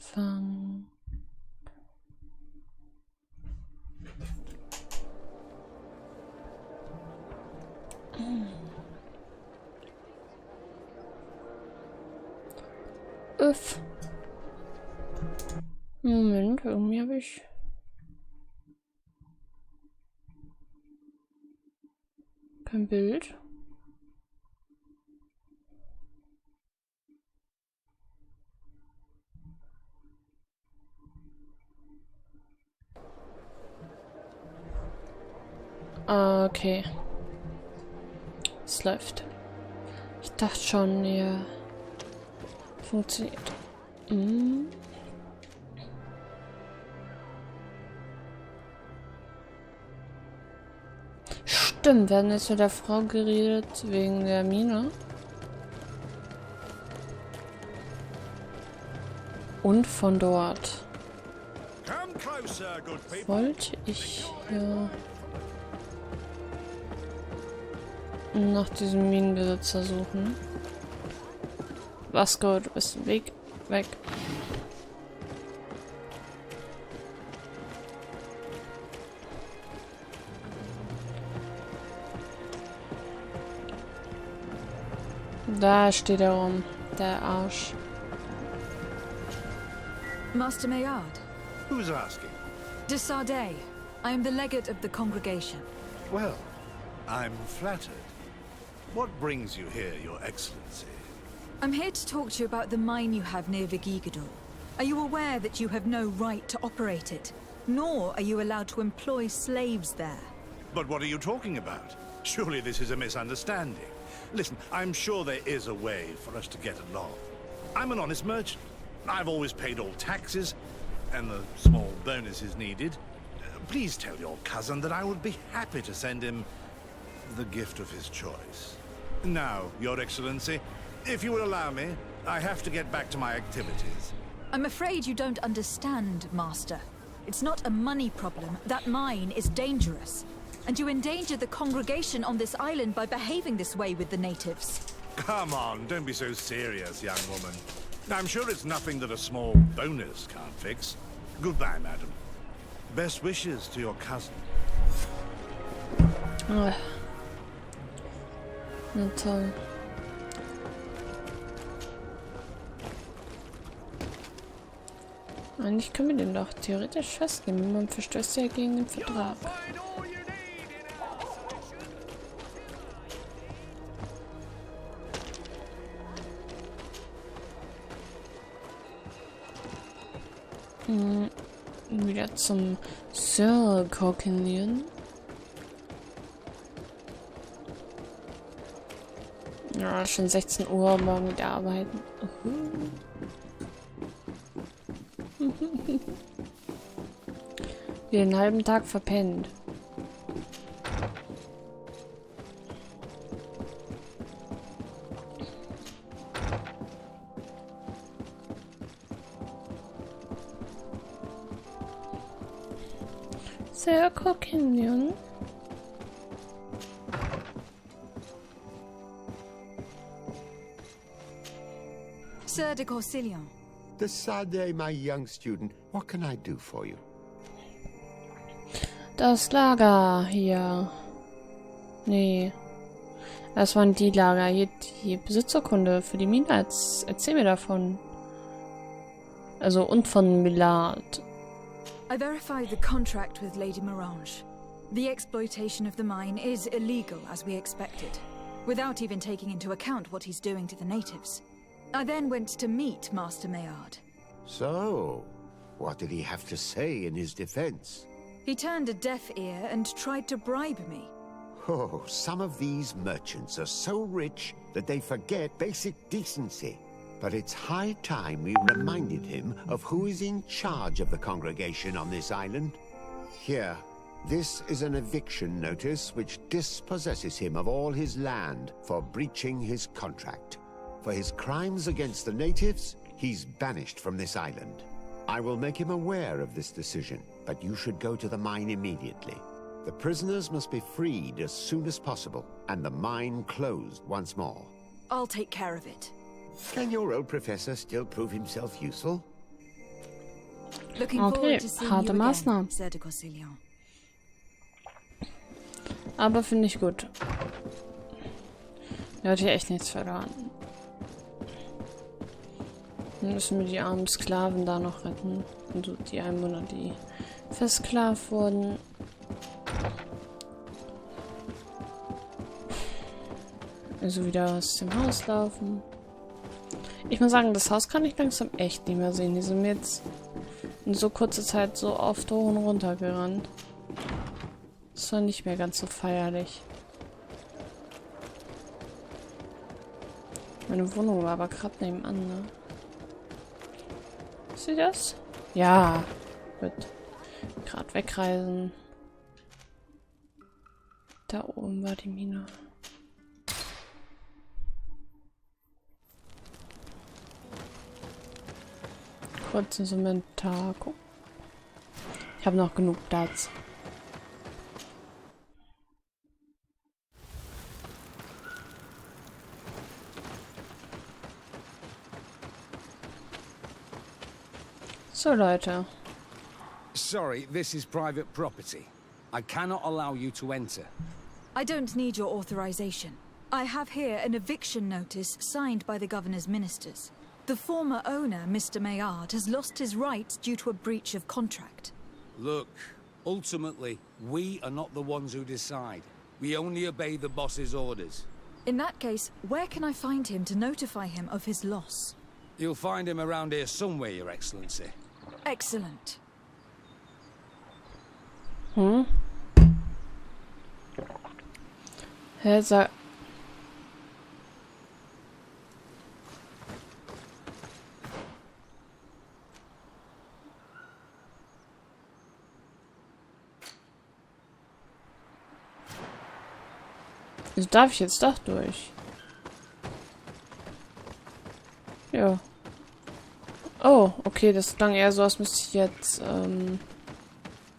Anfang. Uff. Moment, irgendwie habe ich... kein Bild. Ah, okay. Es läuft. Ich dachte schon, ja. Funktioniert. Hm. Stimmt, wir haben jetzt mit der Frau geredet wegen der Mine. Und von dort. Wollte ich ja nach diesem Minenbesitzer suchen. Vasco, du bist im Weg. Weg. Da steht er rum, der Arsch. Master Maillard. Who's asking? De Sardet. I am the legate of the congregation. Well, I'm flattered. What brings you here, Your Excellency? I'm here to talk to you about the mine you have near Vigigador. Are you aware that you have no right to operate it? Nor are you allowed to employ slaves there. But what are you talking about? Surely this is a misunderstanding. Listen, I'm sure there is a way for us to get along. I'm an honest merchant. I've always paid all taxes, and the small bonuses needed. Please tell your cousin that I would be happy to send him the gift of his choice. Now, Your Excellency, if you will allow me, I have to get back to my activities. I'm afraid you don't understand, Master. It's not a money problem. That mine is dangerous. And you endanger the congregation on this island by behaving this way with the natives. Come on, don't be so serious, young woman. I'm sure it's nothing that a small bonus can't fix. Goodbye, madam. Best wishes to your cousin. Na toll. Eigentlich können wir den doch theoretisch festnehmen. Man verstößt ja gegen den Vertrag. Wieder zum Sir Kokinieren. Ja, schon 16 Uhr, morgen wieder arbeiten. Wir den halben Tag verpennt. Sir Kokinieren. Sir de Corsilion. De Sardet, my young student, what can I do for you? Das Lager hier. Nee. Das waren die Lager. Hier die Besitzurkunde für die Mine. Erzähl mir davon. Also und von Millard. I verified the contract with Lady Morange. The exploitation of the mine is illegal, as we expected, without even taking into account what he's doing to the natives. I then went to meet Master Maillard. So, what did he have to say in his defense? He turned a deaf ear and tried to bribe me. Oh, some of these merchants are so rich that they forget basic decency. But it's high time we reminded him of who is in charge of the congregation on this island. Here, this is an eviction notice which dispossesses him of all his land for breaching his contract. For his crimes against the natives, he's banished from this island. I will make him aware of this decision, but you should go to the mine immediately. The prisoners must be freed as soon as possible, and the mine closed once more. I'll take care of it. Can your old professor still prove himself useful? Looking Okay, forward to seeing harte you again, Maßnahmen. Sir de Corsillon. Aber finde ich gut. Er hat hier echt nichts verloren. Dann müssen wir die armen Sklaven da noch retten. Und die Einwohner, die versklavt wurden. Also wieder aus dem Haus laufen. Ich muss sagen, das Haus kann ich langsam echt nicht mehr sehen. Die sind mir jetzt in so kurzer Zeit so oft hoch und runter gerannt. Das war nicht mehr ganz so feierlich. Meine Wohnung war aber gerade nebenan, ne? Ist sie das? Ja. Wird gerade wegreisen. Da oben war die Mine. Kurz ins Inventar gucken. Ich habe noch genug Platz. So, Leute. Sorry, this is private property. I cannot allow you to enter. I don't need your authorization. I have here an eviction notice signed by the governor's ministers. The former owner, Mr. Maillard, has lost his rights due to a breach of contract. Look, ultimately, we are not the ones who decide. We only obey the boss's orders. In that case, where can I find him to notify him of his loss? You'll find him around here somewhere, Your Excellency. Excellent. Sag. Also darf ich jetzt doch durch? Ja. Oh, okay, das klang eher so, als müsste ich jetzt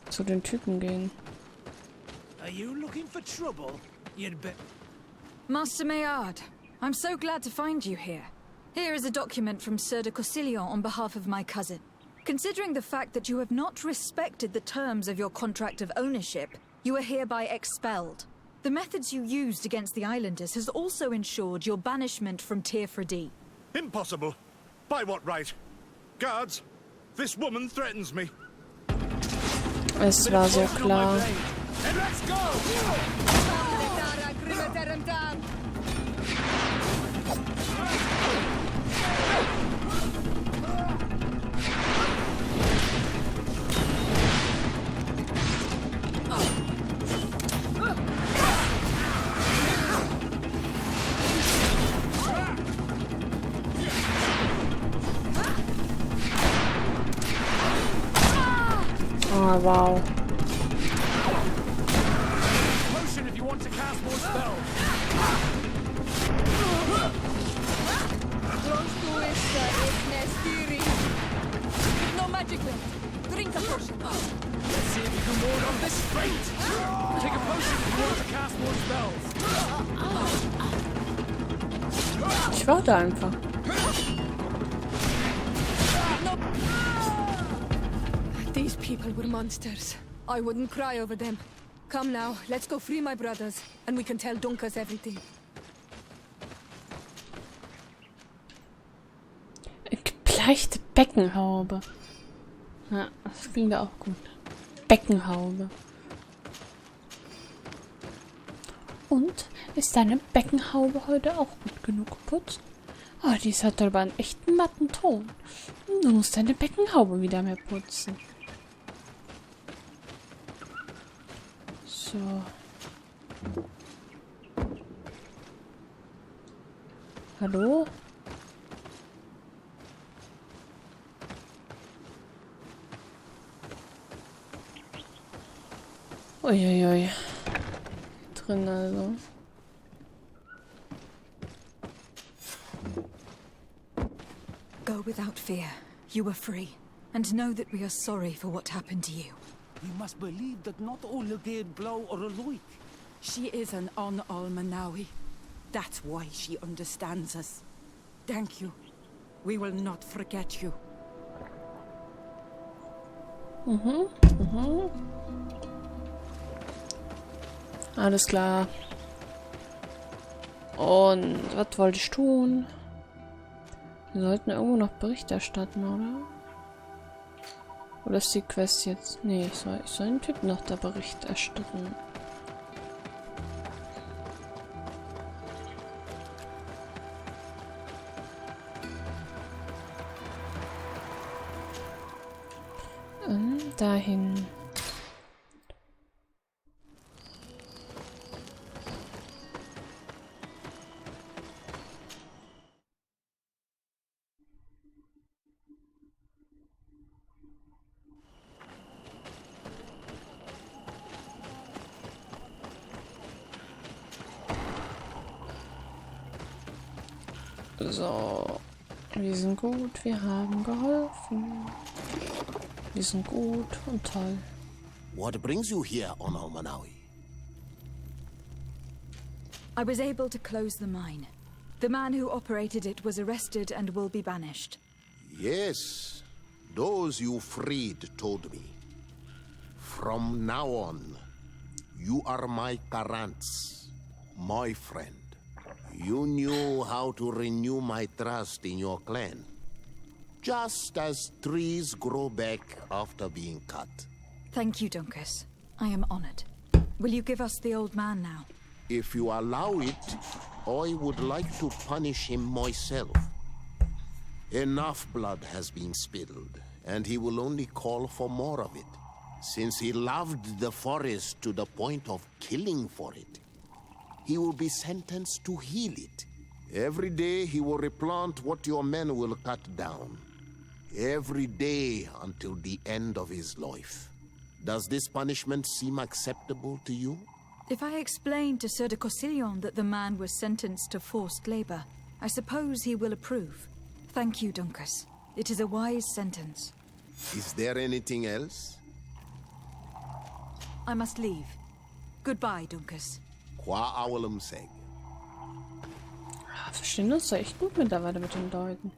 zu den Typen gehen. Are you looking for trouble? You'd be... Master Maillard, I'm so glad to find you here. Here is a document from Sir de Corsillon on behalf of my cousin. Considering the fact that you have not respected the terms of your contract of ownership, you are hereby expelled. The methods you used against the islanders has also ensured your banishment from Tirfredi. Impossible. By what right? Guards, this woman threatens me. Es war so klar. And let's go! Oh, wow. Potion if you want to cast more spells. No magic left. Drink a potion. Let's see if you can ward off this fate. Take a potion if you want to cast more spells. Ich warte einfach. These people were monsters. I wouldn't cry over them. Come now, let's go free my brothers, and we can tell Dunkas everything. Gebleichte Beckenhaube. Ja, das klingt auch gut. Beckenhaube. Und ist deine Beckenhaube heute auch gut genug geputzt? Oh, die hat aber einen echten matten Ton. Du musst deine Beckenhaube wieder mehr putzen. So. Hallo? Uiuiui. Drin also. Go without fear. You are free. And know that we are sorry for what happened to you. We must believe that not all again blow or alike. She is an Almanawi. That's why she understands us. Thank you. We will not forget you. Alles klar. Und was wollte ich tun? Wir sollten irgendwo noch Bericht erstatten, oder? Oder ist die Quest jetzt... Nee, ich soll den Typen noch da Bericht erstatten. Dahin. So. Wir sind gut, wir haben geholfen. Wir sind gut und toll. What brings you here on Manawi? I was able to close the mine. The man who operated it was arrested and will be banished. Yes, those you freed told me. From now on, you are my Karants, my friend. You knew how to renew my trust in your clan. Just as trees grow back after being cut. Thank you, Dunkus. I am honored. Will you give us the old man now? If you allow it, I would like to punish him myself. Enough blood has been spilled, and he will only call for more of it, since he loved the forest to the point of killing for it. He will be sentenced to heal it. Every day he will replant what your men will cut down. Every day until the end of his life. Does this punishment seem acceptable to you? If I explain to Sir de Corsillon that the man was sentenced to forced labor, I suppose he will approve. Thank you, Dunkus. It is a wise sentence. Is there anything else? I must leave. Goodbye, Dunkus. Qua awalum seg. Verstehen uns da echt gut mittlerweile mit den Leuten.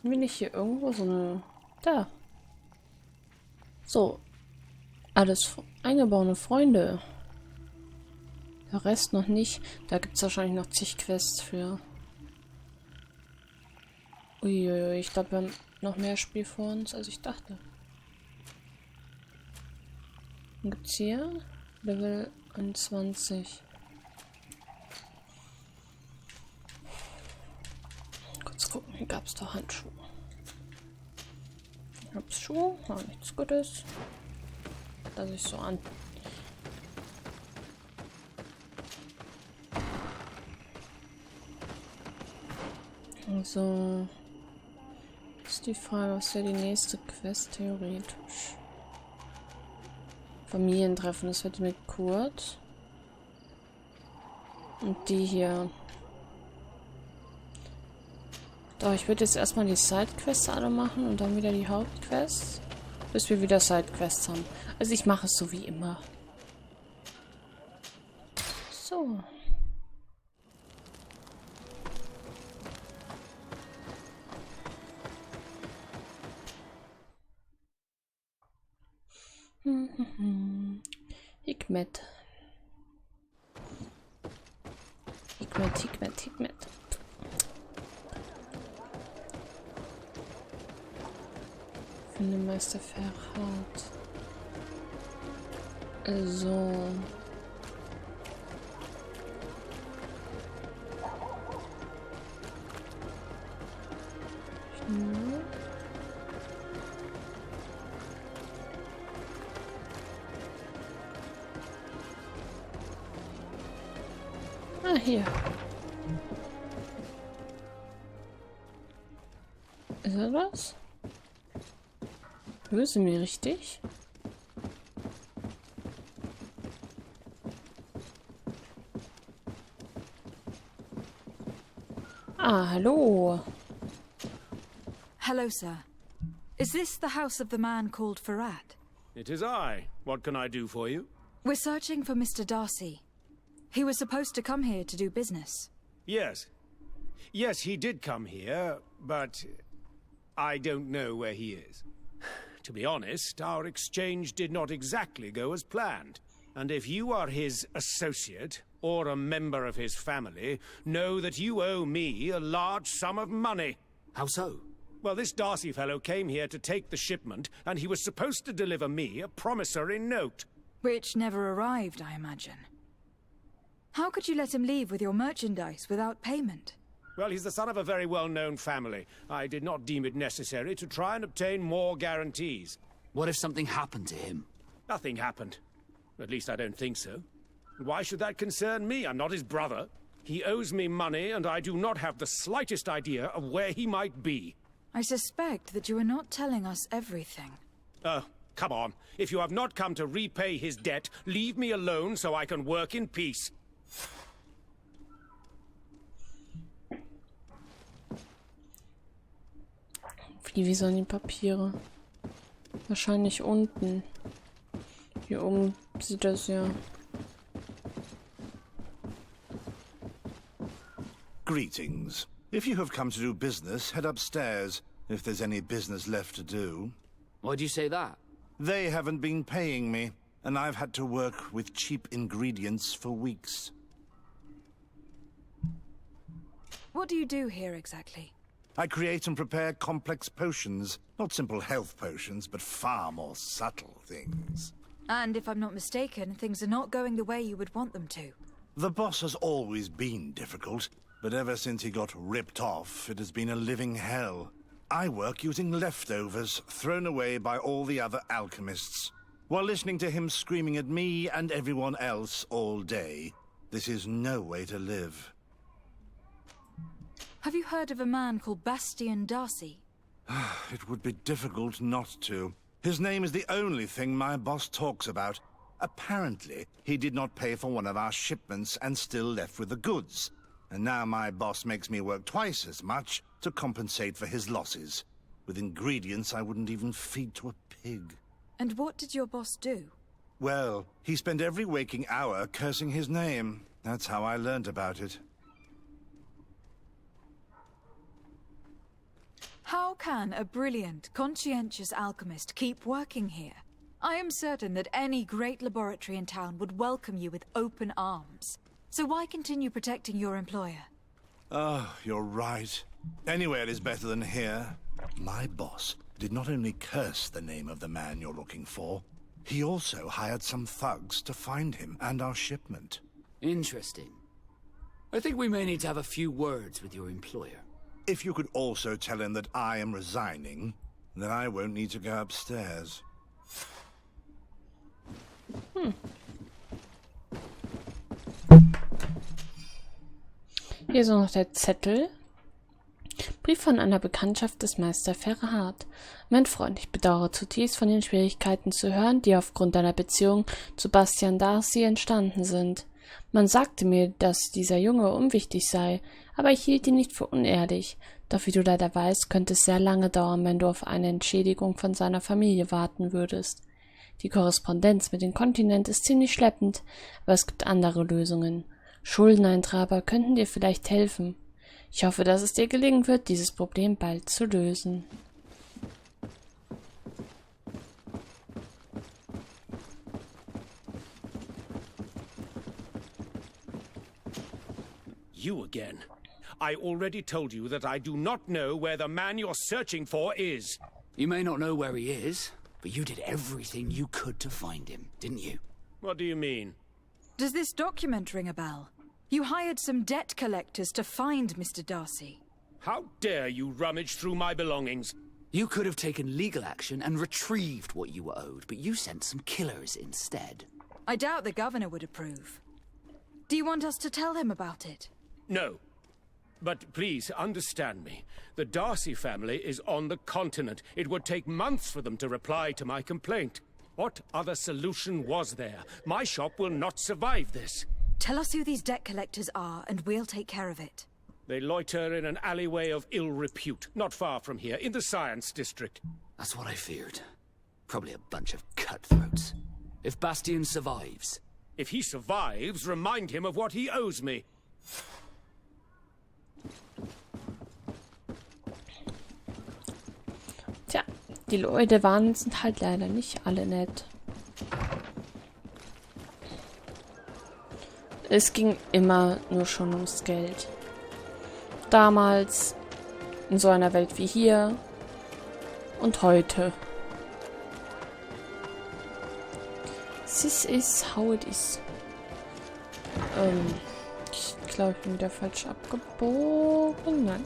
Bin ich hier irgendwo so eine... Da. So. Alles eingebaute Freunde. Der Rest noch nicht. Da gibt es wahrscheinlich noch zig Quests für. Uiuiui, ich glaube, wir haben noch mehr Spiel vor uns, als ich dachte. Dann gibt es hier Level 21. Kurz gucken, hier gab es doch Handschuhe. Ich hab's Schuhe, aber nichts Gutes. Das ich so an. Also ist die Frage, was wäre die nächste Quest theoretisch? Familientreffen, das wird mit Kurt. Und die hier. Doch, ich würde jetzt erstmal die Sidequests alle machen und dann wieder die Hauptquests. Bis wir wieder Sidequests haben. Also ich mache es so wie immer. So. Hikmet. Hikmet. Finde Meister Ferhat. So. Ah, hier. Ist er das? Höre sie mir richtig? Ah, hallo. Hello, sir. Is this the house of the man called Ferhat? It is I. What can I do for you? We're searching for Mr. Darcy. He was supposed to come here to do business. Yes. Yes, he did come here, but I don't know where he is. To be honest, our exchange did not exactly go as planned. And if you are his associate, or a member of his family, know that you owe me a large sum of money. How so? Well, this Darcy fellow came here to take the shipment, and he was supposed to deliver me a promissory note. Which never arrived, I imagine. How could you let him leave with your merchandise without payment? Well, he's the son of a very well-known family. I did not deem it necessary to try and obtain more guarantees. What if something happened to him? Nothing happened. At least I don't think so. Why should that concern me? I'm not his brother. He owes me money, and I do not have the slightest idea of where he might be. I suspect that you are not telling us everything. Oh, come on. If you have not come to repay his debt, leave me alone so I can work in peace. Wie sollen die Papiere? Wahrscheinlich unten. Hier oben sieht das ja. Greetings. If you have come to do business, head upstairs, if there's any business left to do. Why'd you say that? They haven't been paying me, and I've had to work with cheap ingredients for weeks. What do you do here exactly? I create and prepare complex potions. Not simple health potions, but far more subtle things. And if I'm not mistaken, things are not going the way you would want them to. The boss has always been difficult, but ever since he got ripped off, it has been a living hell. I work using leftovers thrown away by all the other alchemists, while listening to him screaming at me and everyone else all day. This is no way to live. Have you heard of a man called Bastian Darcy? It would be difficult not to. His name is the only thing my boss talks about. Apparently, he did not pay for one of our shipments and still left with the goods. And now my boss makes me work twice as much to compensate for his losses. With ingredients I wouldn't even feed to a pig. And what did your boss do? Well, he spent every waking hour cursing his name. That's how I learned about it. How can a brilliant, conscientious alchemist keep working here? I am certain that any great laboratory in town would welcome you with open arms. So why continue protecting your employer? Oh, you're right. Anywhere is better than here. My boss did not only curse the name of the man you're looking for, he also hired some thugs to find him and our shipment. Interesting. I think we may need to have a few words with your employer. If you could also tell him that I am resigning, then I won't need to go upstairs. Hier ist noch der Zettel. Brief von einer Bekanntschaft des Meister Ferrahart. Mein Freund, ich bedauere zutiefst von den Schwierigkeiten zu hören, die aufgrund deiner Beziehung zu Bastian Darcy entstanden sind. Man sagte mir, dass dieser Junge unwichtig sei, aber ich hielt ihn nicht für unehrlich. Doch wie du leider weißt, könnte es sehr lange dauern, wenn du auf eine Entschädigung von seiner Familie warten würdest. Die Korrespondenz mit dem Kontinent ist ziemlich schleppend, aber es gibt andere Lösungen. Schuldeneintreiber könnten dir vielleicht helfen. Ich hoffe, dass es dir gelingen wird, dieses Problem bald zu lösen. You again. I already told you that I do not know where the man you're searching for is. You may not know where he is, but you did everything you could to find him, didn't you? What do you mean? Does this document ring a bell? You hired some debt collectors to find Mr. Darcy. How dare you rummage through my belongings? You could have taken legal action and retrieved what you were owed, but you sent some killers instead. I doubt the governor would approve. Do you want us to tell him about it? No. But please, understand me. The Darcy family is on the continent. It would take months for them to reply to my complaint. What other solution was there? My shop will not survive this. Tell us who these debt collectors are, and we'll take care of it. They loiter in an alleyway of ill repute, not far from here, in the Science District. That's what I feared. Probably a bunch of cutthroats. If Bastian survives... If he survives, remind him of what he owes me. Tja, Die Leute sind halt leider nicht alle nett. Es ging immer nur schon ums Geld. Damals, in so einer Welt wie hier und heute. This is how it is. Ich glaube, ich bin wieder falsch abgebogen. Nein.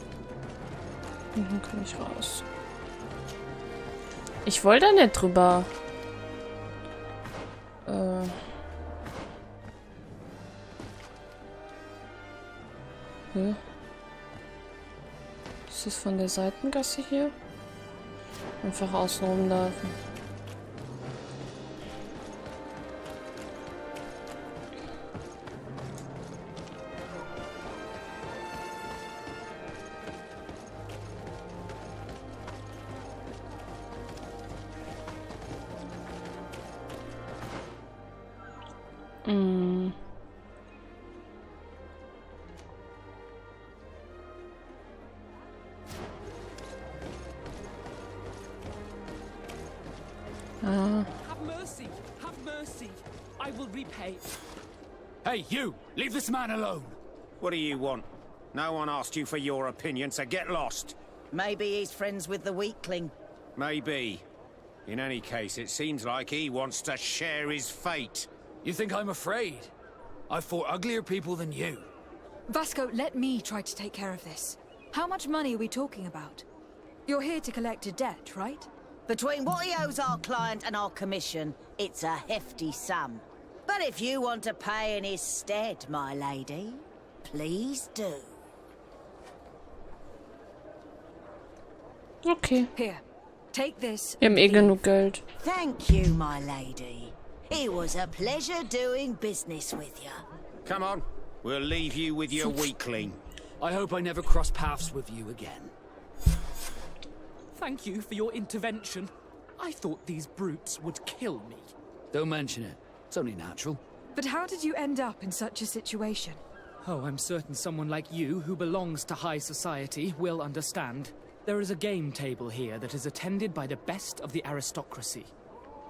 Hinten komme ich raus. Ich wollte da nicht drüber. Ist das von der Seitengasse hier? Einfach außen rumlaufen. Have mercy! Have mercy! I will repay. Hey, you! Leave this man alone! What do you want? No one asked you for your opinion, so get lost. Maybe he's friends with the weakling. Maybe. In any case, it seems like he wants to share his fate. You think I'm afraid? I've fought uglier people than you. Vasco, let me try to take care of this. How much money are we talking about? You're here to collect a debt, right? Between what he owes our client and our commission, it's a hefty sum. But if you want to pay in his stead, my lady, please do. Okay. Here, take this. Wir haben eh genug Geld. Thank you, my lady. It was a pleasure doing business with you. Come on, we'll leave you with your weakling. I hope I never cross paths with you again. Thank you for your intervention. I thought these brutes would kill me. Don't mention it. It's only natural. But how did you end up in such a situation? Oh, I'm certain someone like you, who belongs to high society, will understand. There is a game table here that is attended by the best of the aristocracy.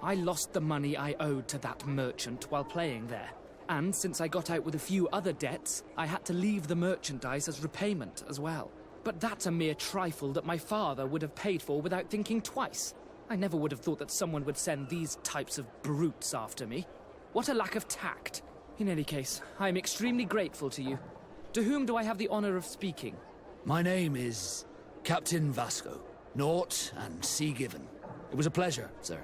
I lost the money I owed to that merchant while playing there. And since I got out with a few other debts, I had to leave the merchandise as repayment as well. But that's a mere trifle that my father would have paid for without thinking twice. I never would have thought that someone would send these types of brutes after me. What a lack of tact. In any case, I am extremely grateful to you. To whom do I have the honor of speaking? My name is Captain Vasco. Naught and Sea Given. It was a pleasure, sir.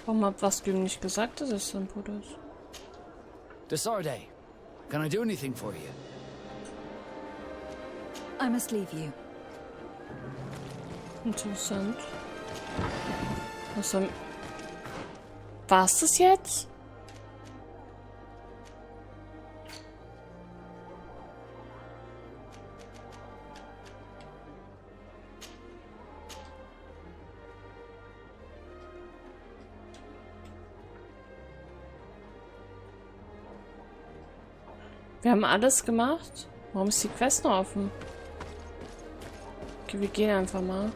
Warum hat Vasco ihm nicht gesagt, dass es sein Bruder ist? Desarde, can I do anything for you? I must leave you. Interessant. War's das jetzt? Wir haben alles gemacht. Warum ist die Quest noch offen? Okay, wir gehen einfach mal.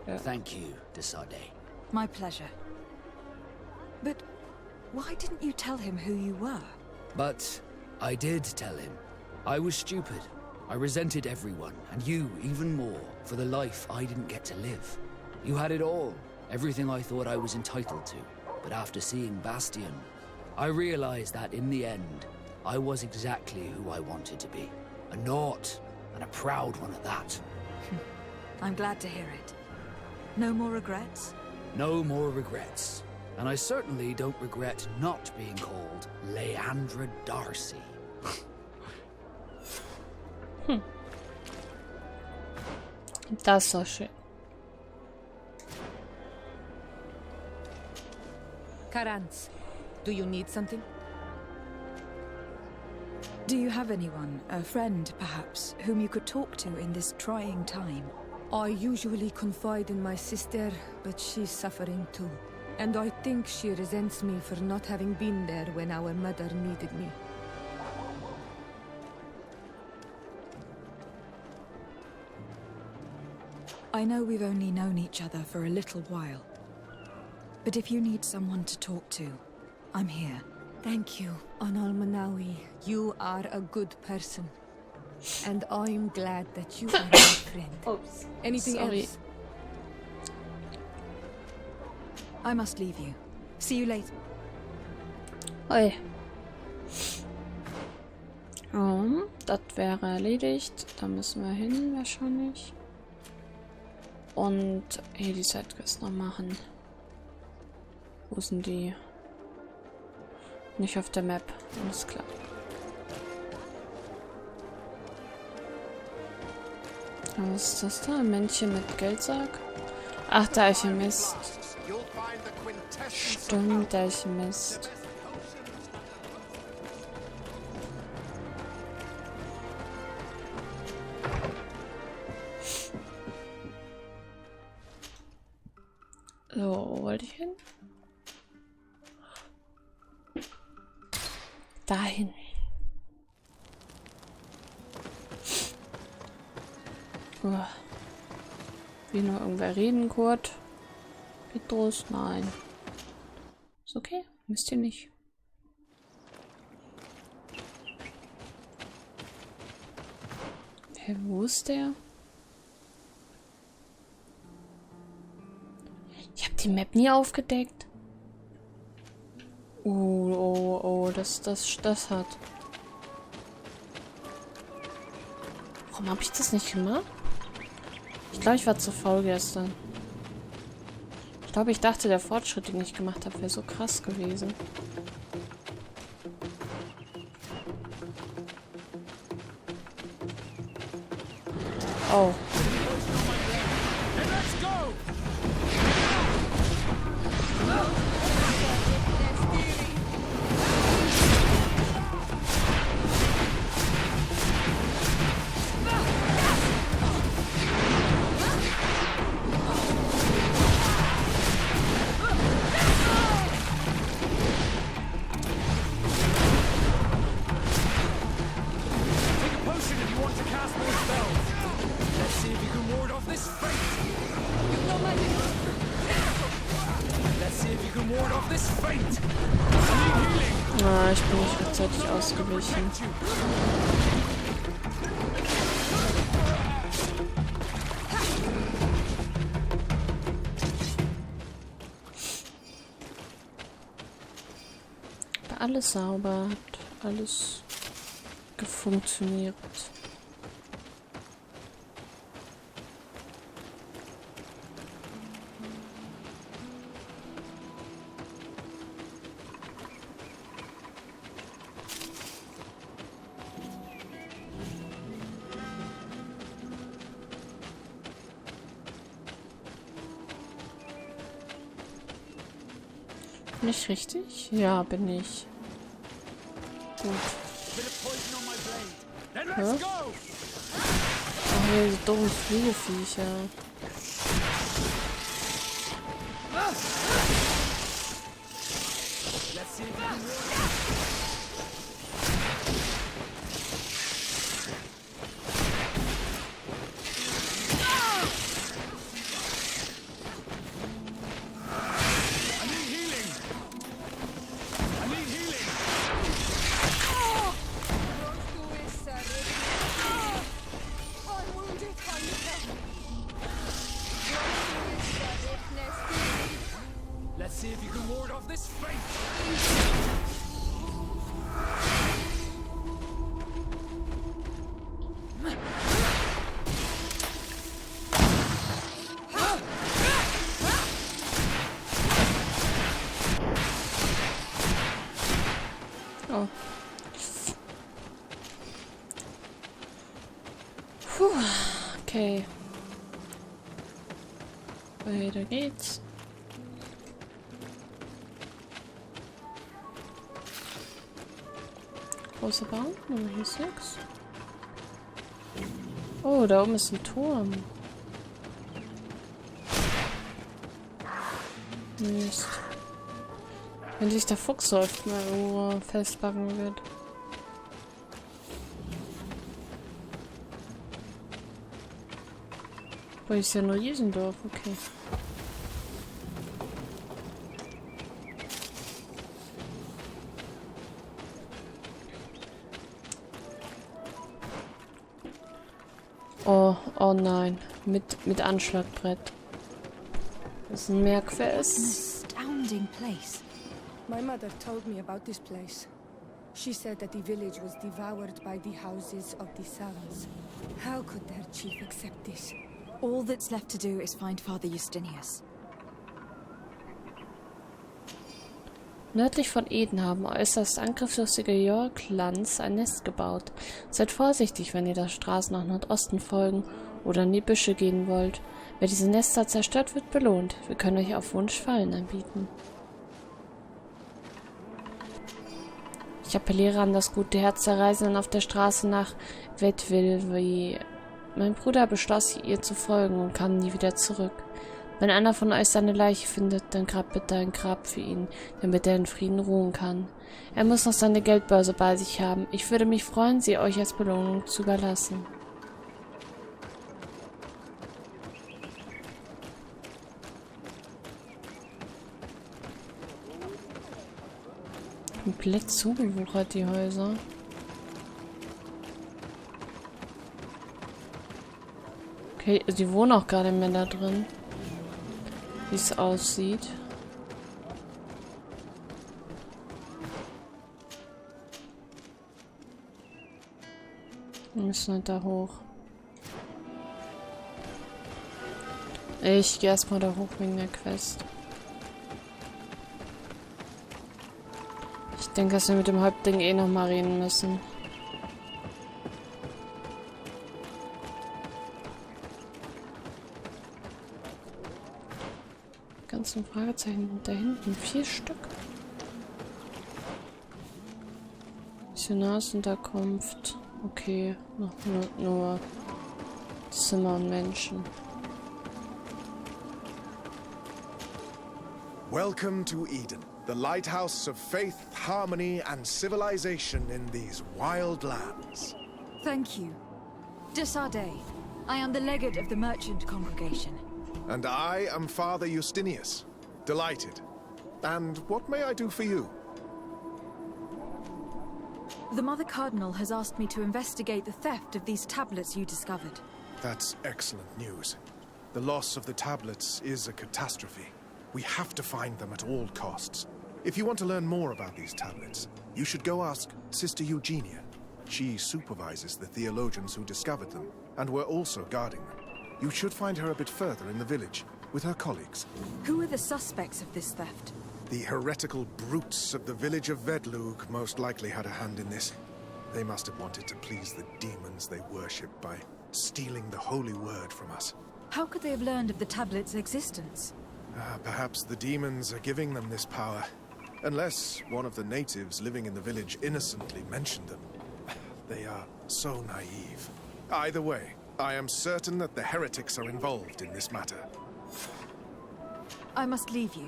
Ja. Thank you, Desarde. My pleasure. But why didn't you tell him who you were? But I did tell him. I was stupid. I resented everyone, and you even more, for the life I didn't get to live. You had it all, everything I thought I was entitled to. But after seeing Bastion, I realized that in the end, I was exactly who I wanted to be. A naught, and a proud one at that. I'm glad to hear it. No more regrets? No more regrets. And I certainly don't regret not being called Leandra Darcy. Das war schön. Karans, do you need something? Do you have anyone, a friend perhaps, whom you could talk to in this trying time? I usually confide in my sister, but she's suffering too. And I think she resents me for not having been there when our mother needed me. I know we've only known each other for a little while. But if you need someone to talk to, I'm here. Thank you, Anal Manawi. You are a good person. And I'm glad that you are my friend. Oops. Anything Sorry. else? I must leave you. See you later. Oi. Das wäre erledigt. Da müssen wir hin, wahrscheinlich. Und hier die Sidequest noch machen. Wo sind die? Nicht auf der Map. Alles klar. Was ist das da? Ein Männchen mit Geldsack? Ach, der Alchemist. Stimmt, der Alchemist. So, wo wollte ich hin? Dahin. Will noch irgendwer reden, Kurt? Petrus? Nein. Ist okay, müsst ihr nicht. Hä, wo ist der? Ich habe die Map nie aufgedeckt. Oh, das hat. Warum habe ich das nicht gemacht? Ich glaube, ich war zu faul gestern. Ich glaube, ich dachte, der Fortschritt, den ich gemacht habe, wäre so krass gewesen. Oh. Ah, ich bin nicht rechtzeitig ausgewichen. Aber alles sauber, hat alles gefunktioniert. Nicht richtig? Ja, bin ich. Gut. Hä? Ach nee, diese dummen Fliegeviecher. Let's see if you can ward off this fate. Oh. Puh. Okay. Weiter geht's. Großer Baum? Oh, hier ist nix. Oh, da oben ist ein Turm. Mist. Wenn sich der Fuchs so oft mal irgendwo festbacken wird. Wo ist ja nur Riesendorf, okay. Oh, oh nein. Mit Anschlagbrett. Das ist ein Meerquest. Astounding place. My mother told me about this place. She said that the village was devoured by the houses of the Sons. How could their chief accept this? All that's left to do is find Father Justinius. Nördlich von Eden haben äußerst angriffslustige York-Clans ein Nest gebaut. Seid vorsichtig, wenn ihr der Straße nach Nordosten folgen oder in die Büsche gehen wollt. Wer diese Nester zerstört, wird belohnt. Wir können euch auf Wunsch Fallen anbieten. Ich appelliere an das gute Herz der Reisenden auf der Straße nach Wettville. Mein Bruder beschloss, ihr zu folgen und kam nie wieder zurück. Wenn einer von euch seine Leiche findet, dann grabt bitte ein Grab für ihn, damit er in Frieden ruhen kann. Er muss noch seine Geldbörse bei sich haben. Ich würde mich freuen, sie euch als Belohnung zu überlassen. Komplett zugewuchert, die Häuser. Okay, die wohnen auch gerade mehr da drin. Wie es aussieht. Wir müssen halt da hoch. Ich gehe erstmal da hoch wegen der Quest. Ich denke, dass wir mit dem Häuptling eh noch mal reden müssen. Ganzen Fragezeichen da hinten. 4 Stück. Missionarsunterkunft. Okay, noch nur Zimmer und Menschen. Welcome to Eden, the lighthouse of faith, harmony, and civilization in these wild lands. Thank you. Desarde. I am the legate of the merchant congregation. And I am Father Justinius. Delighted. And what may I do for you? The Mother Cardinal has asked me to investigate the theft of these tablets you discovered. That's excellent news. The loss of the tablets is a catastrophe. We have to find them at all costs. If you want to learn more about these tablets, you should go ask Sister Eugenia. She supervises the theologians who discovered them, and were also guarding them. You should find her a bit further in the village, with her colleagues. Who are the suspects of this theft? The heretical brutes of the village of Vedlug most likely had a hand in this. They must have wanted to please the demons they worship by stealing the holy word from us. How could they have learned of the tablet's existence? Perhaps the demons are giving them this power. Unless one of the natives living in the village innocently mentioned them. They are so naive. Either way, I am certain that the heretics are involved in this matter. I must leave you.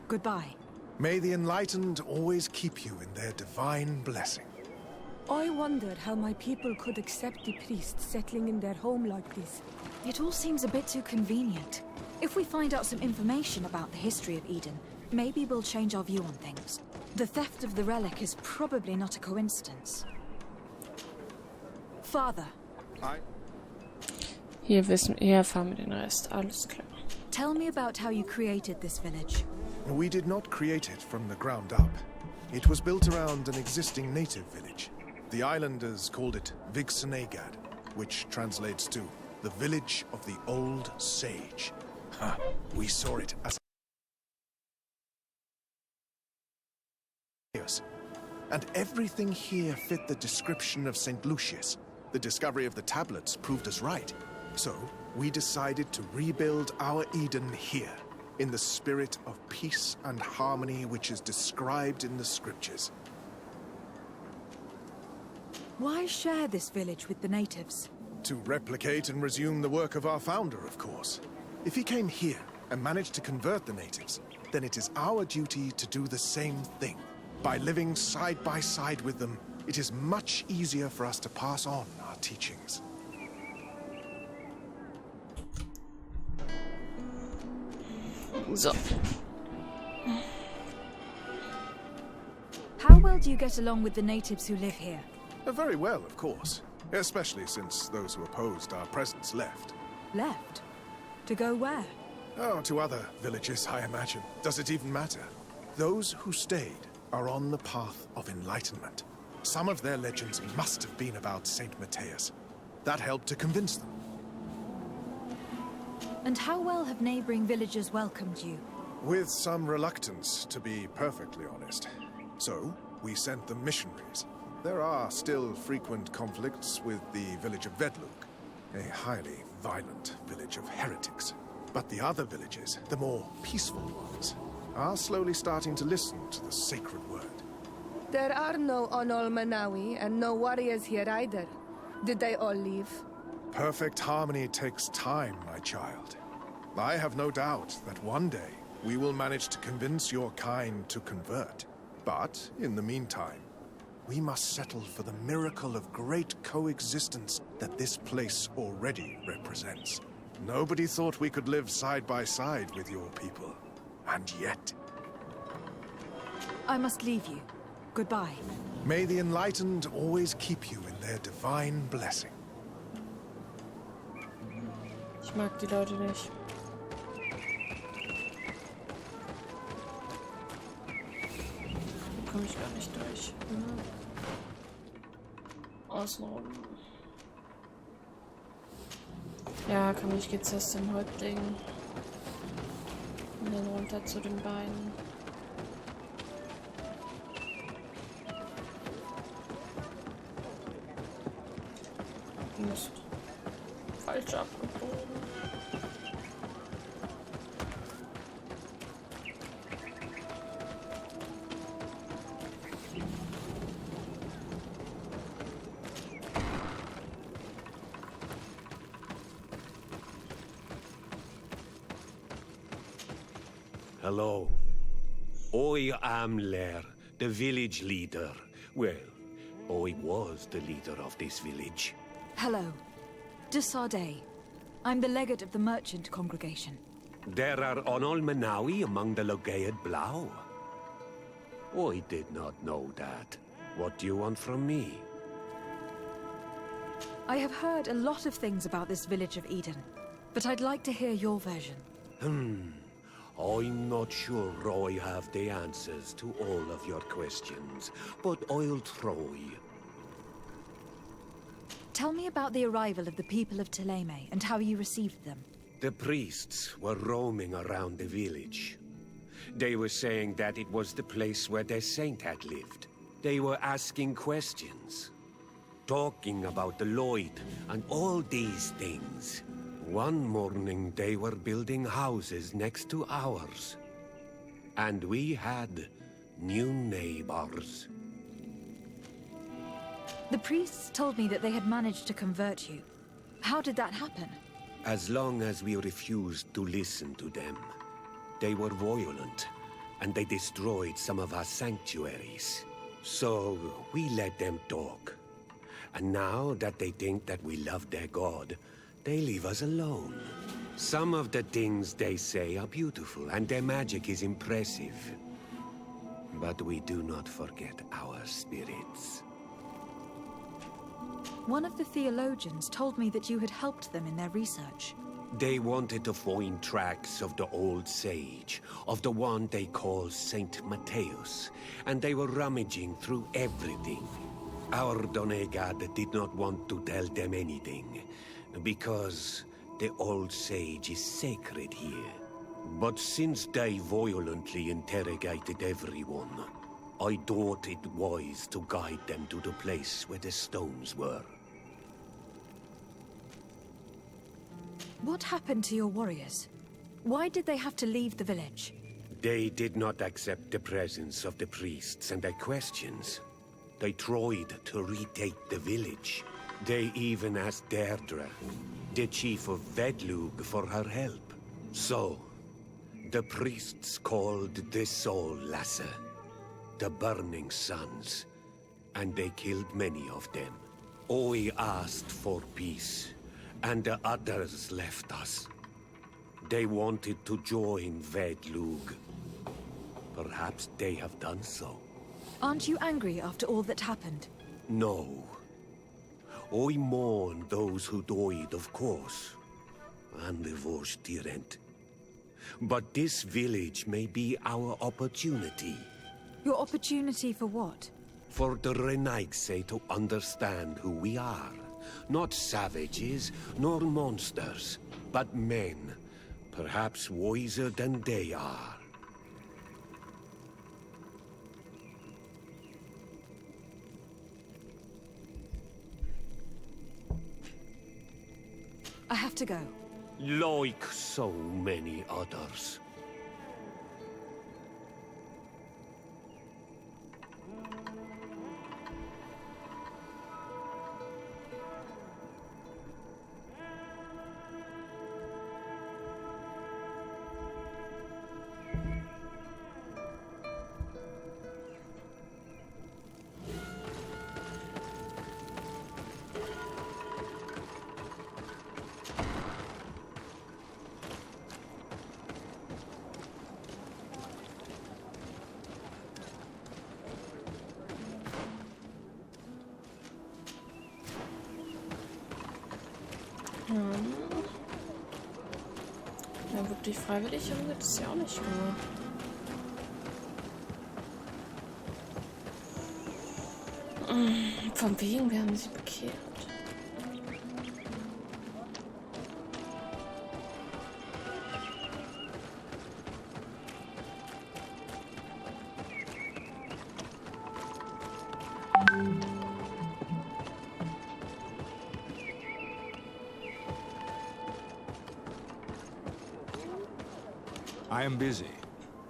Goodbye. May the enlightened always keep you in their divine blessing. I wonder how my people could accept the priests settling in their home like this. It all seems a bit too convenient. If we find out some information about the history of Eden, maybe we'll change our view on things. The theft of the relic is probably not a coincidence. Father. Hier erfahren wir den Rest. Alles klar. Tell me about how you created this village. We did not create it from the ground up. It was built around an existing native village. The islanders called it Vigsanegad, which translates to the village of the old sage. We saw it as and everything here fit the description of St. Lucius. The discovery of the tablets proved us right. So, we decided to rebuild our Eden here, in the spirit of peace and harmony which is described in the scriptures. Why share this village with the natives? To replicate and resume the work of our founder, of course. If he came here and managed to convert the natives, then it is our duty to do the same thing. By living side by side with them, it is much easier for us to pass on our teachings. So. How well do you get along with the natives who live here? Very well, of course. Especially since those who opposed our presence left. Left? To go where? Oh, to other villages, I imagine. Does it even matter? Those who stayed are on the path of enlightenment. Some of their legends must have been about Saint Matthias. That helped to convince them. And how well have neighboring villagers welcomed you? With some reluctance, to be perfectly honest. So, we sent them missionaries. There are still frequent conflicts with the village of Vedlug, a highly violent village of heretics. But the other villages, the more peaceful ones, are slowly starting to listen to the sacred word. There are no Onol Manawi and no warriors here either. Did they all leave? Perfect harmony takes time, my child. I have no doubt that one day we will manage to convince your kind to convert. But, in the meantime, we must settle for the miracle of great coexistence that this place already represents. Nobody thought we could live side by side with your people. And yet... I must leave you. Goodbye. May the enlightened always keep you in their divine blessing. Ich mag die Leute nicht. Da komme ich gar nicht durch. Außenrum. Ja, komm, ich gehe zuerst den Häuptling. Und dann runter zu den Beinen. Mist. Falsch abgebogen. Hello. I am Lair, the village leader. Well, I was the leader of this village. Hello. De Sardet. I'm the legate of the merchant congregation. There are Onol Manawi among the Logead Blau. I did not know that. What do you want from me? I have heard a lot of things about this village of Eden, but I'd like to hear your version. I'm not sure I have the answers to all of your questions, but I'll try. Tell me about the arrival of the people of Thélème and how you received them. The priests were roaming around the village. They were saying that it was the place where their saint had lived. They were asking questions, talking about the Lloyd and all these things. One morning they were building houses next to ours. And we had new neighbors. The priests told me that they had managed to convert you. How did that happen? As long as we refused to listen to them. They were violent, and they destroyed some of our sanctuaries. So we let them talk. And now that they think that we love their god, they leave us alone. Some of the things they say are beautiful, and their magic is impressive. But we do not forget our spirits. One of the theologians told me that you had helped them in their research. They wanted to find tracks of the old sage, of the one they call Saint Matthias, and they were rummaging through everything. Our Donegad did not want to tell them anything, because the old sage is sacred here. But since they violently interrogated everyone, I thought it wise to guide them to the place where the stones were. What happened to your warriors? Why did they have to leave the village? They did not accept the presence of the priests and their questions. They tried to retake the village. They even asked Deirdre, the chief of Vedlug, for her help. So, the priests called the Soul Lasser, the Burning Suns, and they killed many of them. I asked for peace, and the others left us. They wanted to join Vedlug. Perhaps they have done so. Aren't you angry after all that happened? No. I mourn those who died, of course. And the Vorstyrent. But this village may be our opportunity. Your opportunity for what? For the Renaigse to understand who we are. Not savages, nor monsters, but men. Perhaps wiser than they are. I have to go. Like so many others. Ja, wirklich freiwillig haben wir das ja auch nicht gemacht. Von wegen, wir haben sie bekehrt. I am busy.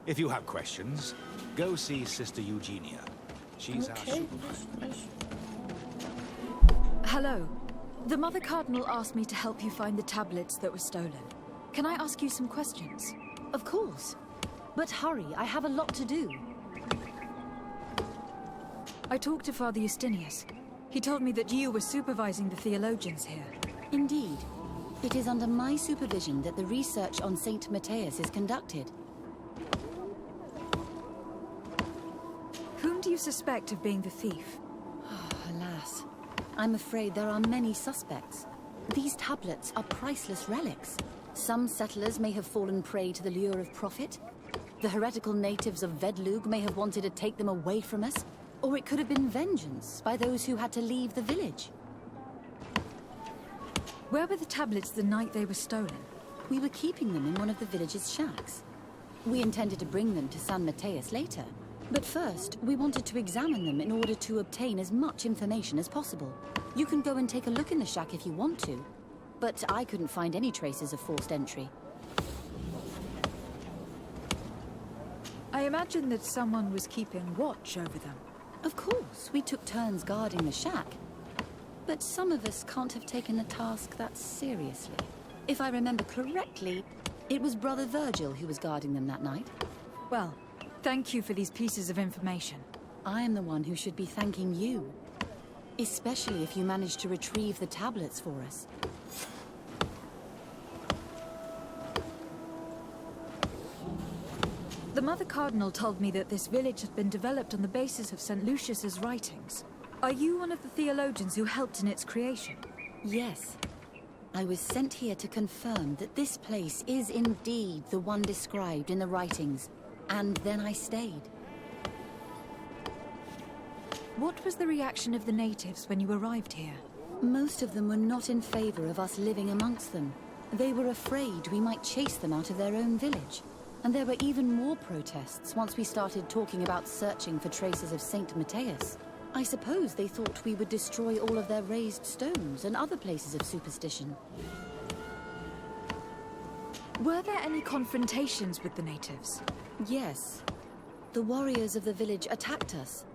If you have questions, go see Sister Eugenia. She's our supervisor. Hello. The Mother Cardinal asked me to help you find the tablets that were stolen. Can I ask you some questions? Of course. But hurry, I have a lot to do. I talked to Father Justinius. He told me that you were supervising the theologians here. Indeed. It is under my supervision that the research on Saint Matthias is conducted. Whom do you suspect of being the thief? Alas. I'm afraid there are many suspects. These tablets are priceless relics. Some settlers may have fallen prey to the lure of profit. The heretical natives of Vedlug may have wanted to take them away from us. Or it could have been vengeance by those who had to leave the village. Where were the tablets the night they were stolen? We were keeping them in one of the village's shacks. We intended to bring them to San Matthias later. But first, we wanted to examine them in order to obtain as much information as possible. You can go and take a look in the shack if you want to. But I couldn't find any traces of forced entry. I imagine that someone was keeping watch over them. Of course, we took turns guarding the shack. But some of us can't have taken the task that seriously. If I remember correctly, it was Brother Virgil who was guarding them that night. Well, thank you for these pieces of information. I am the one who should be thanking you. Especially if you managed to retrieve the tablets for us. The Mother Cardinal told me that this village had been developed on the basis of St. Lucius's writings. Are you one of the theologians who helped in its creation? Yes. I was sent here to confirm that this place is indeed the one described in the writings, and then I stayed. What was the reaction of the natives when you arrived here? Most of them were not in favor of us living amongst them. They were afraid we might chase them out of their own village. And there were even more protests once we started talking about searching for traces of Saint Matthias. I suppose they thought we would destroy all of their raised stones and other places of superstition. Were there any confrontations with the natives? Yes. The warriors of the village attacked us.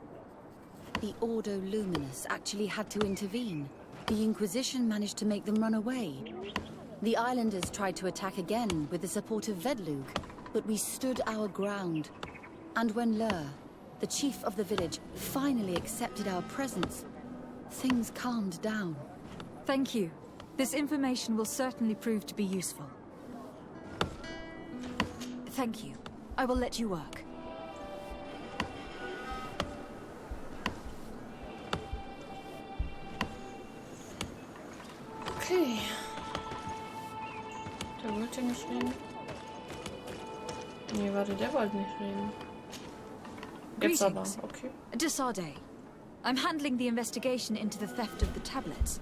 The Ordo Luminous actually had to intervene. The Inquisition managed to make them run away. The islanders tried to attack again with the support of Vedlug, but we stood our ground. And when Lur, the chief of the village, finally accepted our presence, things calmed down. Thank you. This information will certainly prove to be useful. Thank you. I will let you work. Okay. Der wollte nicht reden. Nee, warte, der wollte nicht reden. Jetzt aber, okay. Desarde. I'm handling the investigation into the theft of the tablets.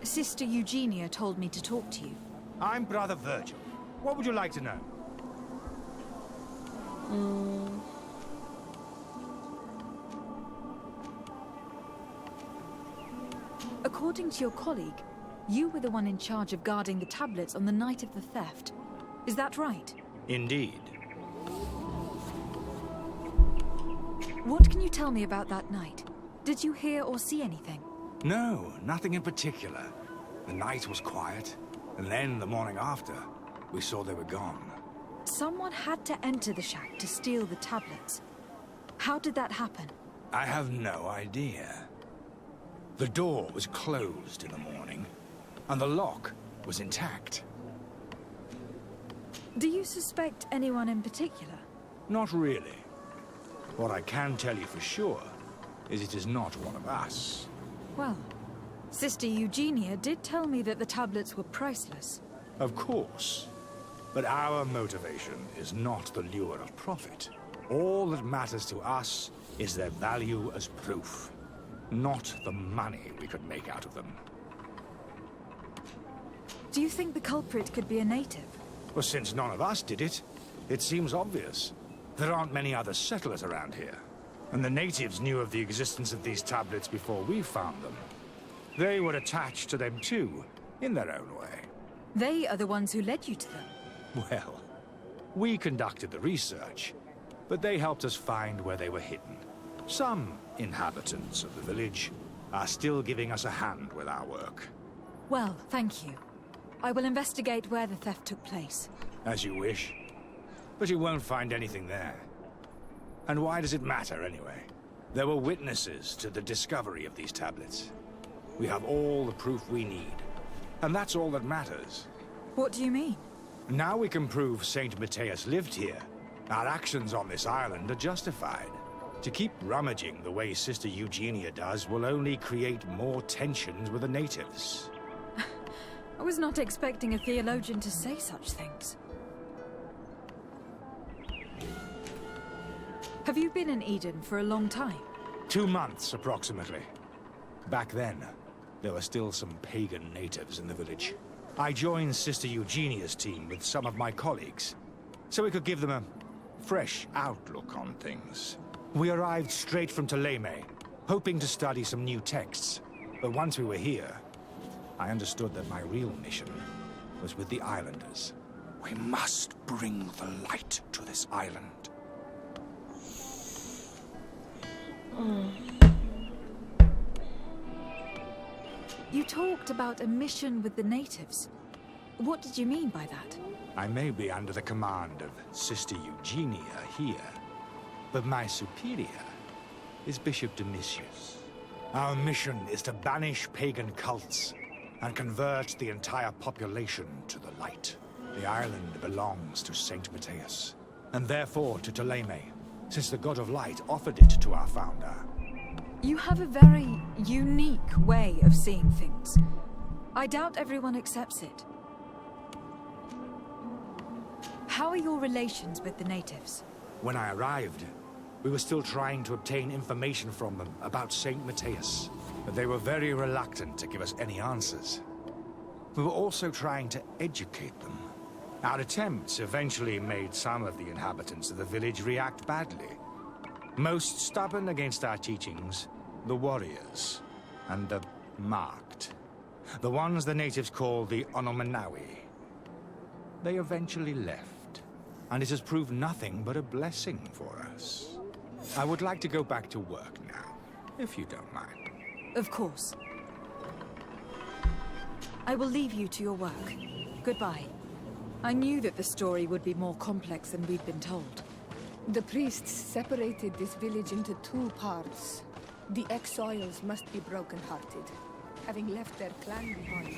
Sister Eugenia told me to talk to you. I'm Brother Virgil. What would you like to know? According to your colleague, you were the one in charge of guarding the tablets on the night of the theft. Is that right? Indeed. What can you tell me about that night? Did you hear or see anything? No, nothing in particular. The night was quiet, and then the morning after, we saw they were gone. Someone had to enter the shack to steal the tablets. How did that happen? I have no idea. The door was closed in the morning, and the lock was intact. Do you suspect anyone in particular? Not really. What I can tell you for sure is it is not one of us. Well, Sister Eugenia did tell me that the tablets were priceless. Of course. But our motivation is not the lure of profit. All that matters to us is their value as proof, not the money we could make out of them. Do you think the culprit could be a native? Well, since none of us did it, it seems obvious. There aren't many other settlers around here, and the natives knew of the existence of these tablets before we found them. They were attached to them too, in their own way. They are the ones who led you to them. Well, we conducted the research, but they helped us find where they were hidden. Some inhabitants of the village are still giving us a hand with our work. Well, thank you. I will investigate where the theft took place. As you wish. But you won't find anything there. And why does it matter, anyway? There were witnesses to the discovery of these tablets. We have all the proof we need. And that's all that matters. What do you mean? Now we can prove Saint Matthias lived here. Our actions on this island are justified. To keep rummaging the way Sister Eugenia does will only create more tensions with the natives. I was not expecting a theologian to say such things. Have you been in Eden for a long time? 2 months, approximately. Back then, there were still some pagan natives in the village. I joined Sister Eugenia's team with some of my colleagues, so we could give them a fresh outlook on things. We arrived straight from Ptolemy, hoping to study some new texts. But once we were here, I understood that my real mission was with the islanders. We must bring the light to this island. You talked about a mission with the natives. What did you mean by that? I may be under the command of Sister Eugenia here, but my superior is Bishop Domitius. Our mission is to banish pagan cults and convert the entire population to the light. The island belongs to Saint Matthias, and therefore to Ptolemy, since the God of Light offered it to our founder. You have a very unique way of seeing things. I doubt everyone accepts it. How are your relations with the natives? When I arrived, we were still trying to obtain information from them about Saint Matthias, but they were very reluctant to give us any answers. We were also trying to educate them. Our attempts eventually made some of the inhabitants of the village react badly. Most stubborn against our teachings, the warriors, and the marked. The ones the natives call the Onomanawi. They eventually left, and it has proved nothing but a blessing for us. I would like to go back to work now, if you don't mind. Of course. I will leave you to your work. Goodbye. I knew that the story would be more complex than we'd been told. The priests separated this village into 2 parts. The exiles must be broken-hearted, having left their clan behind.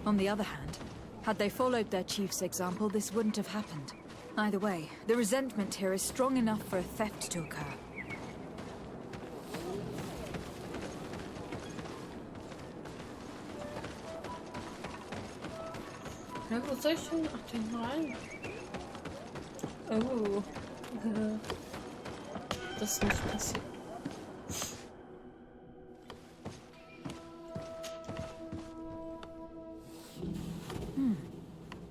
On the other hand, had they followed their chief's example, this wouldn't have happened. Either way, the resentment here is strong enough for a theft to occur. Ja, wo soll ich denn? Ach, den rein. Oh. Das ist nicht passiert.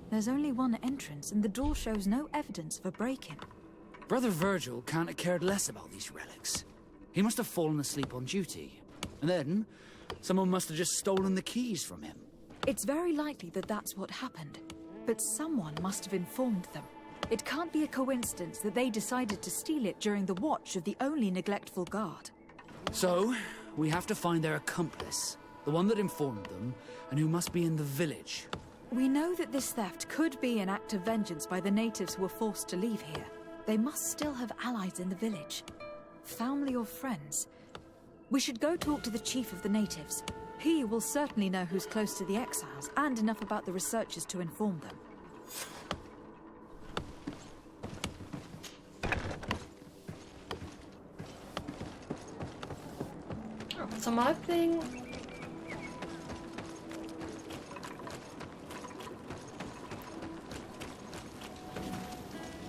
There's only one entrance, and the door shows no evidence of a break-in. Brother Virgil can't have cared less about these relics. He must have fallen asleep on duty. And then, someone must have just stolen the keys from him. It's very likely that that's what happened. But someone must have informed them. It can't be a coincidence that they decided to steal it during the watch of the only neglectful guard. So, we have to find their accomplice. The one that informed them, and who must be in the village. We know that this theft could be an act of vengeance by the natives who were forced to leave here. They must still have allies in the village. Family or friends. We should go talk to the chief of the natives. He will certainly know who's close to the exiles, and enough about the researchers to inform them. Zum Halbling.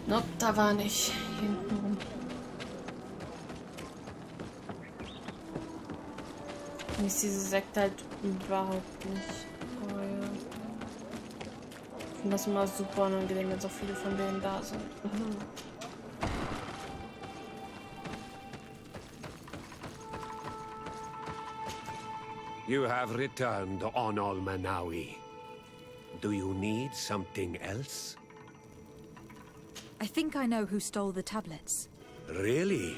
Nope, da war nicht. Hinten rum. Ist diese Sekte halt überhaupt nicht. Oh ja. Ich finde das immer super unangenehm, wenn so viele von denen da sind. You have returned on Almanawi. Do you need something else? I think I know who stole the tablets. Really?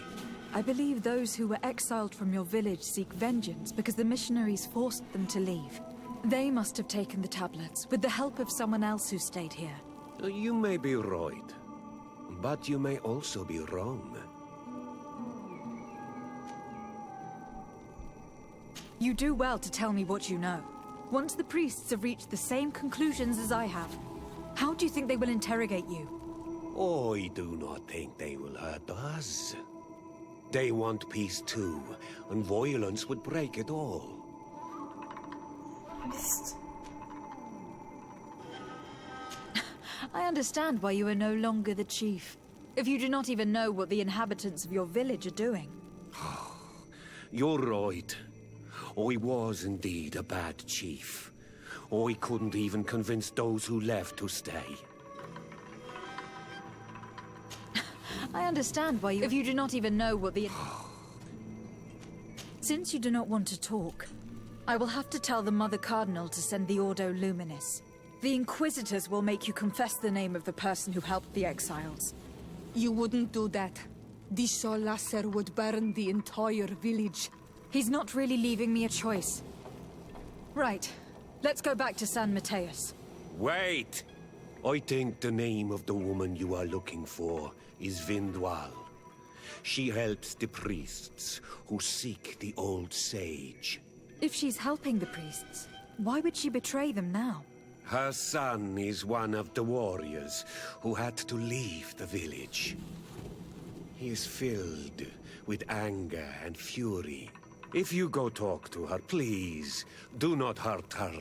I believe those who were exiled from your village seek vengeance because the missionaries forced them to leave. They must have taken the tablets, with the help of someone else who stayed here. You may be right, but you may also be wrong. You do well to tell me what you know. Once the priests have reached the same conclusions as I have, how do you think they will interrogate you? I do not think they will hurt us. They want peace too, and violence would break it all. I understand why you are no longer the chief. If you do not even know what the inhabitants of your village are doing. You're right. I was indeed a bad chief. I couldn't even convince those who left to stay. I understand why you... If you do not even know what the... Since you do not want to talk, I will have to tell the Mother Cardinal to send the Ordo Luminis. The Inquisitors will make you confess the name of the person who helped the exiles. You wouldn't do that. The Solasser would burn the entire village. He's not really leaving me a choice. Right. Let's go back to San Mateus. Wait! I think the name of the woman you are looking for is Vindwal. She helps the priests who seek the old sage. If she's helping the priests, why would she betray them now? Her son is one of the warriors who had to leave the village. He is filled with anger and fury. If you go talk to her, please, do not hurt her.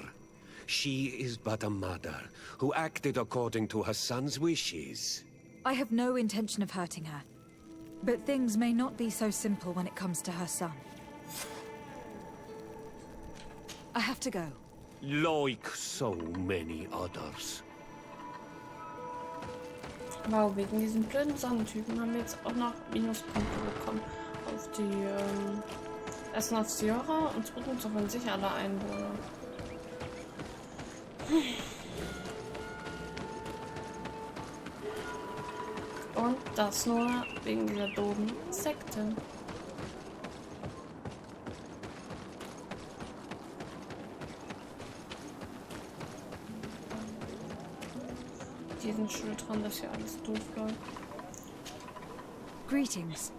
She is but a mother who acted according to her son's wishes. I have no intention of hurting her. But things may not be so simple when it comes to her son. I have to go. Like so many others. Wow, wegen diesen blöden Sonnentypen haben wir jetzt auch noch Minuspunkte bekommen. Auf die, erstens auf Sierra und zweitens auf an sich alle Einwohner. Und das nur wegen dieser doofen Sekte. Die sind schuld dran, dass hier alles doof läuft. Greetings.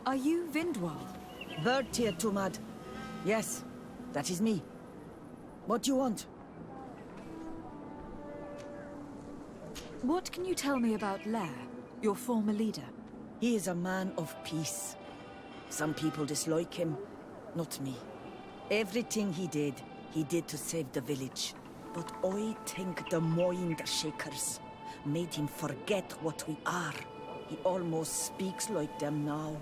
Are you Vindwal? Bertir Tumad. Yes, that is me. What do you want? What can you tell me about Lair, your former leader? He is a man of peace. Some people dislike him, not me. Everything he did to save the village. But I think the Mind Shakers made him forget what we are. He almost speaks like them now.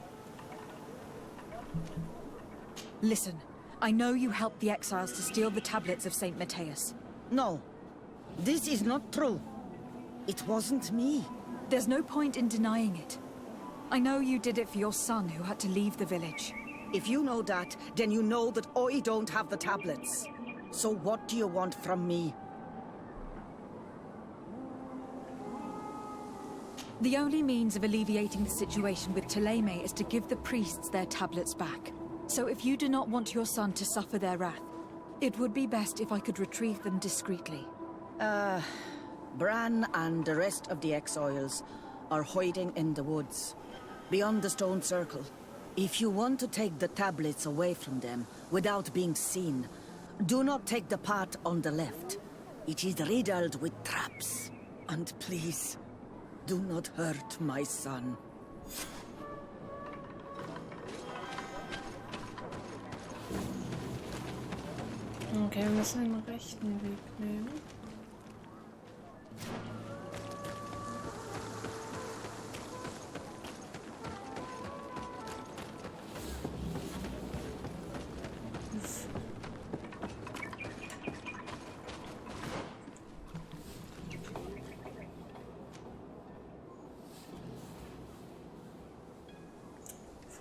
Listen, I know you helped the exiles to steal the tablets of St. Matthias. No, this is not true. It wasn't me. There's no point in denying it. I know you did it for your son who had to leave the village. If you know that, then you know that I don't have the tablets. So what do you want from me? The only means of alleviating the situation with Thélème is to give the priests their tablets back. So if you do not want your son to suffer their wrath, it would be best if I could retrieve them discreetly. Bran and the rest of the exiles are hiding in the woods, beyond the stone circle. If you want to take the tablets away from them without being seen, do not take the path on the left. It is riddled with traps. And please, do not hurt my son. Okay, wir müssen den rechten Weg nehmen.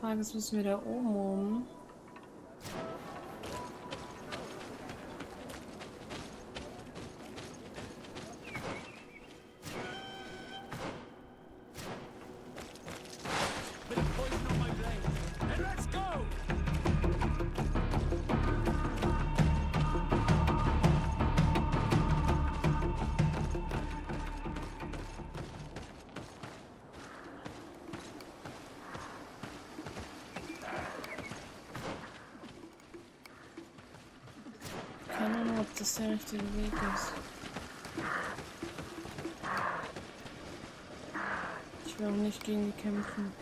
Frage ist, müssen wir da oben rum? Keine Ahnung, ob das der richtige Weg ist. Ich will auch nicht gegen die kämpfen.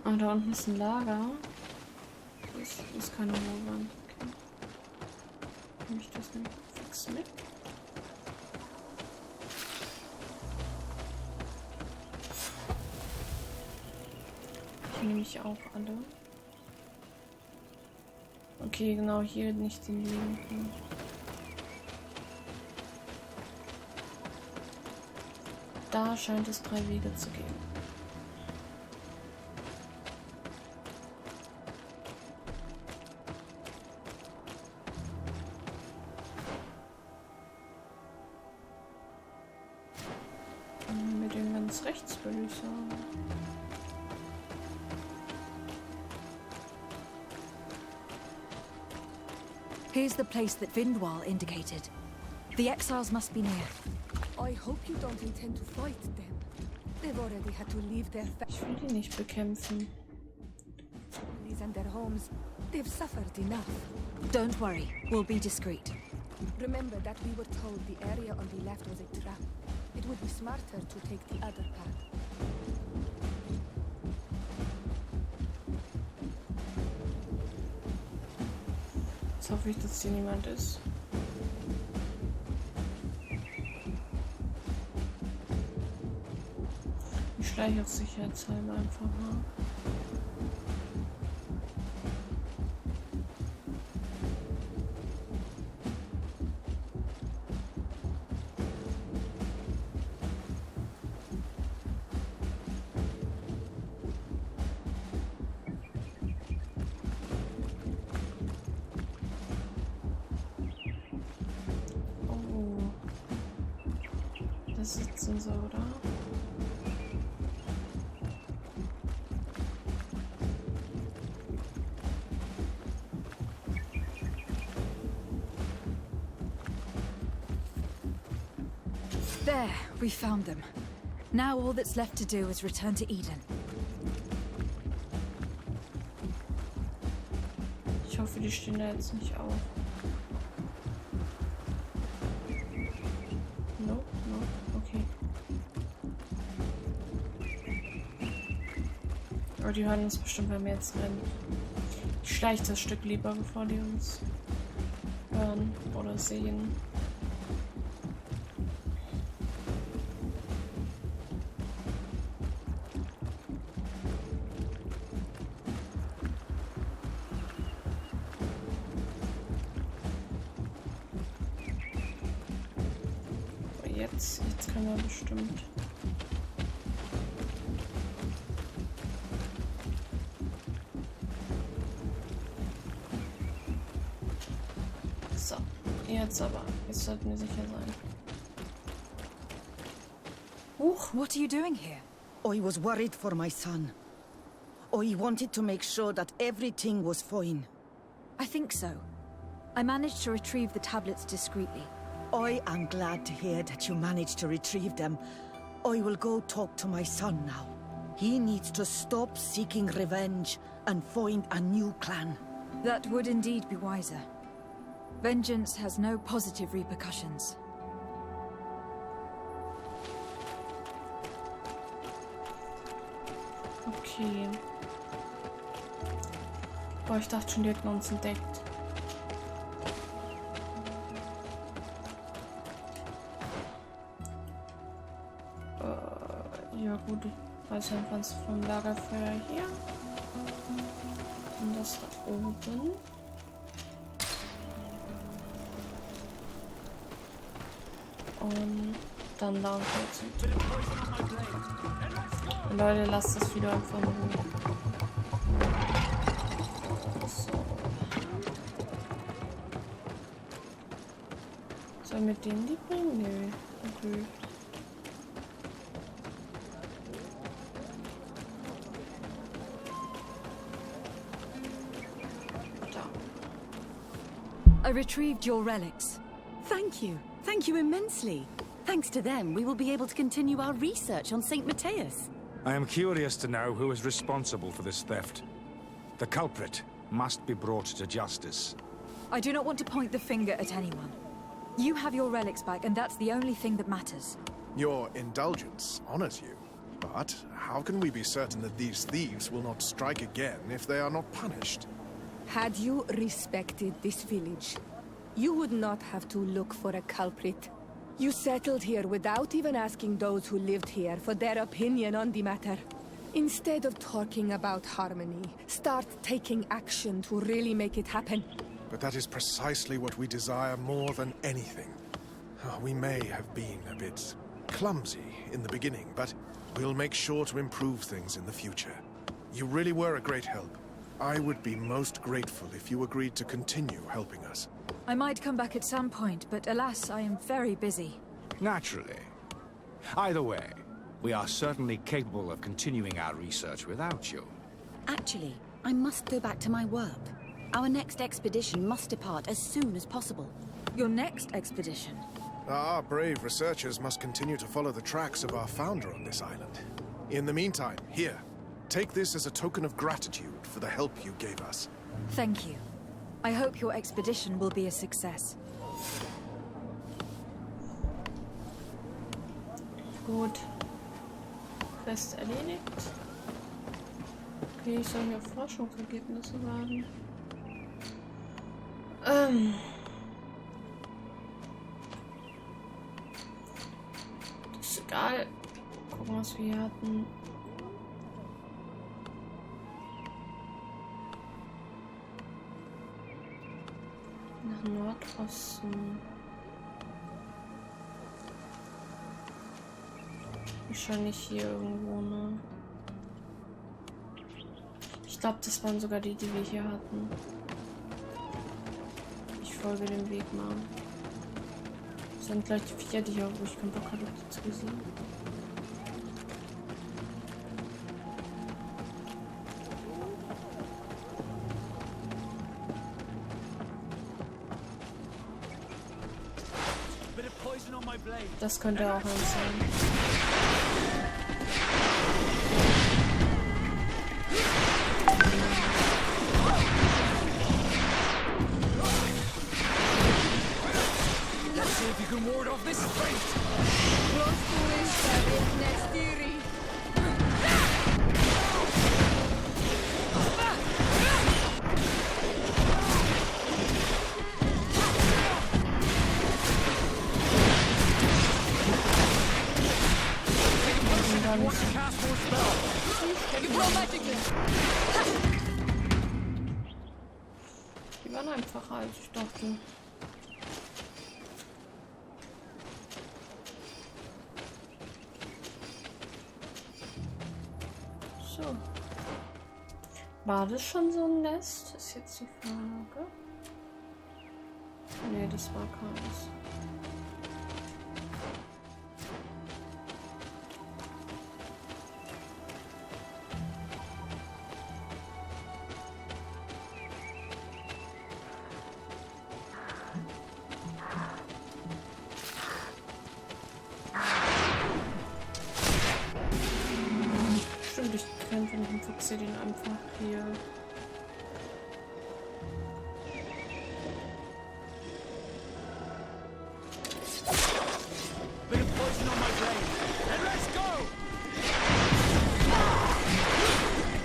Ah, da unten ist ein Lager. Das ist keine hohe Wand. Okay. Nehme ich das nicht fix mit? Die nehme ich auch alle. Okay, genau, hier nicht den linken. Da scheint es 3 Wege zu geben. Mit dem ganz rechts würde ich sagen. Here's the place that Vindwal indicated. The exiles must be near. I hope you don't intend to fight them. They've already had to leave their Ich will die nicht bekämpfen. families and their homes. They've suffered enough. Don't worry, we'll be discreet. Remember that we were told the area on the left was a trap. It would be smarter to take the other path. Jetzt hoffe ich, dass hier niemand ist. Ich schleiche auf sicherheitshalber einfach mal. Das sitzen so, oder? There, we found them. Now all that's left to do is return to Eden. Ich hoffe, die stehen da jetzt nicht auf. No, okay. Aber die hören uns bestimmt, wenn wir jetzt rennen. Ich schleiche das Stück lieber, bevor die uns hören oder sehen. Jetzt können wir bestimmt. So, jetzt aber. Jetzt sollten wir sicher sein. What are you doing here? I was worried for my son. I wanted to make sure that everything was fine. I think so. I managed to retrieve the tablets discreetly. I am glad to hear that you managed to retrieve them. I will go talk to my son now. He needs to stop seeking revenge and find a new clan. That would indeed be wiser. Vengeance has no positive repercussions. Okay. Boah, ich dachte schon, die hätten uns entdeckt. Ja gut, ich weiß ja was vom Lagerfeuer hier. Und das da oben. Und dann da und Leute, lasst das wieder einfach in Ruhe. So. Soll mit denen die bringen? Nö. Okay. I retrieved your relics. Thank you. Thank you immensely. Thanks to them, we will be able to continue our research on St. Matthias. I am curious to know who is responsible for this theft. The culprit must be brought to justice. I do not want to point the finger at anyone. You have your relics back, and that's the only thing that matters. Your indulgence honors you. But how can we be certain that these thieves will not strike again if they are not punished? Had you respected this village, you would not have to look for a culprit. You settled here without even asking those who lived here for their opinion on the matter. Instead of talking about harmony, start taking action to really make it happen. But that is precisely what we desire more than anything. We may have been a bit clumsy in the beginning, but we'll make sure to improve things in the future. You really were a great help. I would be most grateful if you agreed to continue helping us. I might come back at some point, but alas, I am very busy. Naturally. Either way, we are certainly capable of continuing our research without you. Actually, I must go back to my work. Our next expedition must depart as soon as possible. Your next expedition? Our brave researchers must continue to follow the tracks of our founder on this island. In the meantime, here, take this as a token of gratitude for the help you gave us. Thank you. I hope your expedition will be a success. Gut. Quest erledigt. Okay, ich soll hier auf Forschungsergebnisse warten. Das ist egal. Gucken, was wir hier hatten. Nach Nordosten. Wahrscheinlich hier irgendwo, ne? Ich glaube, das waren sogar die, die wir hier hatten. Ich folge dem Weg mal. Das sind gleich die Viecher, die hier, wo ich keinen Bock hatte, die zu besiegen. Bit of poison on my blade. Das könnte auch eins sein. Let's see if you can ward off this fate. Die waren einfacher als ich dachte. So. War das schon so ein Nest? Ist jetzt die Frage. Nee, das war keins. Stimmt, ich kann von dem Fuchs den einfach hier. Bit of poison on my blade. And let's go!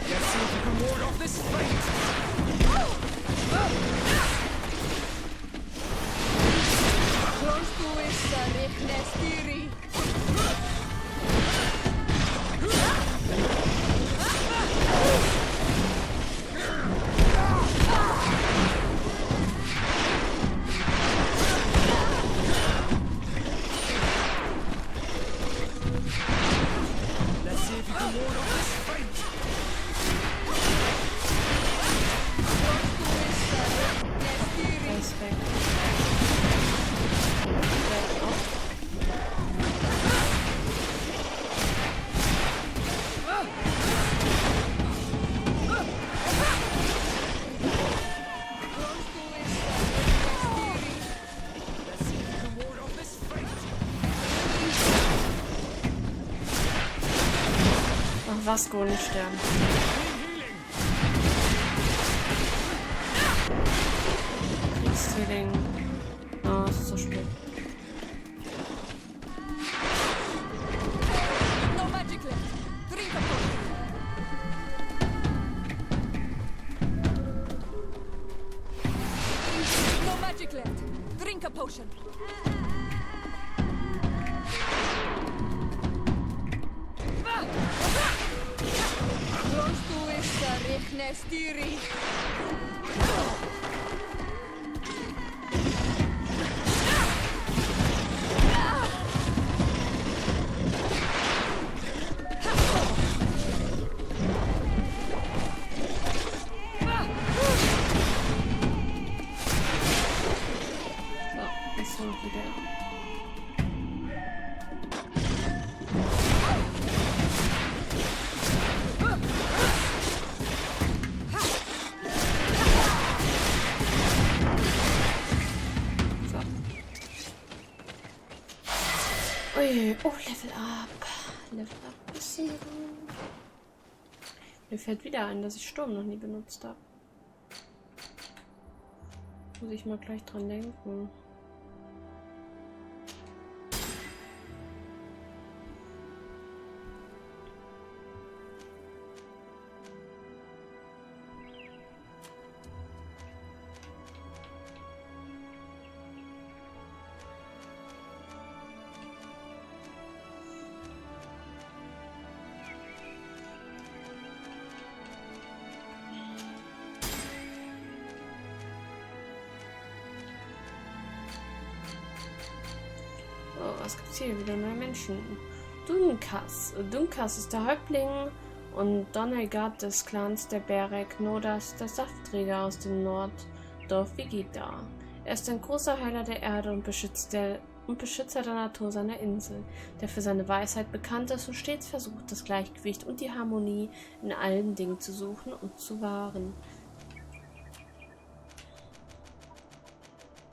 Let's see if you can ward off this fate. Close to issa riknestiri. Let's see if you can ward off this fate. Respekt. Ach, Vasco nicht sterben. Kriegszähling. Ah, es ist so spät. No magic left. Drink a potion. No magic left. Drink a potion. Close to issa riknestiri. So, ist so wieder. Ui, oh, Level up. Level up bisschen. Mir fällt wieder ein, dass ich Sturm noch nie benutzt habe. Muss ich mal gleich dran denken. Oh, was gibt's hier? Wieder neue Menschen. Dunkas ist der Häuptling und Donnergard des Clans der Berek Nodas, der Saftträger aus dem Norddorf Vigida. Er ist ein großer Heiler der Erde und Beschützer der Natur seiner Insel, der für seine Weisheit bekannt ist und stets versucht, das Gleichgewicht und die Harmonie in allen Dingen zu suchen und zu wahren.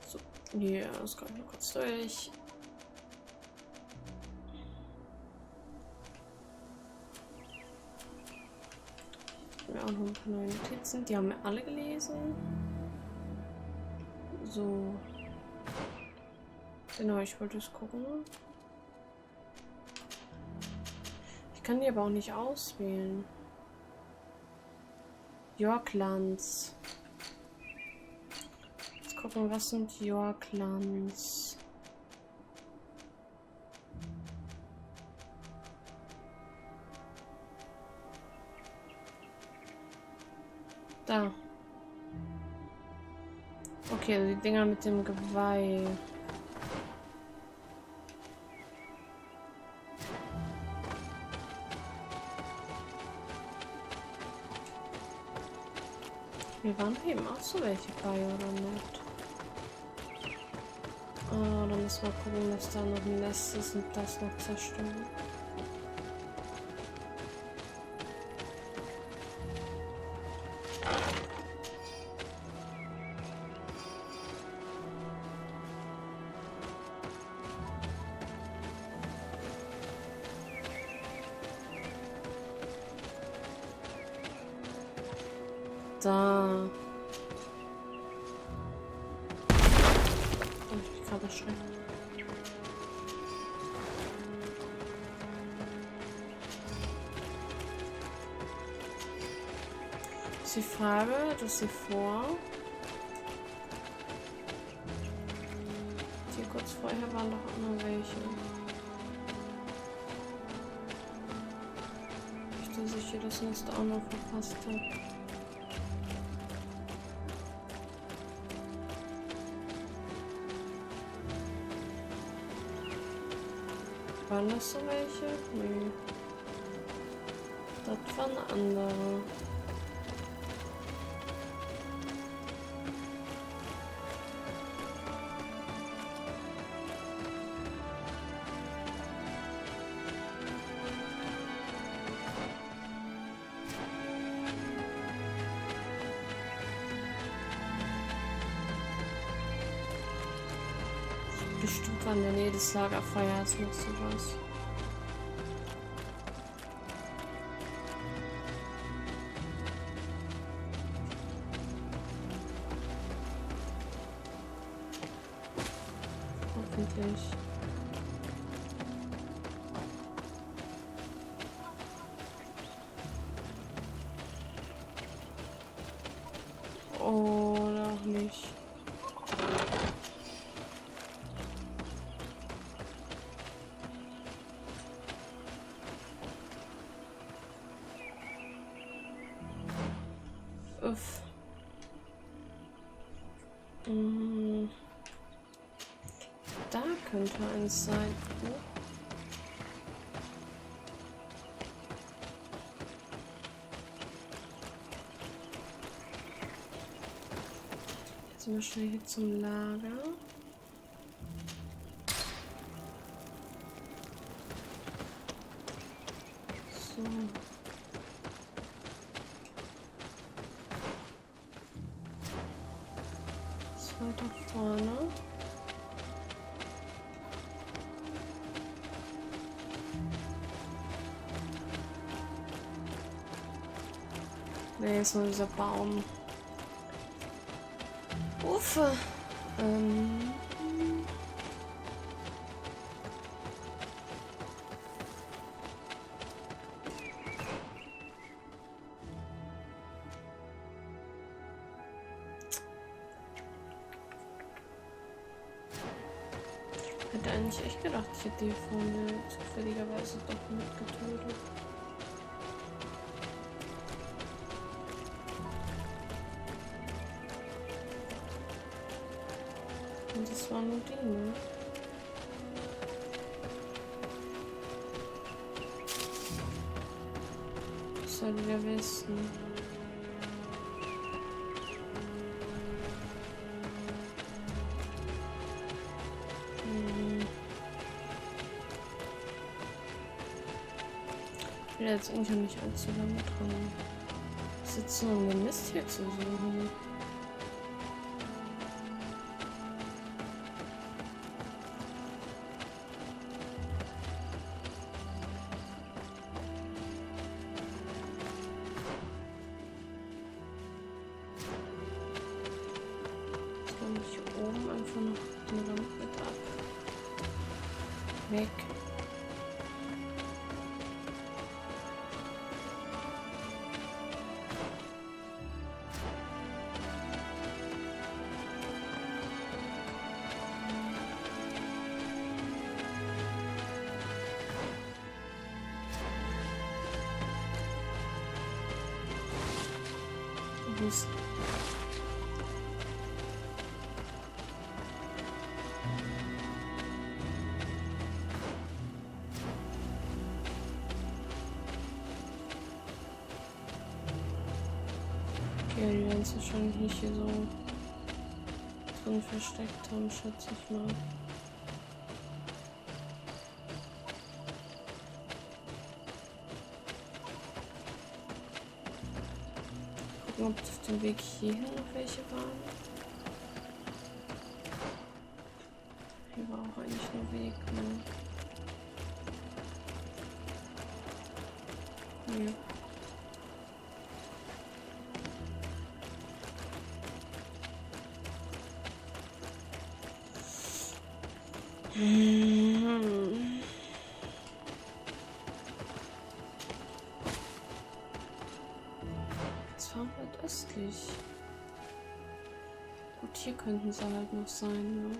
So, hier, das kommt mal kurz durch. Wir auch noch ein paar neue Notizen. Die haben wir alle gelesen. So. Genau, ich wollte es gucken. Ich kann die aber auch nicht auswählen. Yorklands. Jetzt gucken, was sind Yorklands? Da. Okay, also die Dinger mit dem Geweih. Wir waren eben auch so welche bei, oder nicht? Ah, dann müssen wir gucken, dass da noch ein Nest ist und das noch zerstören. Da. Oh, ich gerade erschreckt. Ist die Frage, dass sie vor. Hier kurz vorher waren doch auch noch welche. Nicht, dass ich hier das Nest auch noch verpasst habe. Waren das so welche? Nee. Das waren andere. Bestimmt war in der Nähe des Lagerfeuers mit sowas. Hoffentlich. Oder auch nicht. Uff. Da könnte eins sein. Jetzt sind wir schnell hier zum Lager. So. Weiter vorne. Ne, ist nur dieser Baum. Uffe. Ich hätte eigentlich echt gedacht, ich hätte die vorne zufälligerweise doch mitgetötet. Und das war nur die, ne? Das sollte wir wissen. Ich will jetzt irgendwie nicht allzu lange dran sitzen, um den Mist hier zu suchen. weg. Bus. Okay, die werden es wahrscheinlich nicht hier so drin versteckt haben, schätze ich mal. Gucken, ob auf dem Weg hierhin noch welche waren. Hier war auch eigentlich nur Weg, ne? Ja. Mhm. 200 östlich. Gut, hier könnten sie halt noch sein, ne?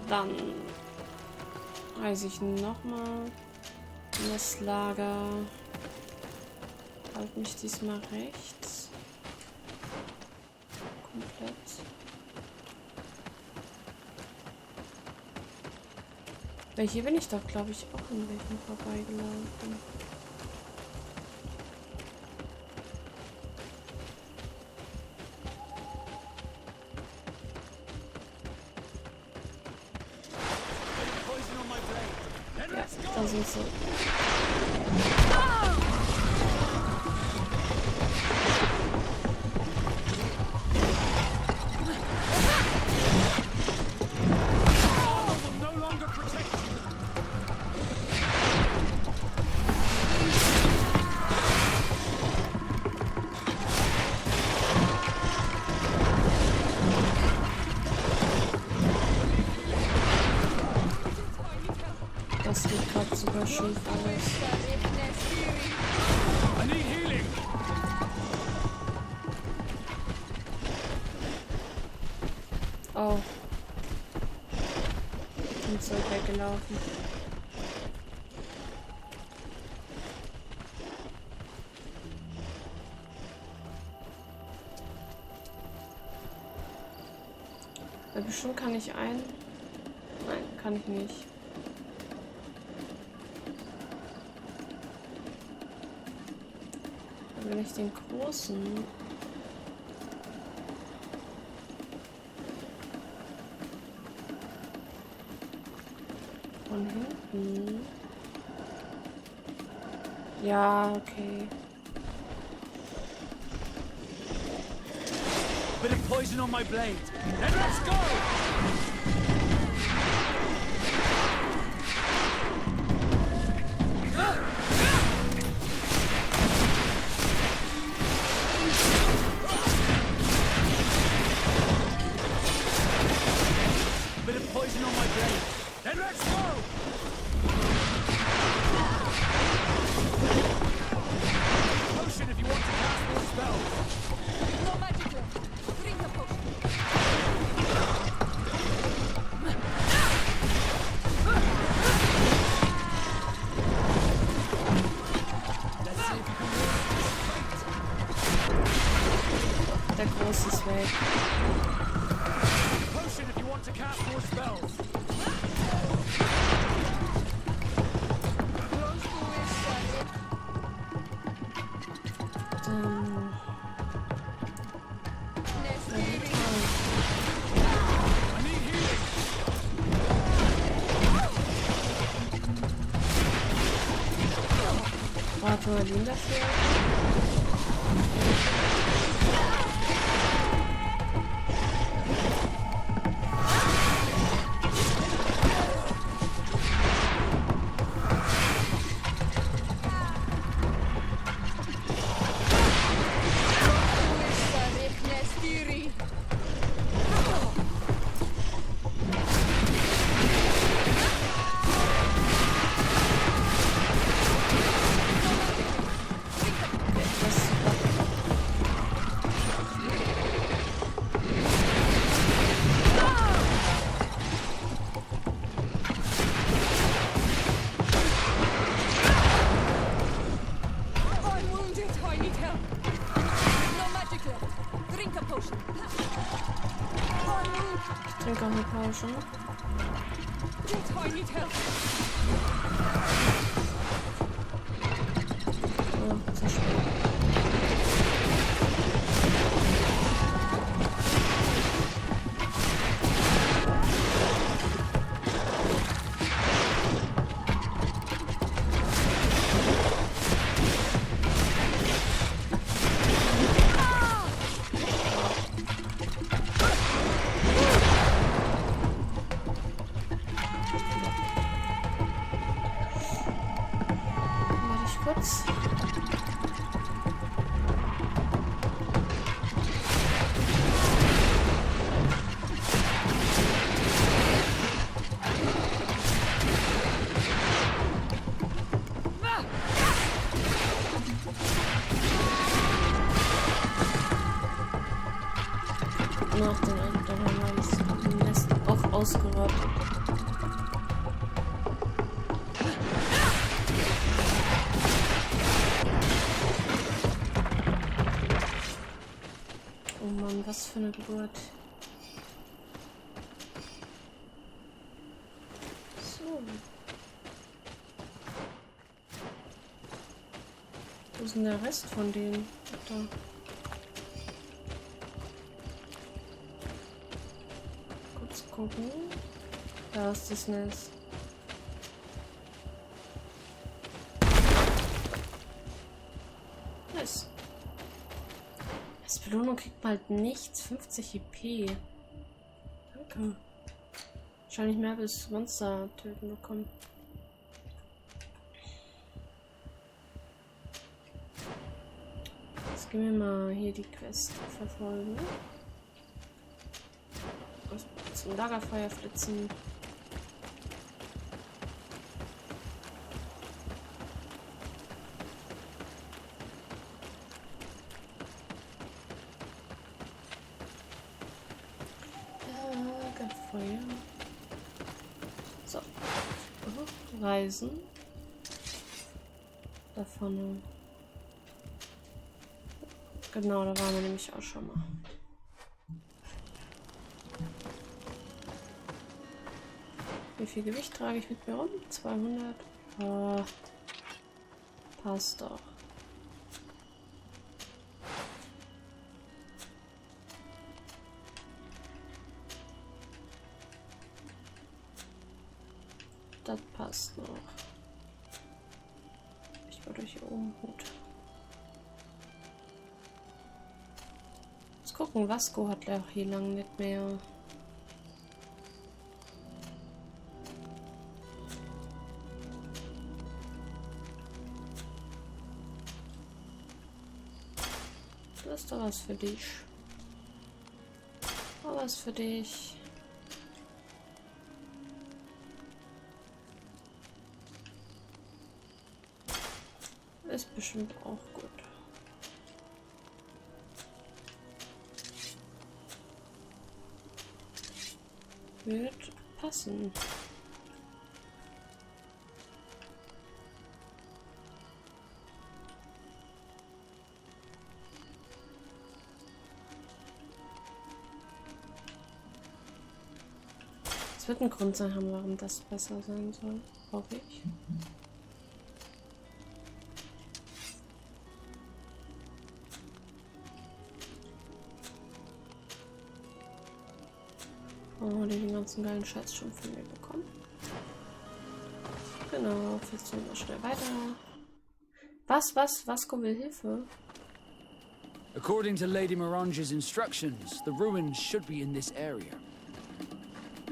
Dann reise ich nochmal in das Lager. Halt mich diesmal rechts. Komplett. Weil hier bin ich doch, glaube ich, auch in welchen vorbeigelaufen. Ja, da sind sie. Das geht gerade super schief alles. Oh. Bin so weggelaufen. Ja, bestimmt kann ich ein. Nein, kann ich nicht. Wenn ich den großen von hinten. Ja, okay. Bit of poison on my blade. Then let's go! Der Große ist weg. Warte mal, den dafür. Ich trinke auch eine Pause. Oh, zu spät. Kurz. Nach den anderen haben wir das Nest auch ausgeraubt. Oh Mann, was für eine Geburt. So. Wo ist denn der Rest von denen? Da. Kurz gucken. Da ist das Nest. Nice. Als Belohnung kriegt man halt nichts. 50 EP. Danke. Wahrscheinlich mehr bis Monster töten bekommen. Jetzt gehen wir mal hier die Quest verfolgen. Zum Lagerfeuer flitzen. Lagerfeuer. So. Reisen. Da vorne. Genau, da waren wir nämlich auch schon mal. Wie viel Gewicht trage ich mit mir rum? 200. Oh, passt doch. Das passt noch. Ich war durch hier oben gut. Let's gucken, Vasco hat ja auch hier lang nicht mehr. Das ist doch was für dich. Oh, was für dich. Ist bestimmt auch gut. Wird passen. Es wird ein Grund sein haben, warum das besser sein soll, hoffe ich. Oh, die den ganzen geilen Scheiß schon von mir bekommen. Genau, jetzt mal schnell weiter. Was? Vasco will Hilfe? According to Lady Mirange's instructions, the ruins should be in this area.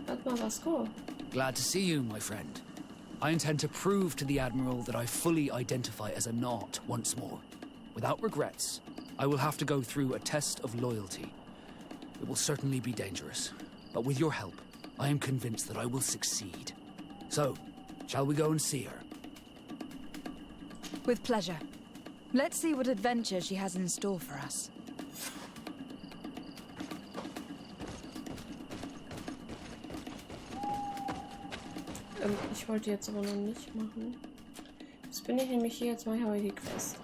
Warte mal, Vasco. Glad to see you, my friend. I intend to prove to the Admiral that I fully identify as a Naut once more. Without regrets, I will have to go through a test of loyalty. It will certainly be dangerous. But with your help, I am convinced that I will succeed. So, shall we go and see her? With pleasure. Let's see what adventure she has in store for us. Ich wollte jetzt aber noch nicht machen. Jetzt bin ich nämlich hier, jetzt mache ich aber die Quest.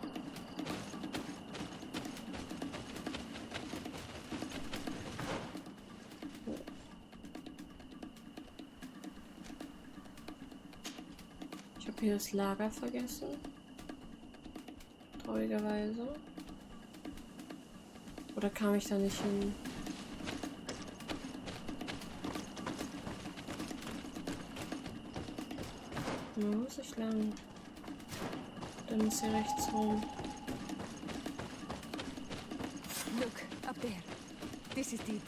habe hier das Lager vergessen. Traurigerweise. Oder kam ich da nicht hin? Wo muss ich lang? Dann ist hier rechts rum. Look, up there. This is Deed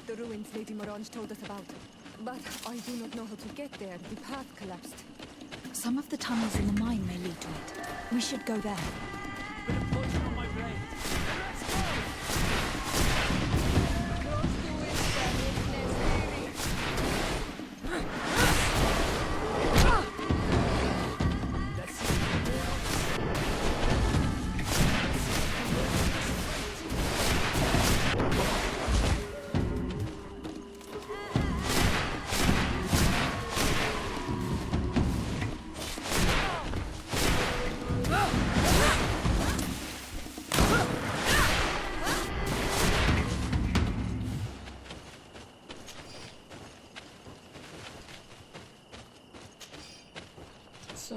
3, the ruins Lady Morange told us about. But I do not know how to get there. The path collapsed. Some of the tunnels in the mine may lead to it. We should go there. Bit of poison on my blade. Let's go! So.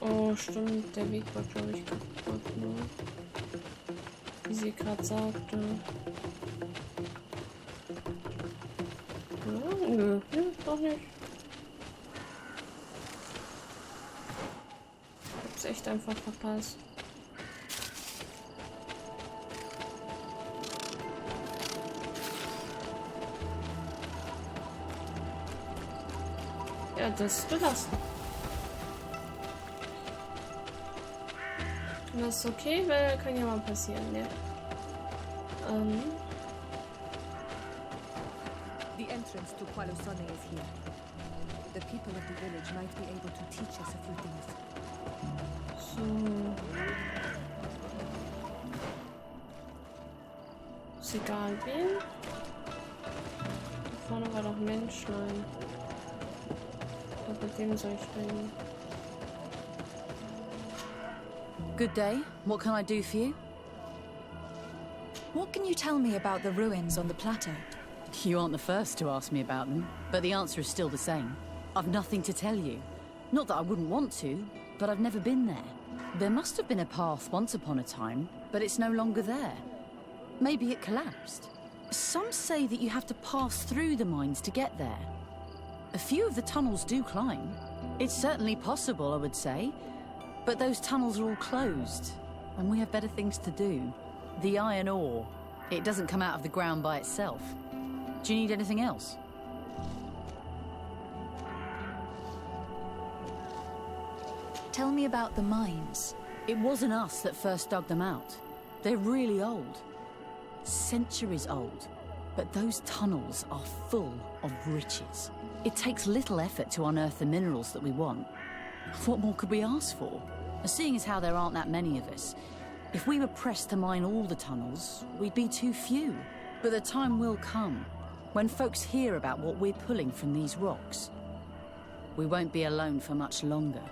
Oh, stimmt, der Weg war, glaube ich, kaputt, ne? Wie sie gerade sagte. Ja, nö, doch nicht. Ich hab's echt einfach verpasst. Ja, das ist belassen. Das ist okay, weil kann ja mal passieren, ja. The entrance to Qualosone is here. The people of the village might be able to teach us a few things. So. Ist egal wen. Da vorne war doch ein Menschlein. Aber mit dem soll ich reden. Good day. What can I do for you? What can you tell me about the ruins on the plateau? You aren't the first to ask me about them, but the answer is still the same. I've nothing to tell you. Not that I wouldn't want to, but I've never been there. There must have been a path once upon a time, but it's no longer there. Maybe it collapsed. Some say that you have to pass through the mines to get there. A few of the tunnels do climb. It's certainly possible, I would say. But those tunnels are all closed, and we have better things to do. The iron ore, it doesn't come out of the ground by itself. Do you need anything else? Tell me about the mines. It wasn't us that first dug them out. They're really old. Centuries old. But those tunnels are full of riches. It takes little effort to unearth the minerals that we want. What more could we ask for? Seeing as how there aren't that many of us, if we were pressed to mine all the tunnels, we'd be too few. But the time will come, when folks hear about what we're pulling from these rocks. We won't be alone for much longer.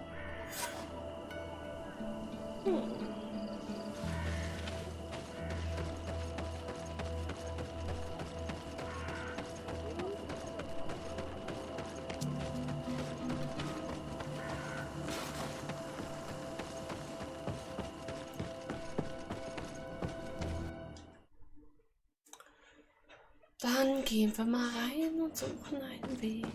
Dann gehen wir mal rein und suchen einen Weg.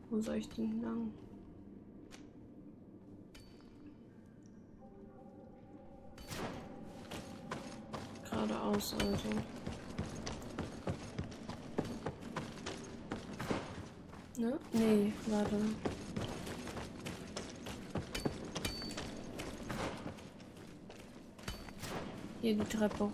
Wo soll ich denn lang? Geradeaus also. Ne? Nee, warte. Hier die Treppe hoch.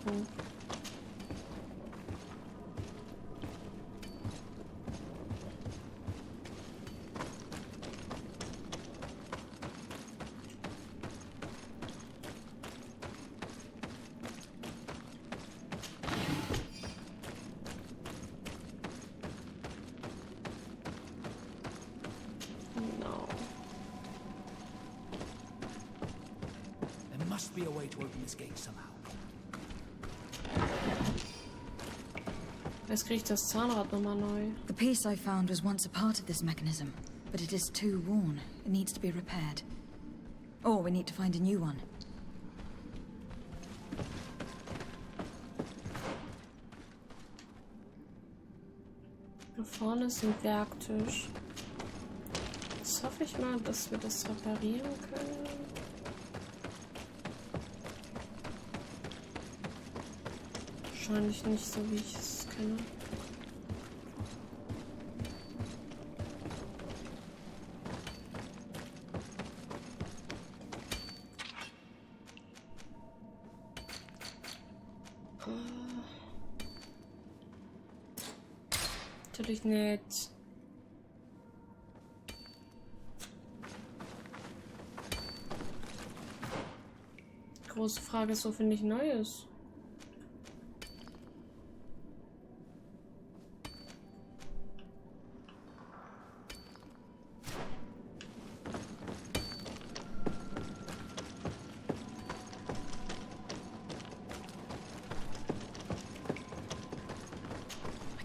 be a way to open this gate somehow. Jetzt kriege ich das Zahnrad nochmal neu. The piece I found was once a part of this mechanism, but it is too worn. It needs to be repaired. Or we need to find a new one. Da vorne ist ein Werktisch. Jetzt hoffe ich mal, dass wir das reparieren können. Wahrscheinlich nicht so, wie ich es kenne. Natürlich nicht. Die große Frage ist, wo finde ich Neues?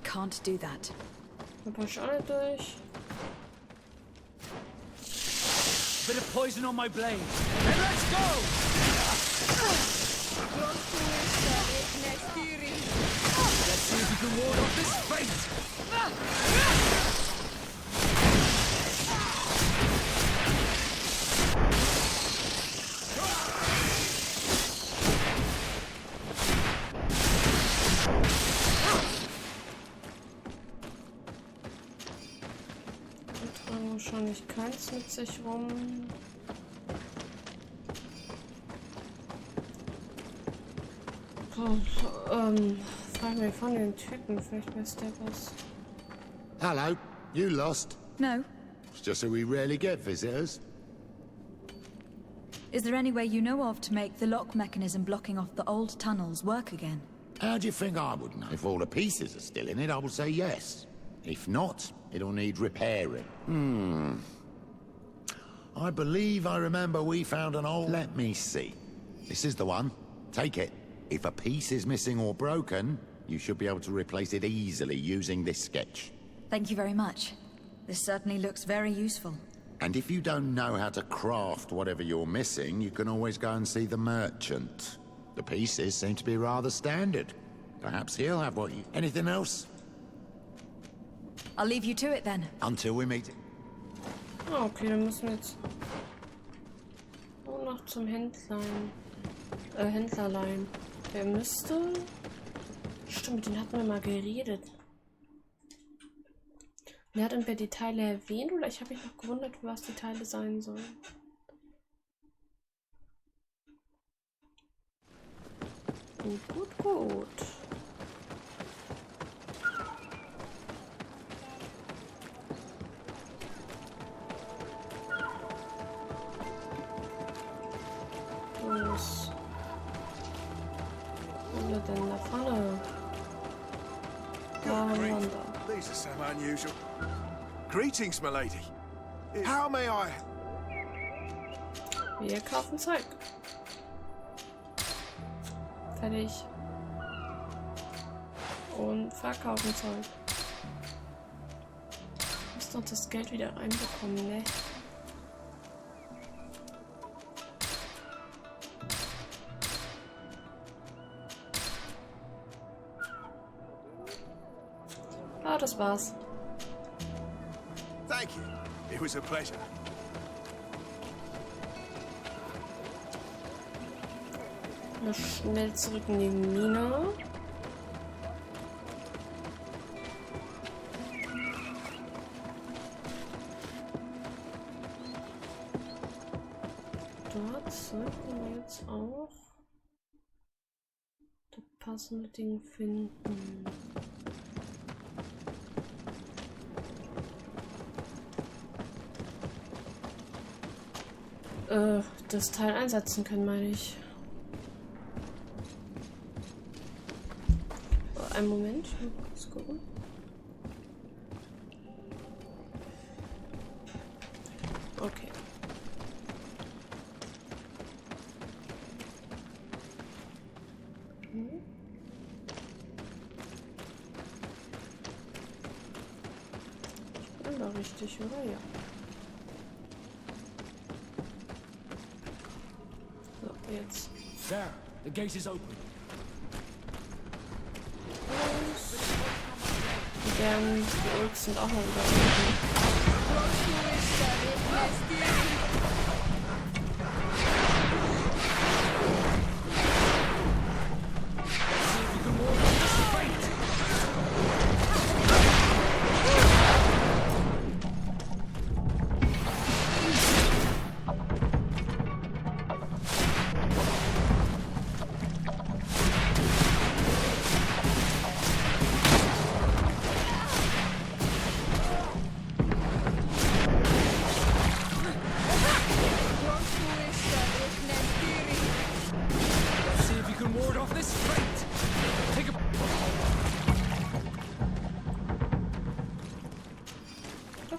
Can't do that. Da passe ich alle durch. Bit of poison on my blade. And let's go! Let's see if you can ward off this fate! Wahrscheinlich keins mit sich rum. Frag mich von den Typen, vielleicht weiß der was. Hello, you lost? No. It's just that we rarely get visitors. Is there any way you know of to make the lock mechanism blocking off the old tunnels work again? How do you think I would know? If all the pieces are still in it, I would say yes. If not, it'll need repairing. I believe I remember we found an old... Let me see. This is the one. Take it. If a piece is missing or broken, you should be able to replace it easily using this sketch. Thank you very much. This certainly looks very useful. And if you don't know how to craft whatever you're missing, you can always go and see the merchant. The pieces seem to be rather standard. Perhaps he'll have what you... Anything else? I'll leave you to it then. Until we meet. Ah, okay, dann müssen wir jetzt nur noch zum Händlerlein. Der müsste... Stimmt, mit denen hatten wir mal geredet. Der hat entweder die Teile erwähnt oder ich habe mich noch gewundert, was die Teile sein sollen. Gut, gut. Was haben wir denn da vorne? These are some unusual. Greetings, my lady. How may I? Wir kaufen Zeug. Fertig. Und verkaufen Zeug. Ich muss noch das Geld wieder reinbekommen, ne? Ah, das war's. Thank you. It was a pleasure. Mal schnell zurück in die Mine. Dort sollten wir jetzt auch das passende Ding finden. Das Teil einsetzen können, meine ich. Einen Moment, ich muss kurz gucken. Okay. da richtig, oder? Ja. So, jetzt. There, the gate is open. Die Ulks sind auch mal wieder.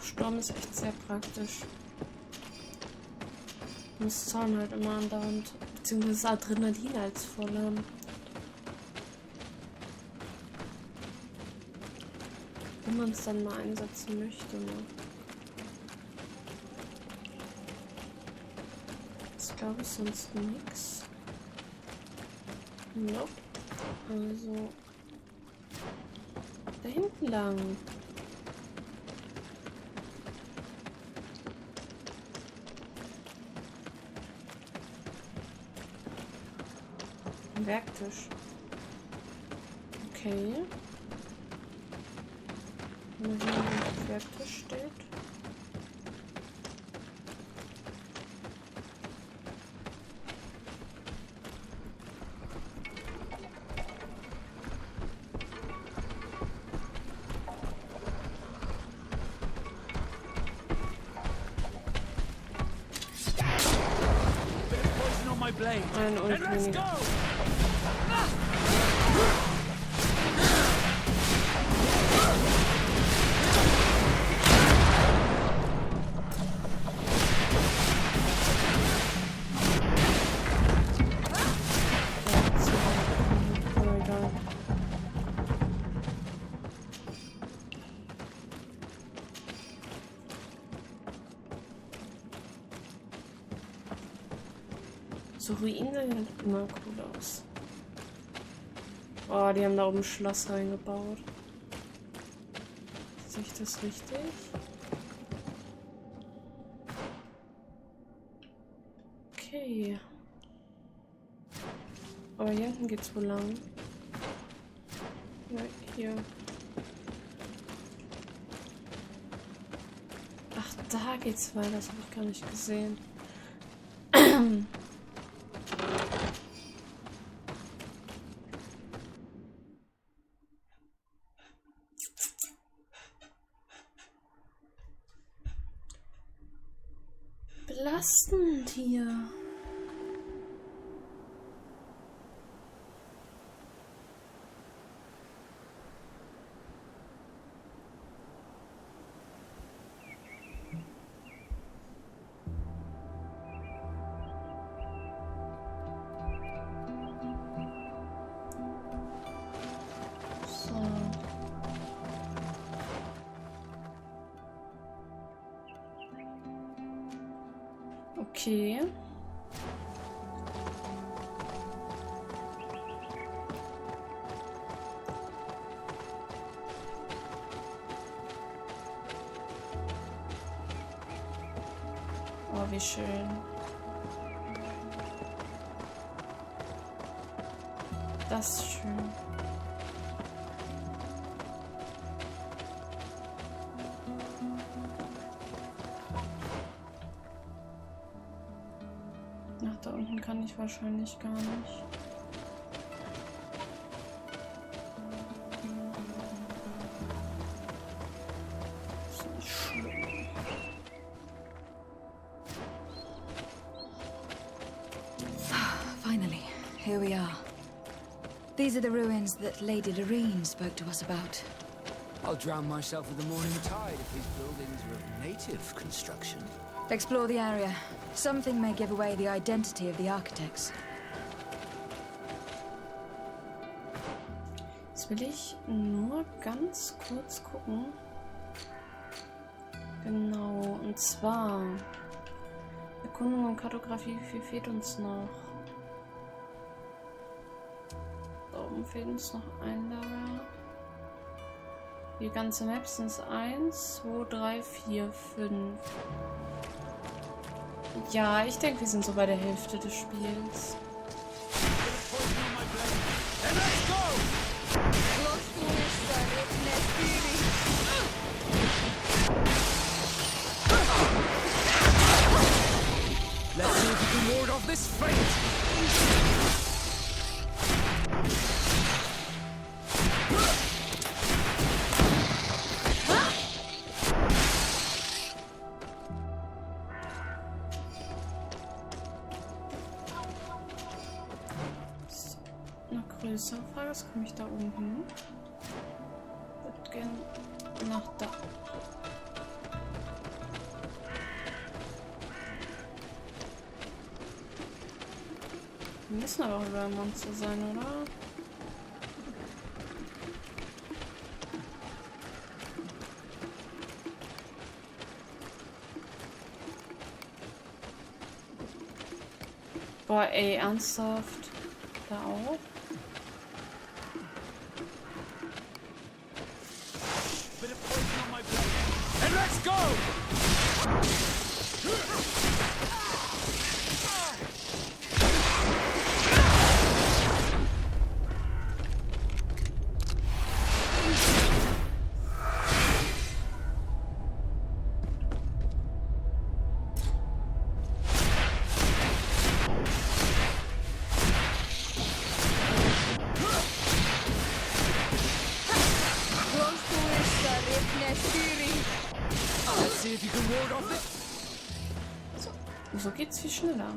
Sturm ist echt sehr praktisch. Das Zorn halt immer andauernd, beziehungsweise Adrenalin als voll haben. Wenn man es dann mal einsetzen möchte. Ne? Das glaube ich sonst nix. Nope. Also da hinten lang. Werktisch. Okay. Wenn man hier einen Werktisch steht. Ein Ulkling. So Ruinen sehen immer cool aus. Oh, die haben da oben ein Schloss reingebaut. Sehe ich das richtig? Okay. Aber hier hinten geht's wohl lang. Ja, hier. Ach, da geht's weiter. Das habe ich gar nicht gesehen. Belastend hier. Okay. Oh, wie schön. Das ist schön. Nach da unten kann ich wahrscheinlich gar nicht. Das ist nicht schlimm. Finally, here we are. These are the ruins that Lady Lorene spoke to us about. I'll drown myself with the morning tide if these buildings are of native construction. Explore the area. Something may give away the identity of the architects. Jetzt will ich nur ganz kurz gucken. Genau, und zwar Erkundung und Kartografie, wie viel fehlt uns noch? Da oben fehlt uns noch ein Lager. Die ganze Map sind es 1, 2, 3, 4, 5. Ja, ich denke, wir sind so bei der Hälfte des Spiels. Let's see if we can ward off this fate! Größere Frage, was komme ich da oben hin? Ich würde gerne nach da. Wir müssen aber auch über ein Monster sein, oder? Boah, ey, ernsthaft? Da auch? And let's go! Let's see if you can ward off it. So geht's viel schneller.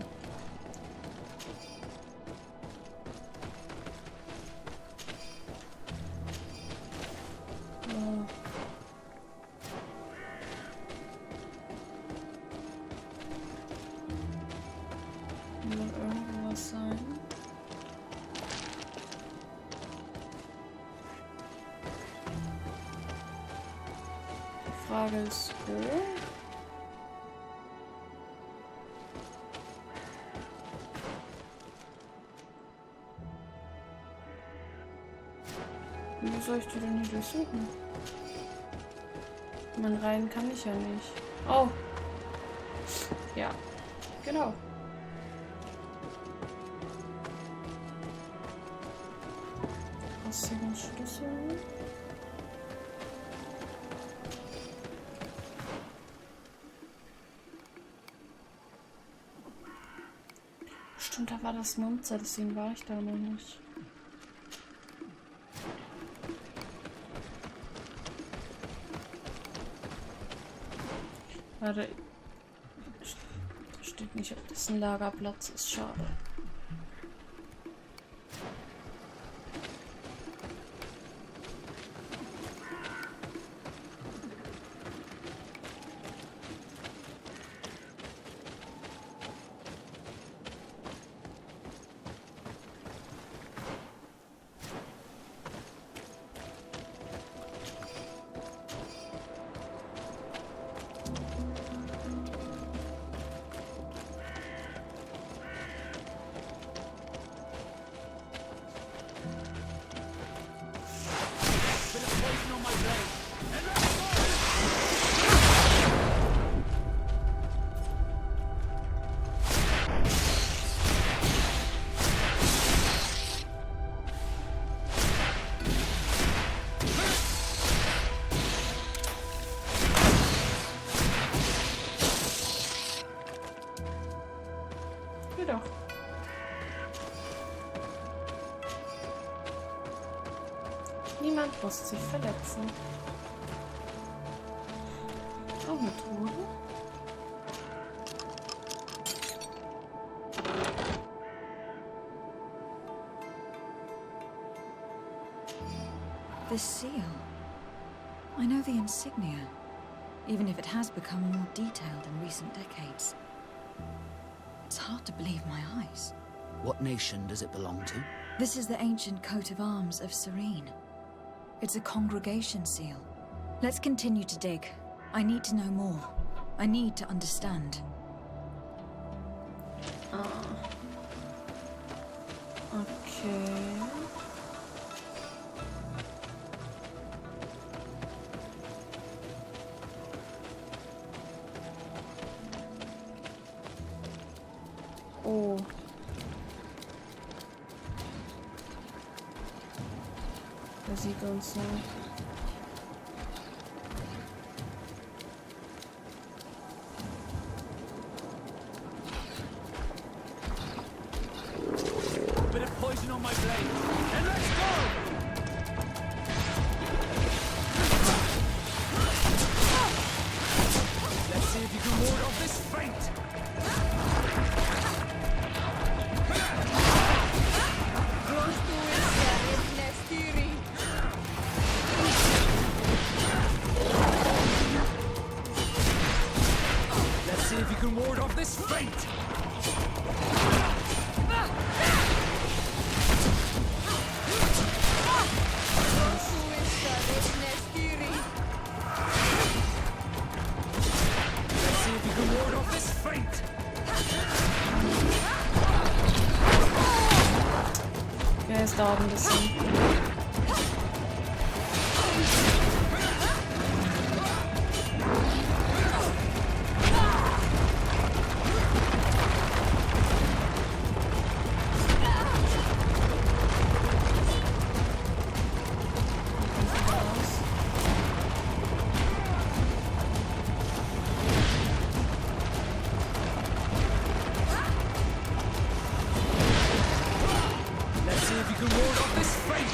Muss irgendwas sein. Die Frage ist, wo? Wie soll ich die denn hier durchsuchen? Man rein kann ich ja nicht. Oh! Ja, genau. Rostigen Schlüssel. Stimmt, da war das Monster, deswegen war ich da noch nicht. Warte. Steht nicht, ob das ein Lagerplatz ist. Schade. Doch. Niemand muss sich verletzen. Auch eine Truhe. The seal. I know the insignia, even if it has become more detailed in recent decades. It's hard to believe my eyes. What nation does it belong to? This is the ancient coat of arms of Serene. It's a congregation seal. Let's continue to dig. I need to know more. I need to understand. Okay. Oh. Er sieht uns so. Bit of poison on my blade. And let's go! Let's see if you can ward off this feint. Let's see if you can ward off this feint. Let's see if you can ward off this feint. Ja, es dauert ein bisschen. Let's see if you can ward off this feint.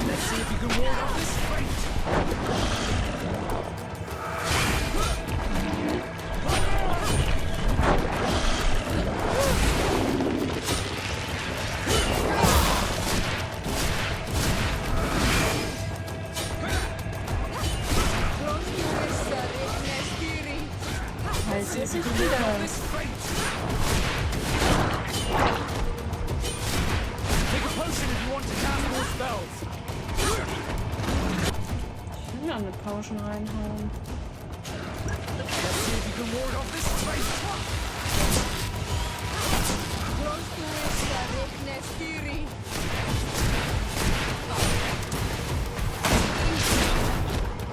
Let's see if you can ward off this feint. Halt jetzt nicht Ward wieder. off this feint. Take a potion if you want to cast more spells. Ich will ja eine Potion reinhauen. Let's see if you can ward off this feint.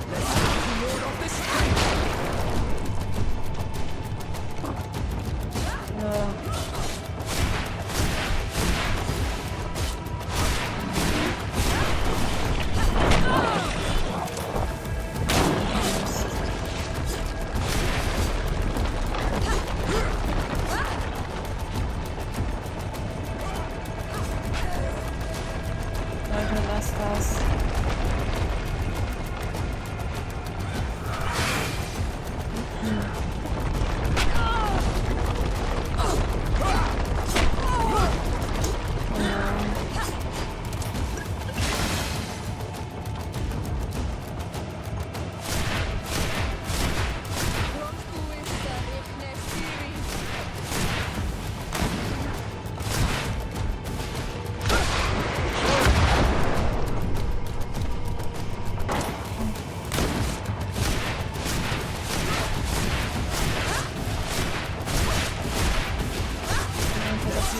Let's see if you can ward off this feint. Ja. Leute, lasst das.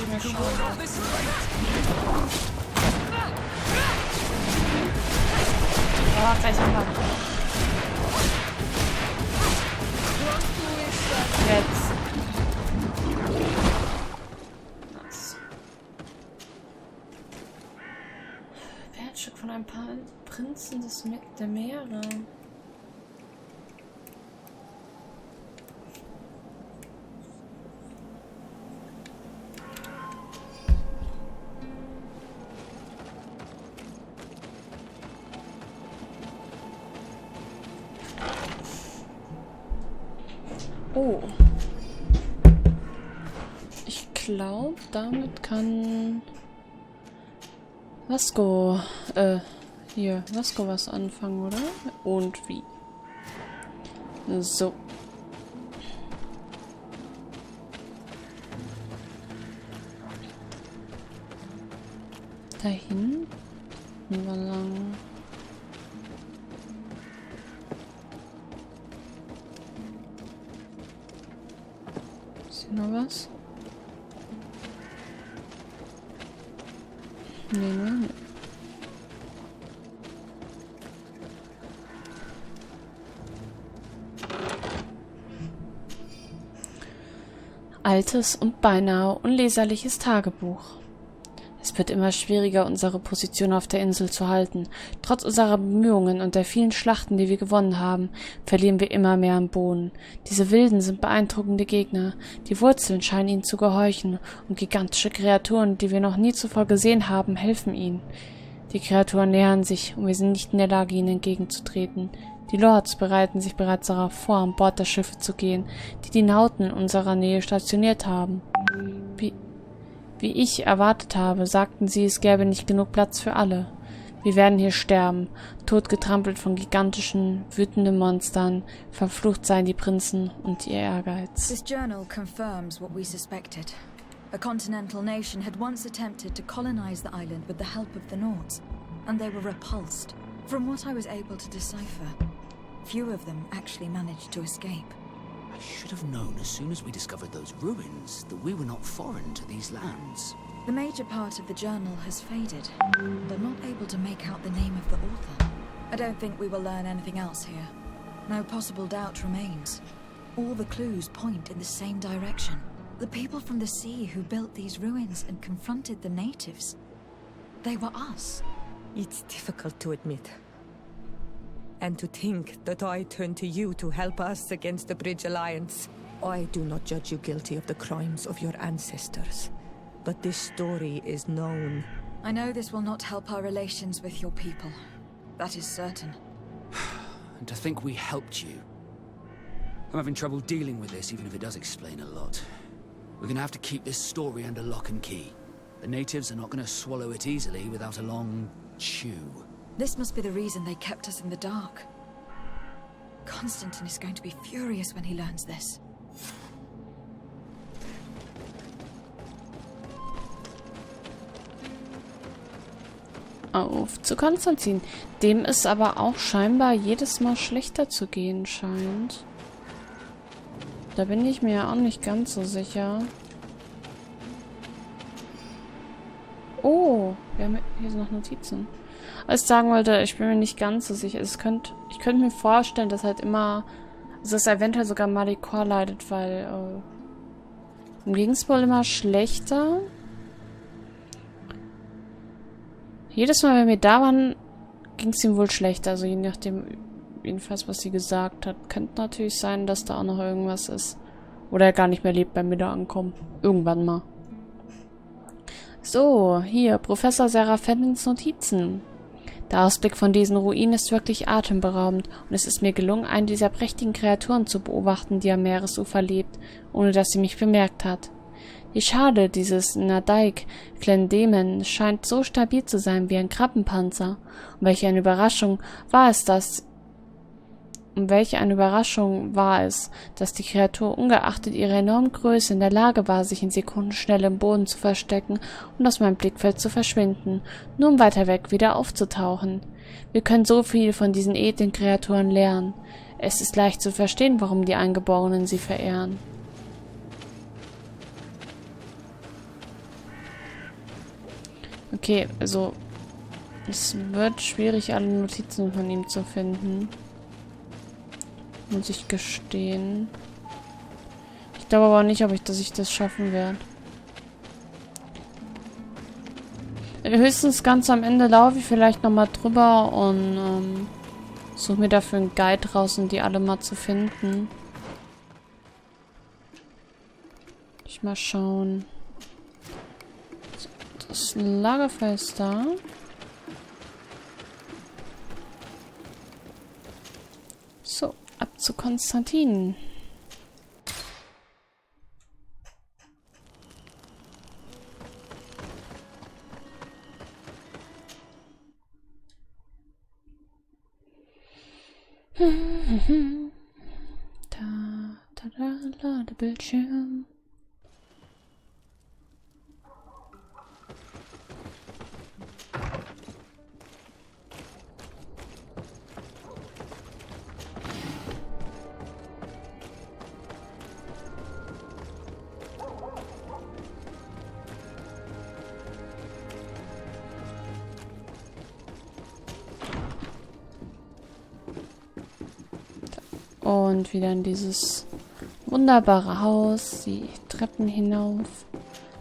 You can ward off this feint. Oh, gleich haben wir. Jetzt. Nice. Wertstück von ein paar Prinzen der Meere. Oh. Ich glaube, damit kann Vasco, Vasco was anfangen, oder? Und wie? So. Dahin. Hier lang. Ist hier noch was? Nee, ne? Altes und beinahe unleserliches Tagebuch. Es wird immer schwieriger, unsere Position auf der Insel zu halten. Trotz unserer Bemühungen und der vielen Schlachten, die wir gewonnen haben, verlieren wir immer mehr am Boden. Diese Wilden sind beeindruckende Gegner. Die Wurzeln scheinen ihnen zu gehorchen, und gigantische Kreaturen, die wir noch nie zuvor gesehen haben, helfen ihnen. Die Kreaturen nähern sich, und wir sind nicht in der Lage, ihnen entgegenzutreten. Die Lords bereiten sich bereits darauf vor, an Bord der Schiffe zu gehen, die die Nauten in unserer Nähe stationiert haben. Wie ich erwartet habe, sagten sie, es gäbe nicht genug Platz für alle. Wir werden hier sterben, totgetrampelt von gigantischen, wütenden Monstern. Verflucht seien die Prinzen und ihr Ehrgeiz. This journal confirms what we suspected. A continental nation had once attempted to colonize the island with the help of the Nords, and they were repulsed. From what I was able to decipher, few of them actually managed to escape. I should have known as soon as we discovered those ruins that we were not foreign to these lands. The major part of the journal has faded, and I'm not able to make out the name of the author. I don't think we will learn anything else here. No possible doubt remains. All the clues point in the same direction. The people from the sea who built these ruins and confronted the natives. They were us. It's difficult to admit. And to think that I turned to you to help us against the Bridge Alliance. I do not judge you guilty of the crimes of your ancestors. But this story is known. I know this will not help our relations with your people. That is certain. And to think we helped you. I'm having trouble dealing with this, even if it does explain a lot. We're gonna have to keep this story under lock and key. The natives are not gonna swallow it easily without a long chew. This must be the reason they kept us in the dark. Constantine is going to be furious when he learns this. Auf zu Konstantin. Dem es aber auch scheinbar jedes Mal schlechter zu gehen scheint. Da bin ich mir auch nicht ganz so sicher. Oh, hier sind noch Notizen. Was ich sagen wollte, ich bin mir nicht ganz so sicher. Ich könnte mir vorstellen, dass halt immer, also dass eventuell sogar Malikor leidet, weil ihm ging es wohl immer schlechter. Jedes Mal, wenn wir da waren, ging es ihm wohl schlechter. Also je nachdem, jedenfalls, was sie gesagt hat. Könnte natürlich sein, dass da auch noch irgendwas ist. Oder er gar nicht mehr lebt beim Wiederankommen. Irgendwann mal. So, hier, Professor Seraphens Notizen. Der Ausblick von diesen Ruinen ist wirklich atemberaubend, und es ist mir gelungen, eine dieser prächtigen Kreaturen zu beobachten, die am Meeresufer lebt, ohne dass sie mich bemerkt hat. Die Schale dieses Nadaik Clendemen scheint so stabil zu sein wie ein Krabbenpanzer. Und welche eine Überraschung war es, dass die Kreatur ungeachtet ihrer enormen Größe in der Lage war, sich in Sekundenschnelle im Boden zu verstecken und aus meinem Blickfeld zu verschwinden, nur um weiter weg wieder aufzutauchen. Wir können so viel von diesen edlen Kreaturen lernen. Es ist leicht zu verstehen, warum die Eingeborenen sie verehren. Okay, also es wird schwierig, alle Notizen von ihm zu finden. Muss ich gestehen. Ich glaube aber auch nicht, dass ich das schaffen werde. Höchstens ganz am Ende laufe ich vielleicht nochmal drüber und suche mir dafür einen Guide raus, um die alle mal zu finden. Ich mal schauen. Das Lagerfeuer ist da. So, ab zu Konstantin. Ladebildschirm. Und wieder in dieses wunderbare Haus, die Treppen hinauf.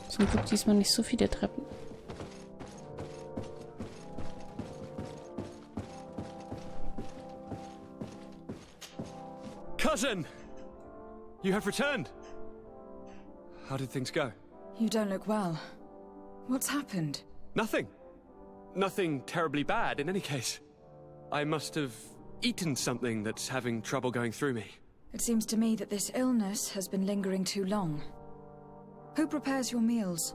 Zum Glück diesmal nicht so viele Treppen. Cousin! You have returned! How did things go? You don't look well. What's happened? Nothing. Nothing terribly bad in any case. I must have eaten something that's having trouble going through me. It seems to me that this illness has been lingering too long. Who prepares your meals?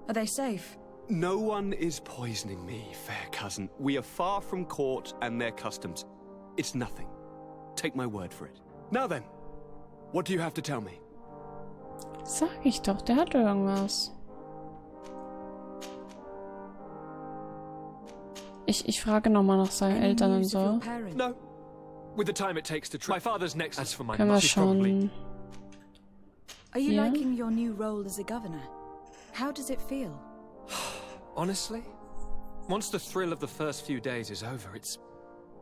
Are they safe? No one is poisoning me, fair cousin. We are far from court and their customs. It's nothing. Take my word for it. Now then, what do you have to tell me? Sag ich doch, der hat irgendwas. Ich frage nochmal nach seinen Eltern und so. No. With the time it takes to try. My father's next. As for my Können wir mother, schon. Are you Yeah. liking your new role as a governor? How does it feel? Honestly, once the thrill of the first few days is over, it's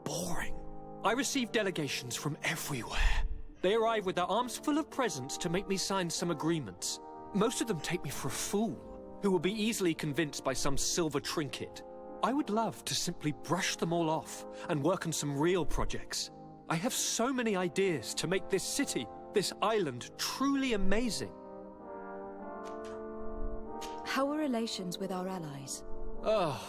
boring. I receive delegations from everywhere. They arrive with their arms full of presents to make me sign some agreements. Most of them take me for a fool, who will be easily convinced by some silver trinket. I would love to simply brush them all off and work on some real projects. I have so many ideas to make this city, this island, truly amazing. How are relations with our allies? Oh,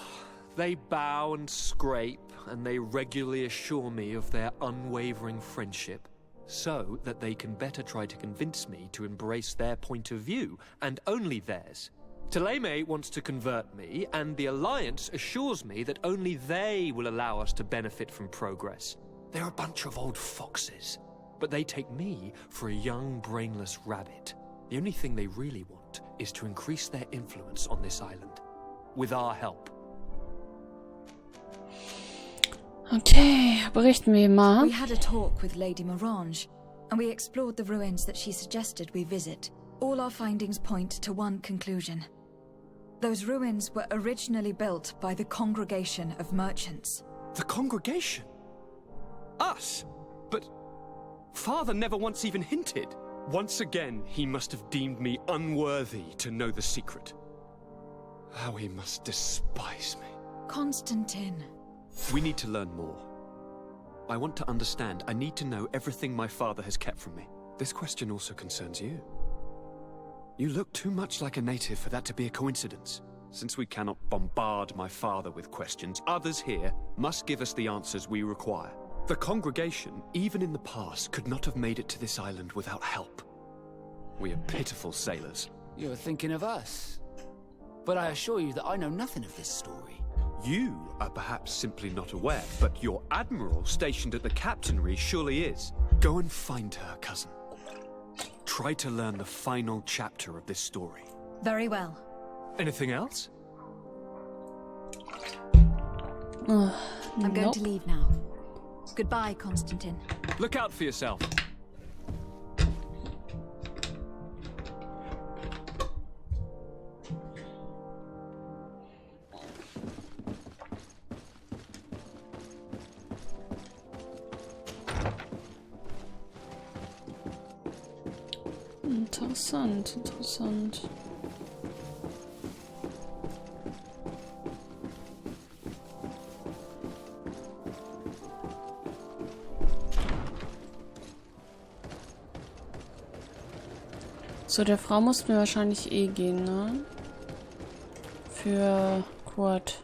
they bow and scrape, and they regularly assure me of their unwavering friendship, so that they can better try to convince me to embrace their point of view, and only theirs. Teleme wants to convert me, and the Alliance assures me that only they will allow us to benefit from progress. They're a bunch of old foxes, but they take me for a young, brainless rabbit. The only thing they really want is to increase their influence on this island. With our help. Okay, berichten wir mal. We had a talk with Lady Morange, and we explored the ruins that she suggested we visit. All our findings point to one conclusion. Those ruins were originally built by the Congregation of Merchants. The Congregation? Us? But Father never once even hinted. Once again, he must have deemed me unworthy to know the secret. How he must despise me. Constantine. We need to learn more. I want to understand. I need to know everything my father has kept from me. This question also concerns you. You look too much like a native for that to be a coincidence. Since we cannot bombard my father with questions, others here must give us the answers we require. The congregation, even in the past, could not have made it to this island without help. We are pitiful sailors. You're thinking of us. But I assure you that I know nothing of this story. You are perhaps simply not aware, but your admiral stationed at the captainry surely is. Go and find her, cousin. Try to learn the final chapter of this story. Very well. Anything else? I'm going to leave now. Goodbye, Constantine. Look out for yourself. Interessant, interessant. So, der Frau mussten wir wahrscheinlich eh gehen, ne? Für Kurt.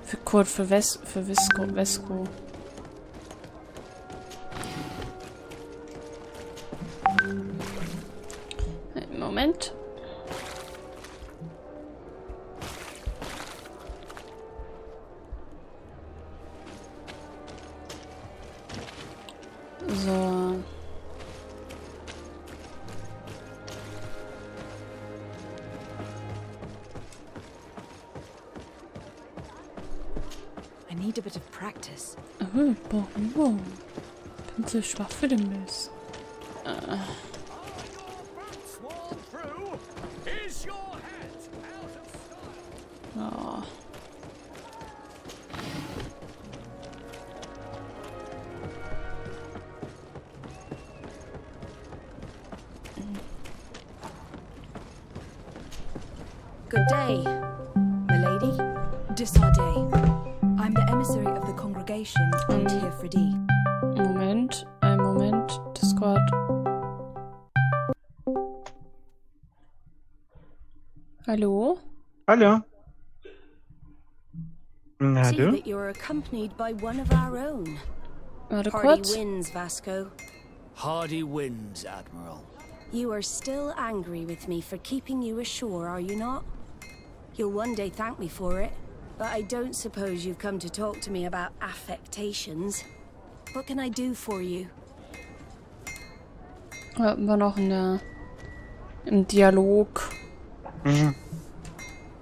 Für Kurt, für Vesco. Moment. So. need a bit of practice. Wow. Bin zu schwach für den Mist. Oh. Good day, milady. Disarday. I'm the emissary of the congregation and here for D. Moment, einen Moment. Discord. Hallo? Hallo. See that you're accompanied by one of our own. Warte Hardy kurz. wins, Vasco. Hardy wins, Admiral. You are still angry with me for keeping you ashore, are you not? You'll one day thank me for it, but I don't suppose you've come to talk to me about affectations. What can I do for you? Hatten wir noch im Dialog. Mhm.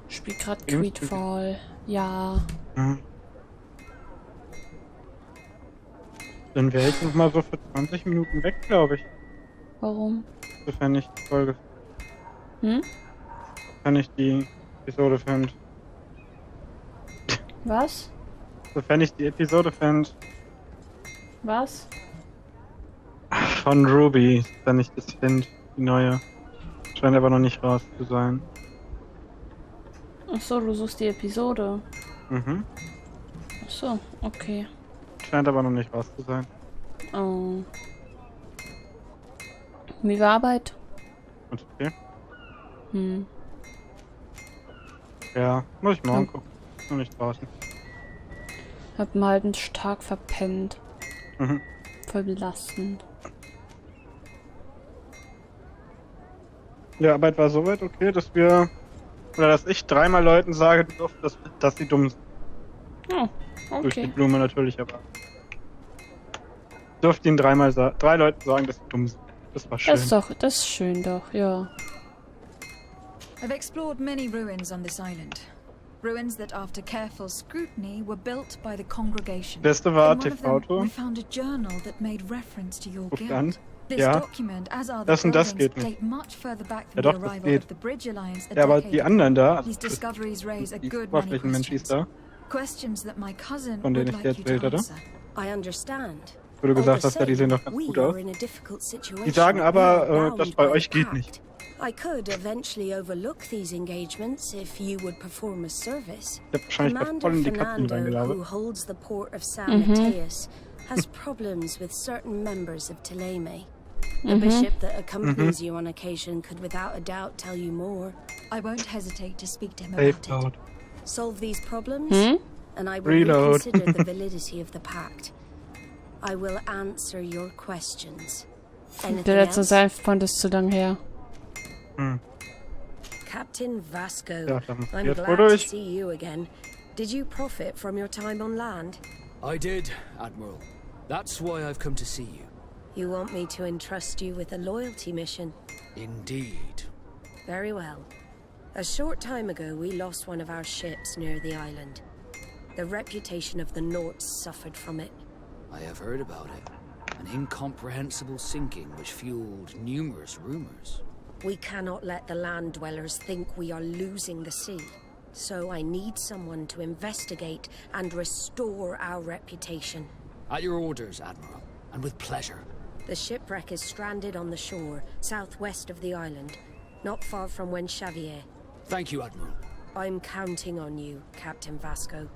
Spiel gerade GreedFall. Ja. Mhm. Dann wäre ich noch mal so für 20 Minuten weg, glaube ich. Warum? Sofern ich die Folge. Sofern ich die Episode fand. Was? Sofern ich die Episode fand. Was? Von Ruby, wenn ich das finde. Die neue. Scheint aber noch nicht raus zu sein. Achso, du suchst die Episode. Mhm. Achso, okay. Scheint aber noch nicht raus zu sein. Oh. Wie war Arbeit? Ganz okay. Ja, muss ich morgen gucken. Noch nicht draußen. Hab mal halt einen Tag verpennt. Mhm. Voll belastend. Die Arbeit war soweit okay, dass dass ich dreimal Leuten sage, dass sie dumm sind. Oh, okay. Durch die Blume natürlich, aber durfte ihnen drei Leuten sagen, dass sie dumm sind. Das war schön. Das ist schön doch, ja. I've explored many ruins on this island. Ruins that after careful scrutiny were built by the congregation. Beste war In one of them, TV-Tour. we found a journal that made reference to your Guckt an. guild. This Ja. document, as are the Das und das buildings, geht nicht. date much further back Ja than doch, the das arrival geht. of the Bridge Alliance a Ja, aber decade die ago. anderen da, also These discoveries raise a die good many oberflächlichen Menschis questions. da, Questions that my cousin von denen would ich dir like you to erzählt hatte, answer. I understand. wo du gesagt All hast, the ja, die sehen same, doch ganz we gut aus. are in a difficult situation. Die sagen We are aber, bound das bei by euch the geht pact. nicht. I could eventually overlook these engagements if you would perform a service. Ich hab wahrscheinlich gerade voll in die Katzen Fernando, reingelabert. who holds the port of San Mateus, has problems with certain members of Teleme. The bishop that accompanies you on occasion could without a doubt tell you more. I won't hesitate to speak to him Safe about it. load. Solve these problems, and I will Reload. reconsider the validity of the pact. I will answer your questions. Anything Der letzte else? Seilfreund ist zu lang her. Captain Vasco, Ja, dann I'm jetzt glad wohl to durch. see you again. Did you profit from your time on land? I did, Admiral. That's why I've come to see you. You want me to entrust you with a loyalty mission? Indeed. Very well. A short time ago, we lost one of our ships near the island. The reputation of the Norts suffered from it. I have heard about it. An incomprehensible sinking which fueled numerous rumors. We cannot let the land dwellers think we are losing the sea. So I need someone to investigate and restore our reputation. At your orders, Admiral, and with pleasure. The shipwreck is stranded on the shore, southwest of the island, not far from Xavier. Thank you, Admiral. I'm counting on you, Captain Vasco.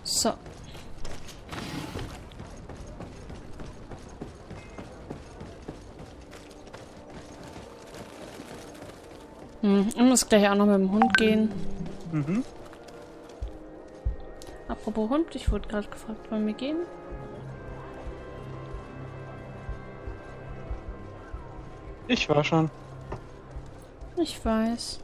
So. Ich muss gleich auch noch mit dem Hund gehen. Apropos Hund, ich wurde gerade gefragt, wollen wir gehen? Ich war schon. Ich weiß.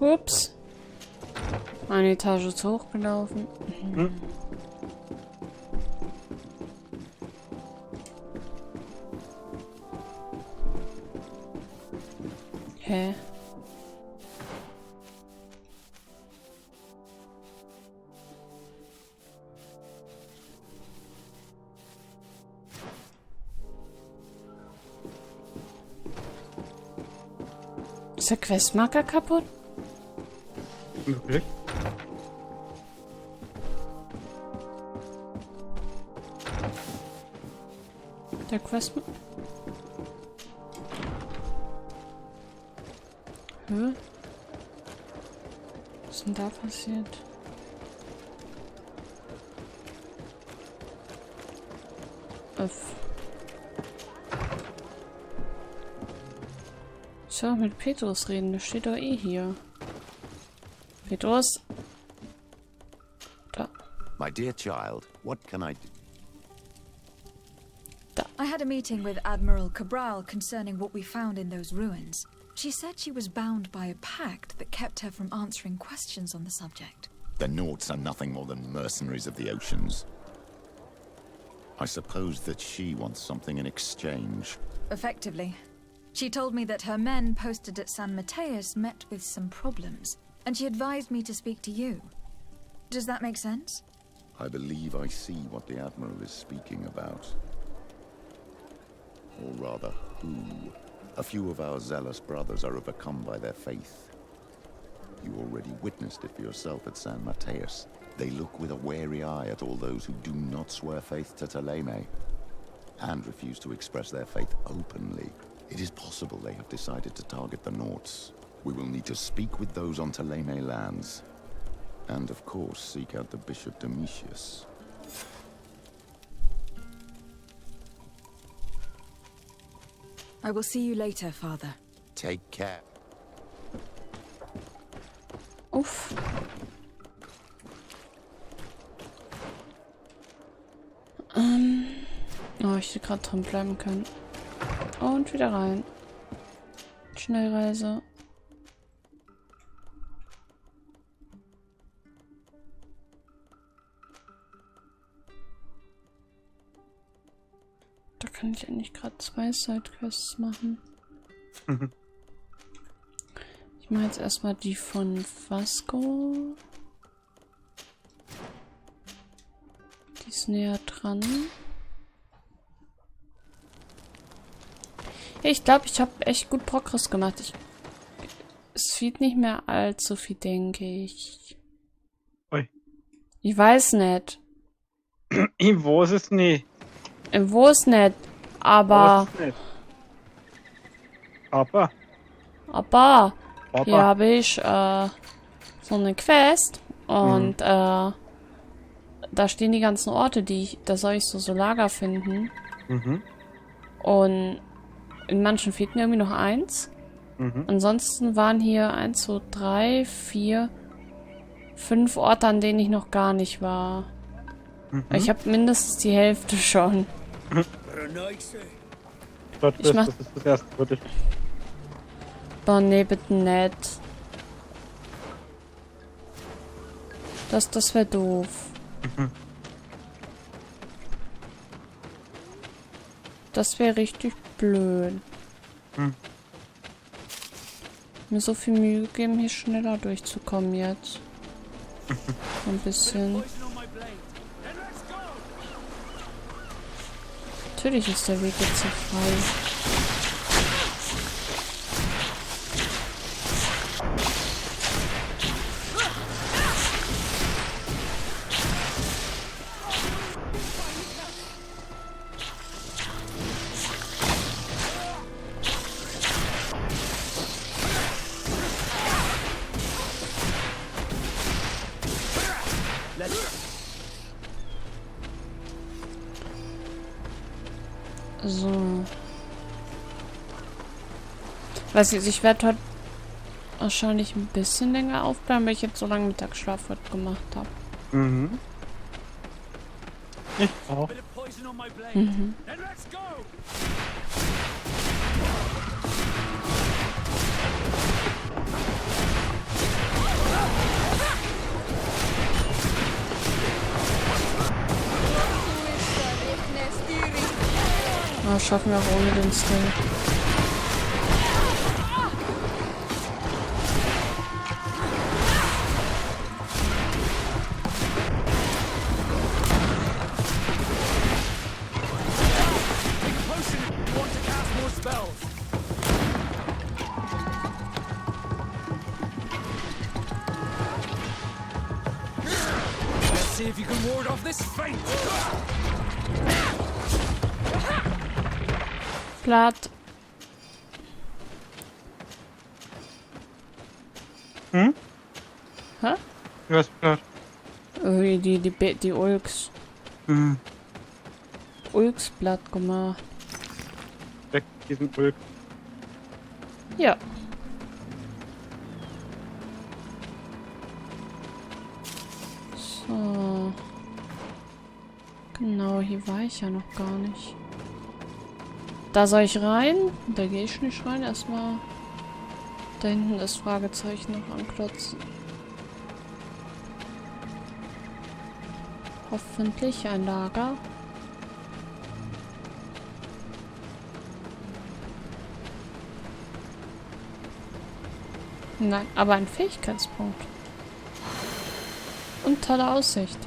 Ups. Eine Etage zu hoch gelaufen. Hä? Ist der Questmarker kaputt? Okay. Der Questmarker. Was ist denn da passiert? Ich soll auch mit Petrus reden, der steht doch eh hier. Petrus? Da. My dear child, what can I do? I had a meeting with Admiral Cabral concerning what we found in those ruins. She said she was bound by a pact that kept her from answering questions on the subject. The Nauts are nothing more than mercenaries of the oceans. I suppose that she wants something in exchange. Effectively. She told me that her men posted at San Mateus met with some problems, and she advised me to speak to you. Does that make sense? I believe I see what the Admiral is speaking about. Or rather, who. A few of our zealous brothers are overcome by their faith. You already witnessed it for yourself at San Mateus. They look with a wary eye at all those who do not swear faith to Teleme, and refuse to express their faith openly. It is possible they have decided to target the Nauts. We will need to speak with those on Teleme lands, and of course seek out the Bishop Domitius. I will see you later, Father. Take care. Uff. Oh, ich hätte gerade drin bleiben können. Und wieder rein. Schnellreise. Da kann ich eigentlich gerade 2 Sidequests machen. Ich mache jetzt erstmal die von Vasco. Die ist näher dran. Ja, ich glaube, ich habe echt gut Progress gemacht. Es fehlt nicht mehr allzu viel, denke ich. Ui. Ich weiß nicht. Ich weiß es nicht. Ich weiß nicht, aber... Aber hier habe ich so eine Quest und da stehen die ganzen Orte, da soll ich so Lager finden. Und in manchen fehlt mir irgendwie noch 1. Ansonsten waren hier 1, 2, 3, 4, 5 Orte, an denen ich noch gar nicht war. Ich habe mindestens die Hälfte schon. Ich mach... Das ist das erste für dich. Oh nee, bitte nicht. Das wäre doof. Das wäre richtig blöd. Mir so viel Mühe gegeben, hier schneller durchzukommen jetzt. Ein bisschen. Natürlich ist der Weg jetzt so frei. So. Weiß nicht, ich werde heute wahrscheinlich ein bisschen länger aufbleiben, weil ich jetzt so lange Mittagsschlaf heute gemacht habe. Ich auch. Ah, schaffen wir auch ohne den Skill. See if you can ward off this fate. Platt. Hm? Hä? Was platt? Die Ulks. Hm. Ulksblatt gemacht. Weg mit diesem Ulk. Ja. So. Genau, hier war ich ja noch gar nicht. Da soll ich rein? Da gehe ich nicht rein. Erstmal da hinten das Fragezeichen noch anklotzen. Hoffentlich ein Lager. Nein, aber ein Fähigkeitspunkt. Und tolle Aussicht.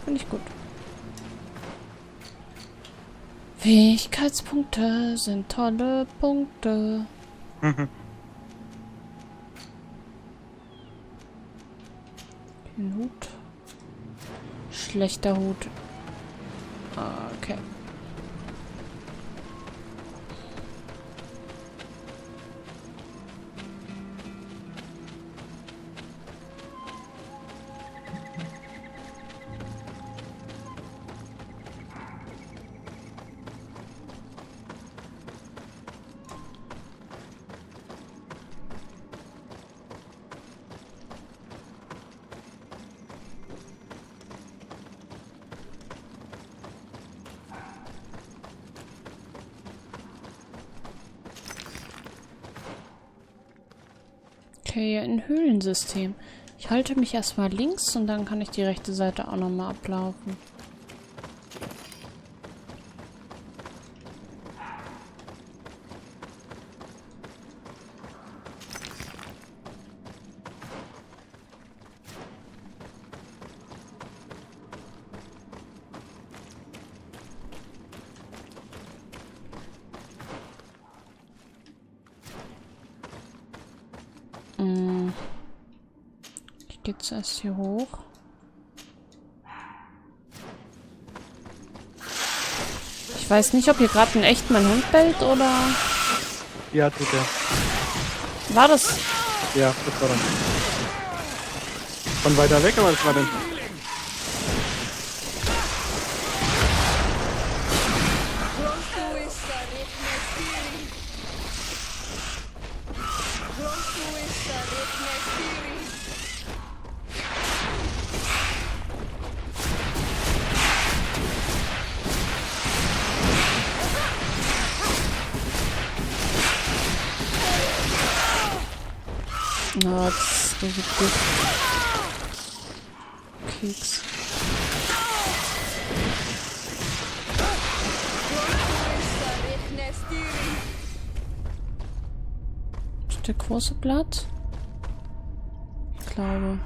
Finde ich gut. Fähigkeitspunkte sind tolle Punkte. Den Hut. Schlechter Hut. Okay. Okay, ein Höhlensystem. Ich halte mich erstmal links und dann kann ich die rechte Seite auch nochmal ablaufen. Ich gehe zuerst hier hoch. Ich weiß nicht, ob hier gerade in echt mein Hund bellt oder... Ja, tut er. War das? Ja, das war dann. Von weiter weg, aber das war dann. Na, das ist so gut. Keks. Ist der große Blatt? Ich glaube.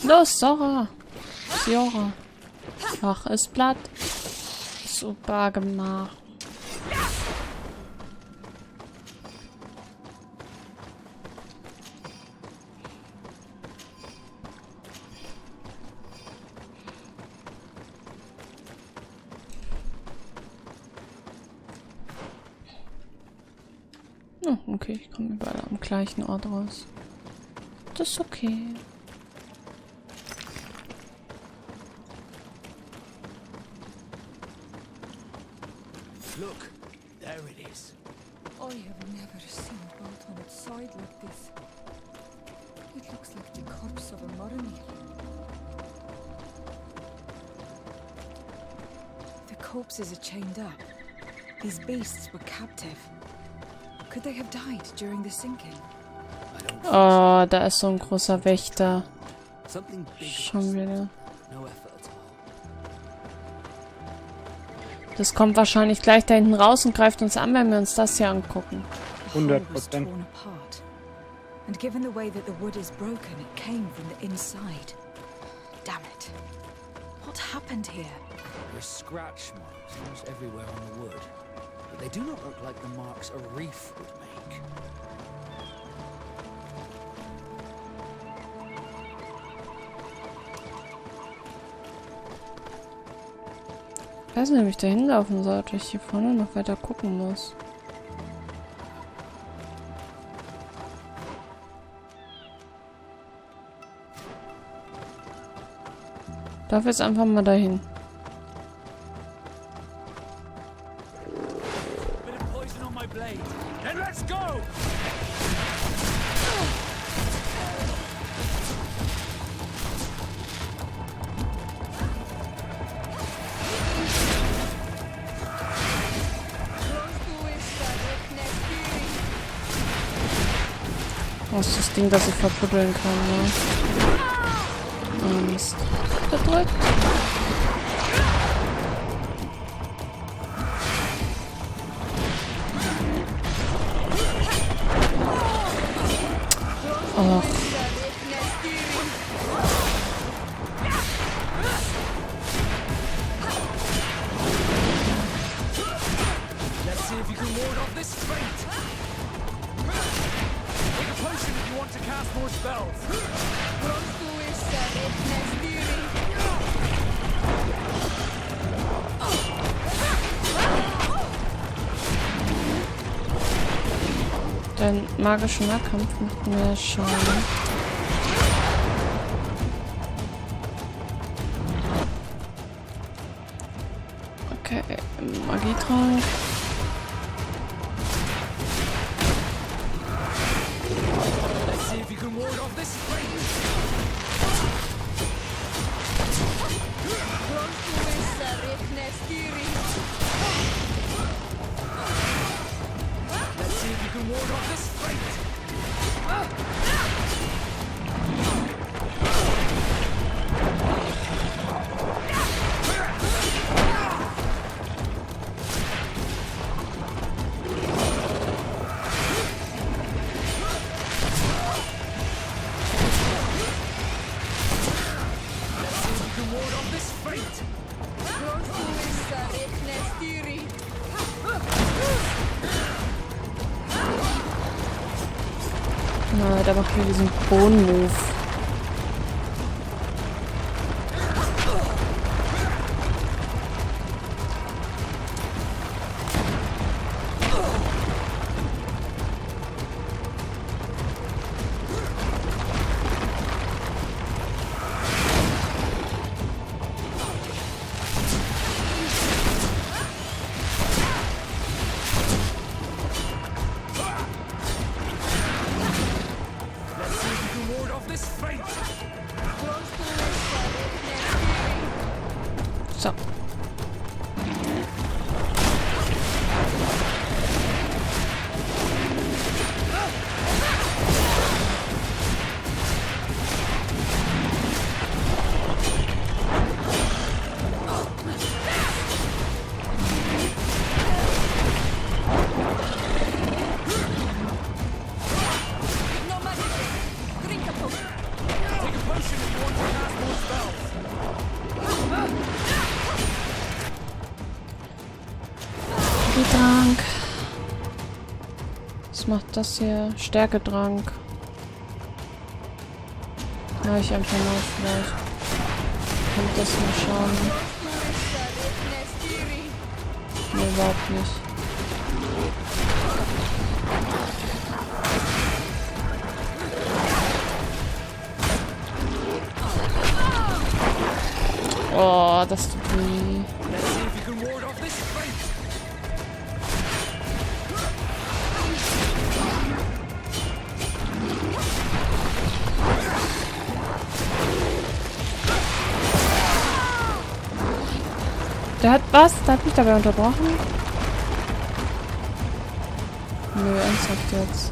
Los, Sora! Sora! Ach, ist Blatt. Super gemacht. Oh, okay, ich komme überall am gleichen Ort raus. Das ist okay. Look, there it is. I have never seen a boat on its side like this. It looks like the corpse of a Moranil. corpses are chained up. These beasts were captive. Could they have died during the sinking? Oh, da ist so ein großer Wächter. Schon wieder. Das kommt wahrscheinlich gleich da hinten raus und greift uns an, wenn wir uns das hier angucken. 100%. And given the way that the wood is broken, it came from the inside. Damn it. What happened here? There's scratch marks almost everywhere on the wood, but they do not look like the marks a reef would make. Ich weiß nicht, ob ich da hinlaufen sollte, ich hier vorne noch weiter gucken muss. Ich darf jetzt einfach mal dahin. Das ist das Ding, das ich verpuddeln kann, ne? Oh, Mist. Gedrückt. Oh. Let's see if you can ward off this fate. Take a potion if you want to cast more spells. Dein magischer Nahkampf macht mehr Schaden. Okay, Magietrank. Let's see if you can ward off this fate. Let's see if you can ward off this fate. Na, der macht hier diesen Bohnen-Move. So. Trank. Was macht das hier? Stärkedrank. Ja, ich einfach mal vielleicht. Kommt das mal schauen? Nee, überhaupt nicht. Oh, das tut weh. Der hat was? Der hat mich dabei unterbrochen? Nö, ernsthaft jetzt.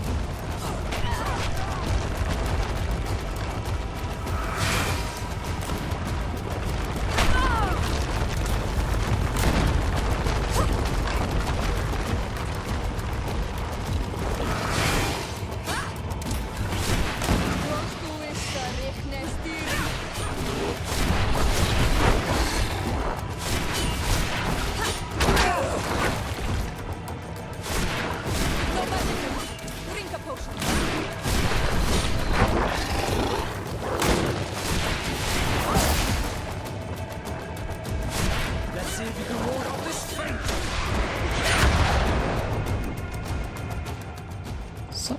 So.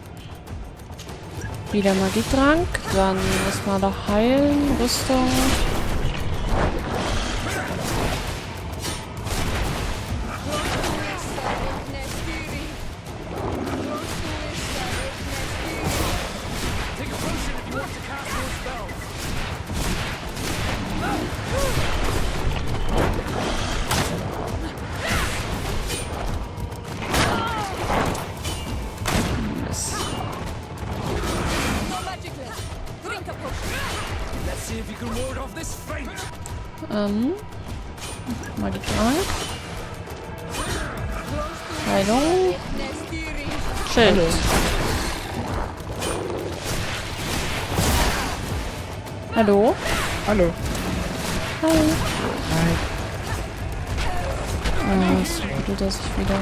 Wieder Magietrank. Dann erstmal noch heilen. Rüstung. Magietrank. Heilung. Schild. Hallo? Hallo. Hi. Hi. Ah, so tut er sich wieder.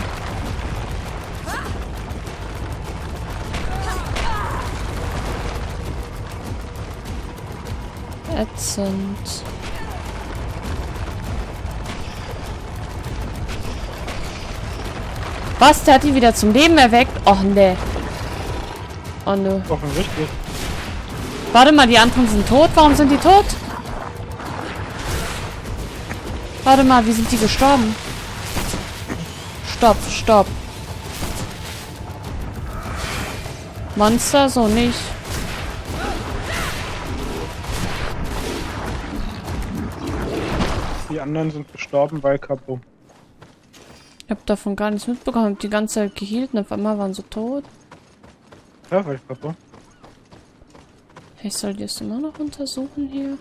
Ätzend. Was? Der hat die wieder zum Leben erweckt? Och, ne. Oh, ne. Offensichtlich. Warte mal, die anderen sind tot. Warum sind die tot? Warte mal, wie sind die gestorben? Stopp, stopp. Monster? So nicht. Die anderen sind gestorben, weil Kapo. Ich hab davon gar nichts mitbekommen. Hab die ganze Zeit geheilt und auf einmal waren sie tot. Ja, weil Kapo. Ich soll die jetzt immer noch untersuchen hier.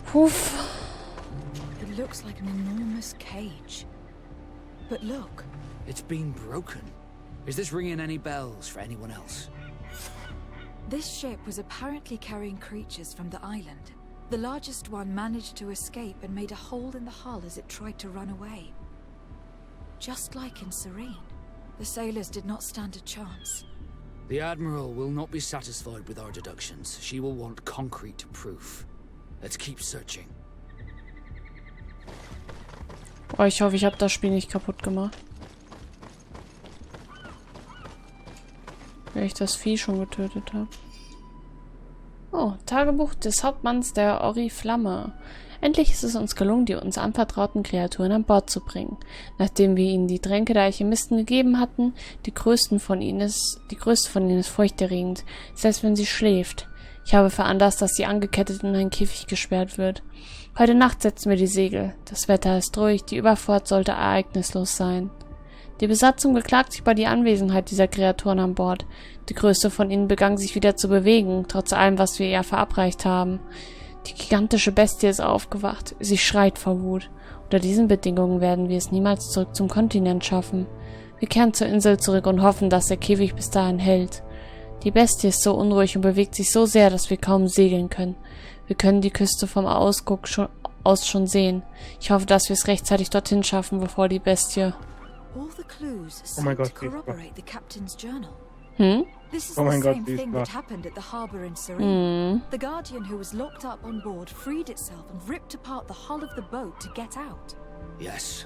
Puff. It looks like an enormous cage. But look. It's been broken. Is this ringing any bells for anyone else? This ship was apparently carrying creatures from the island. The largest one managed to escape and made a hole in the hull as it tried to run away. Just like in Serene, the sailors did not stand a chance. The Admiral will not be satisfied with our deductions. She will want concrete proof. Let's keep searching. Oh, ich hoffe, ich habe das Spiel nicht kaputt gemacht. Weil ich das Vieh schon getötet habe. Oh, Tagebuch des Hauptmanns der Oriflamme. Endlich ist es uns gelungen, die uns anvertrauten Kreaturen an Bord zu bringen. Nachdem wir ihnen die Tränke der Alchemisten gegeben hatten, die größte von ihnen ist furchterregend, selbst wenn sie schläft. Ich habe veranlasst, dass sie angekettet in einen Käfig gesperrt wird. Heute Nacht setzen wir die Segel. Das Wetter ist ruhig, die Überfahrt sollte ereignislos sein. Die Besatzung beklagt sich über die Anwesenheit dieser Kreaturen an Bord. Die größte von ihnen begann sich wieder zu bewegen, trotz allem, was wir ihr verabreicht haben. Die gigantische Bestie ist aufgewacht. Sie schreit vor Wut. Unter diesen Bedingungen werden wir es niemals zurück zum Kontinent schaffen. Wir kehren zur Insel zurück und hoffen, dass der Käfig bis dahin hält. Die Bestie ist so unruhig und bewegt sich so sehr, dass wir kaum segeln können. Wir können die Küste vom Ausguck aus schon sehen. Ich hoffe, dass wir es rechtzeitig dorthin schaffen, bevor die Bestie... Oh mein Gott, This is oh the mein Gott, same wie thing ist that happened at the harbor in Serene. The Guardian who was locked up on board freed itself and ripped apart the hull of the boat to get out. Yes.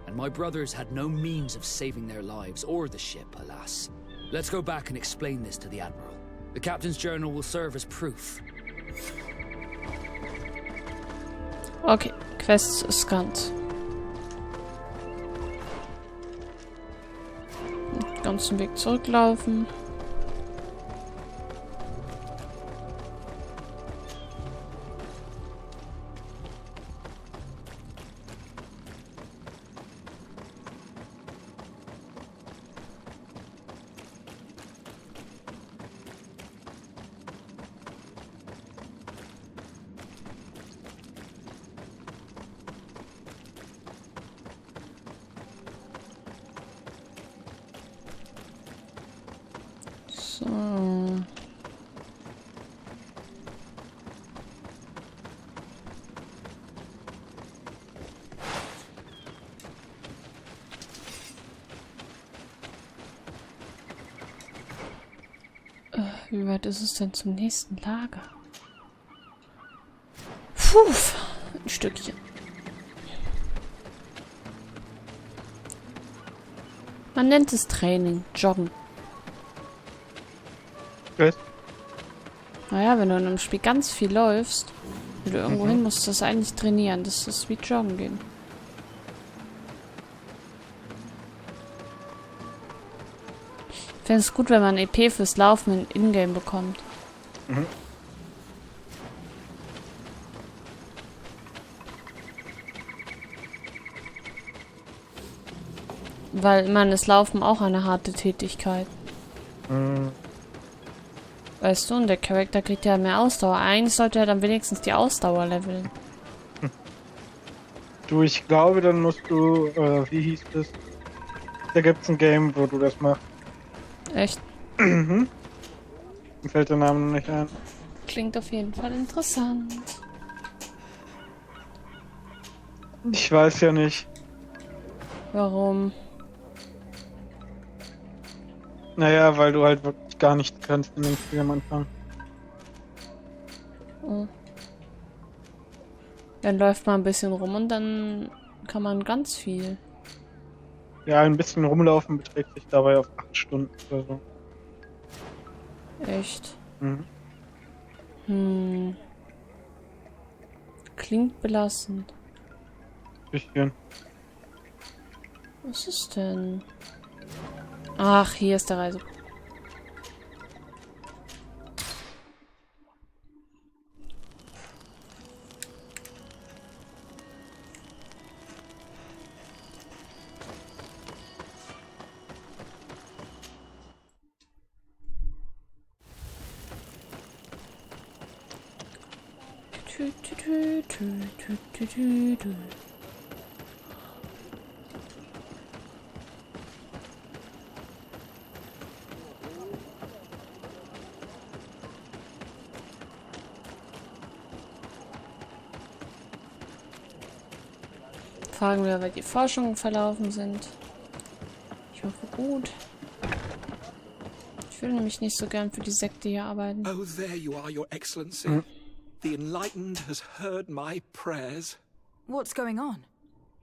And my brothers had no means of saving their lives or the ship, alas. Let's go back and explain this to the Admiral. The Captain's Journal will serve as proof. Okay, Quest scannt. Den ganzen Weg zurücklaufen. Wie weit ist es denn zum nächsten Lager? Puh, ein Stückchen. Man nennt es Training, Joggen. Was? Naja, wenn du in einem Spiel ganz viel läufst, wenn du irgendwo hin musst, das eigentlich trainieren. Das ist wie Joggen gehen. Ich finde es gut, wenn man EP fürs Laufen in Ingame bekommt. Mhm. Weil, man ist Laufen auch eine harte Tätigkeit. Mhm. Weißt du, und der Charakter kriegt ja mehr Ausdauer. Eigentlich sollte er dann wenigstens die Ausdauer leveln. Du, ich glaube, dann musst du, wie hieß das? Da gibt's ein Game, wo du das machst. Echt? Mhm. Mir fällt der Name noch nicht ein. Klingt auf jeden Fall interessant. Ich weiß ja nicht. Warum? Naja, weil du halt wirklich gar nichts kannst in dem Spiel am Anfang. Oh. Dann läuft man ein bisschen rum und dann kann man ganz viel. Ja, ein bisschen rumlaufen beträgt sich dabei auf 8 Stunden oder so. Echt? Mhm. Klingt belastend. Bisschen. Was ist denn? Ach, hier ist der Reisepunkt. Fragen wir, weil die Forschungen verlaufen sind. Ich hoffe gut. Ich will nämlich nicht so gern für die Sekte hier arbeiten. Oh, there you are, Your Excellency. The Enlightened has heard my prayers. What's going on?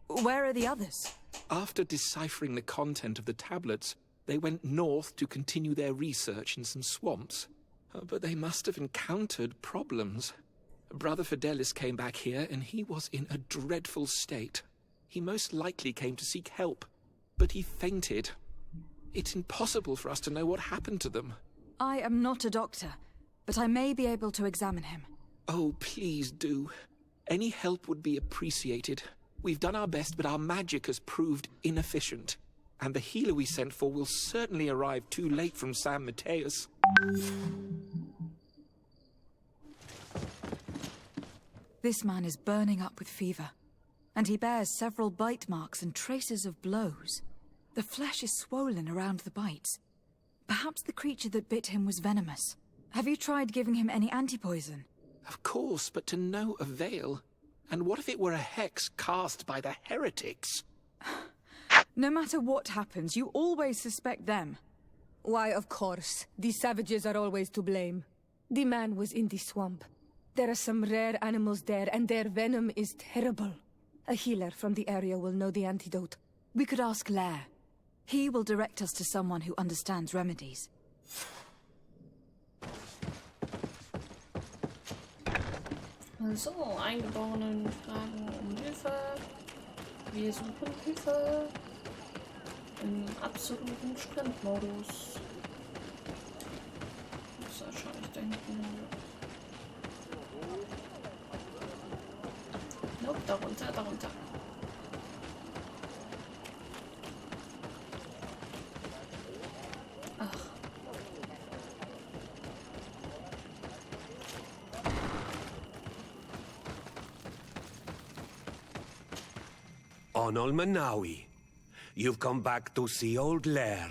Where are the others? After deciphering the content of the tablets, they went north to continue their research in some swamps. But they must have encountered problems. Brother Fidelis came back here, and he was in a dreadful state. He most likely came to seek help, but he fainted. It's impossible for us to know what happened to them. I am not a doctor, but I may be able to examine him. Oh, please do. Any help would be appreciated. We've done our best, but our magic has proved inefficient. And the healer we sent for will certainly arrive too late from San Mateus. This man is burning up with fever, and he bears several bite marks and traces of blows. The flesh is swollen around the bites. Perhaps the creature that bit him was venomous. Have you tried giving him any anti-poison? Of course, but to no avail. And what if it were a hex cast by the heretics? No matter what happens, you always suspect them. Why, of course. These savages are always to blame. The man was in the swamp. There are some rare animals there, and their venom is terrible. A healer from the area will know the antidote. We could ask Lair. He will direct us to someone who understands remedies. So, eingeborenen Fragen um Hilfe. Wir suchen Hilfe im absoluten Sprintmodus. Das wahrscheinlich da hinten. Nope, darunter, darunter. Ach. Onol Manawi, you've come back to see old Lair.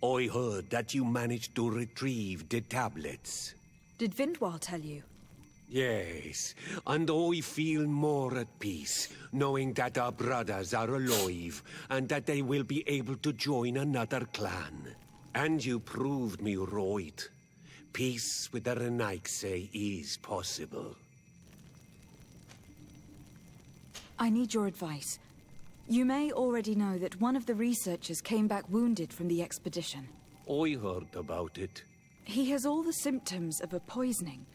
I heard that you managed to retrieve the tablets. Did Vindwal tell you? Yes, and I feel more at peace, knowing that our brothers are alive, and that they will be able to join another clan. And you proved me right. Peace with the Renaigse is possible. I need your advice. You may already know that one of the researchers came back wounded from the expedition. I heard about it. He has all the symptoms of a poisoning,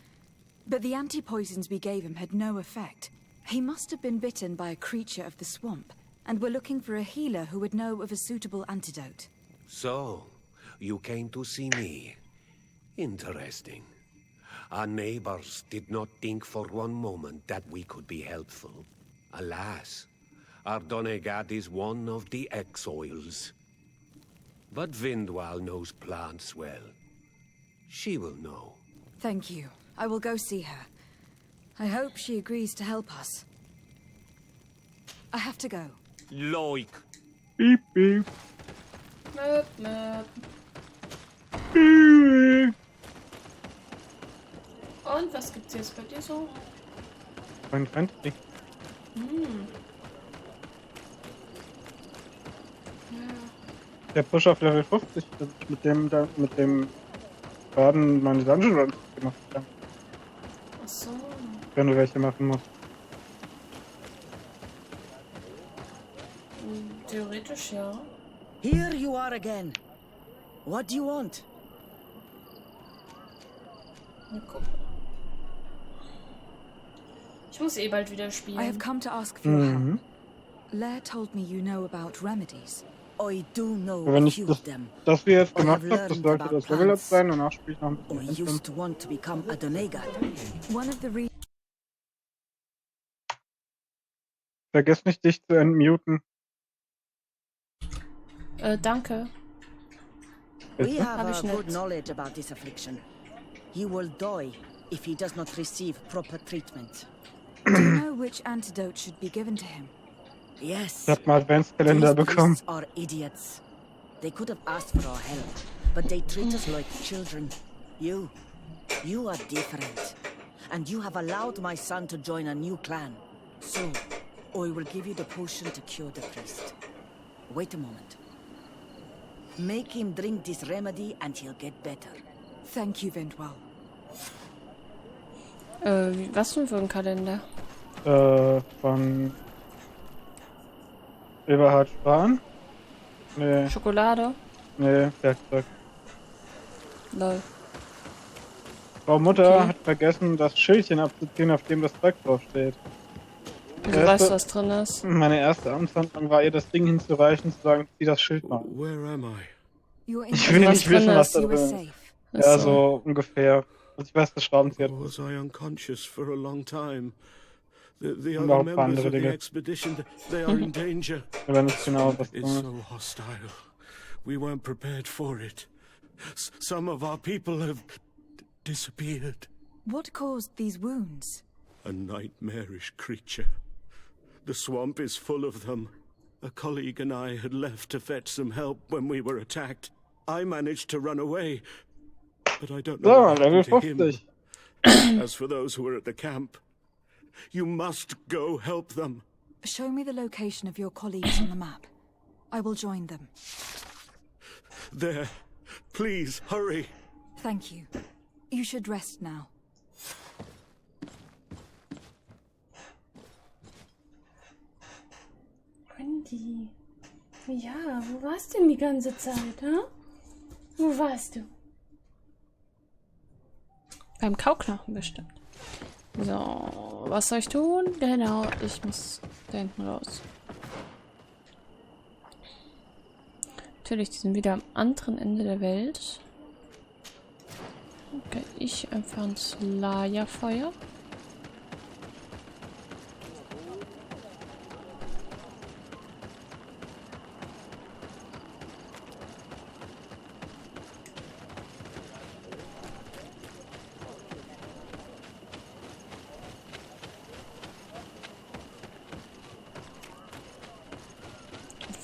but the anti-poisons we gave him had no effect. He must have been bitten by a creature of the swamp, and we're looking for a healer who would know of a suitable antidote. So, you came to see me. Interesting. Our neighbors did not think for one moment that we could be helpful. Alas, our Donegad is one of the exiles. But Vindwal knows plants well. She will know. Thank you. I will go see her. I hope she agrees to help us. I have to go. Like. Beep, beep. Möp, möp. Und was gibt's jetzt bei dir so? Mein Fantasy. Ja. Der Push auf Level 50, dass ich mit dem Baden meine Dungeon Runs gemacht habe. Ach so. Wenn du welche machen musst. Theoretisch ja. Here you are again. What do you want? Mal gucken. Ich muss eh bald wieder spielen. I have come to ask for your help. Lair told me you know about remedies. I do know Wenn a ich few of them. das wir jetzt I gemacht have habe, das learned sollte about das Level Up plants. sein. Danach spiele ich noch ein I bisschen. used to want to become a Donegad. One of the Vergiss nicht, dich zu entmuten. Danke. We have Hab ich good nicht. knowledge about this affliction. He will die if he does not receive proper treatment. Do you know which antidote should be given to him? Yes. Ich hab mal Adventskalender These bekommen. priests are idiots. They could have asked for our help, but they treat us like children. You are different. And you have allowed my son to join a new clan. So, I will give you the potion to cure the priest. Wait a moment. Make him drink this remedy and he'll get better. Thank you, Vindwal. Was denn für ein Kalender? Von Eberhard Spahn? Nee. Schokolade? Nee, Werkzeug. Lol. Frau Mutter Okay. hat vergessen, das Schildchen abzuziehen, auf dem das Zeug draufsteht. Du weißt, was drin ist. Meine erste Amtshandlung war ihr, das Ding hinzureichen, zu sagen, zieh das Schild mal. Where am I? Ich will nicht wissen, was da You were drin ist. safe. Ja, so ungefähr. Also ich weiß, das Schraubenzieher. Was I unconscious for a long time? The Und other auch ein paar members andere of the Dinge. expedition, they are in danger. Aber nicht genau, was drin It's ist. so hostile. We weren't prepared for it. Some of our people have disappeared. What caused these wounds? A nightmarish creature. The swamp is full of them. A colleague and I had left to fetch some help when we were attacked. I managed to run away, but I don't know So, what Level happened to him. 50. As for those who were at the camp, you must go help them. Show me the location of your colleagues on the map. I will join them. There. Please, hurry. Thank you. You should rest now. Wendy. Ja, wo warst du denn die ganze Zeit, hä? Wo warst du? Beim Kauknochen bestimmt. So, was soll ich tun? Genau, ich muss da hinten raus. Natürlich, die sind wieder am anderen Ende der Welt. Okay, ich einfach ins Lagerfeuer.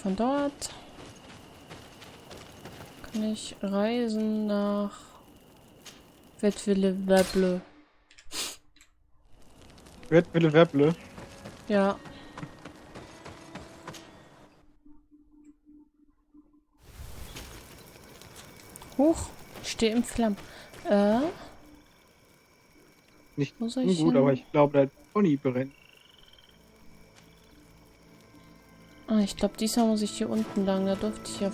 Von dort kann ich reisen nach Wettwille-Weble. Wettwille-Weble? Ja. Huch, ich stehe im Flammen. Nicht Wo soll ich gut, hin? aber ich glaube, der Pony brennt. Ah, ich glaube, diesmal muss ich hier unten lang. Da durfte ich ja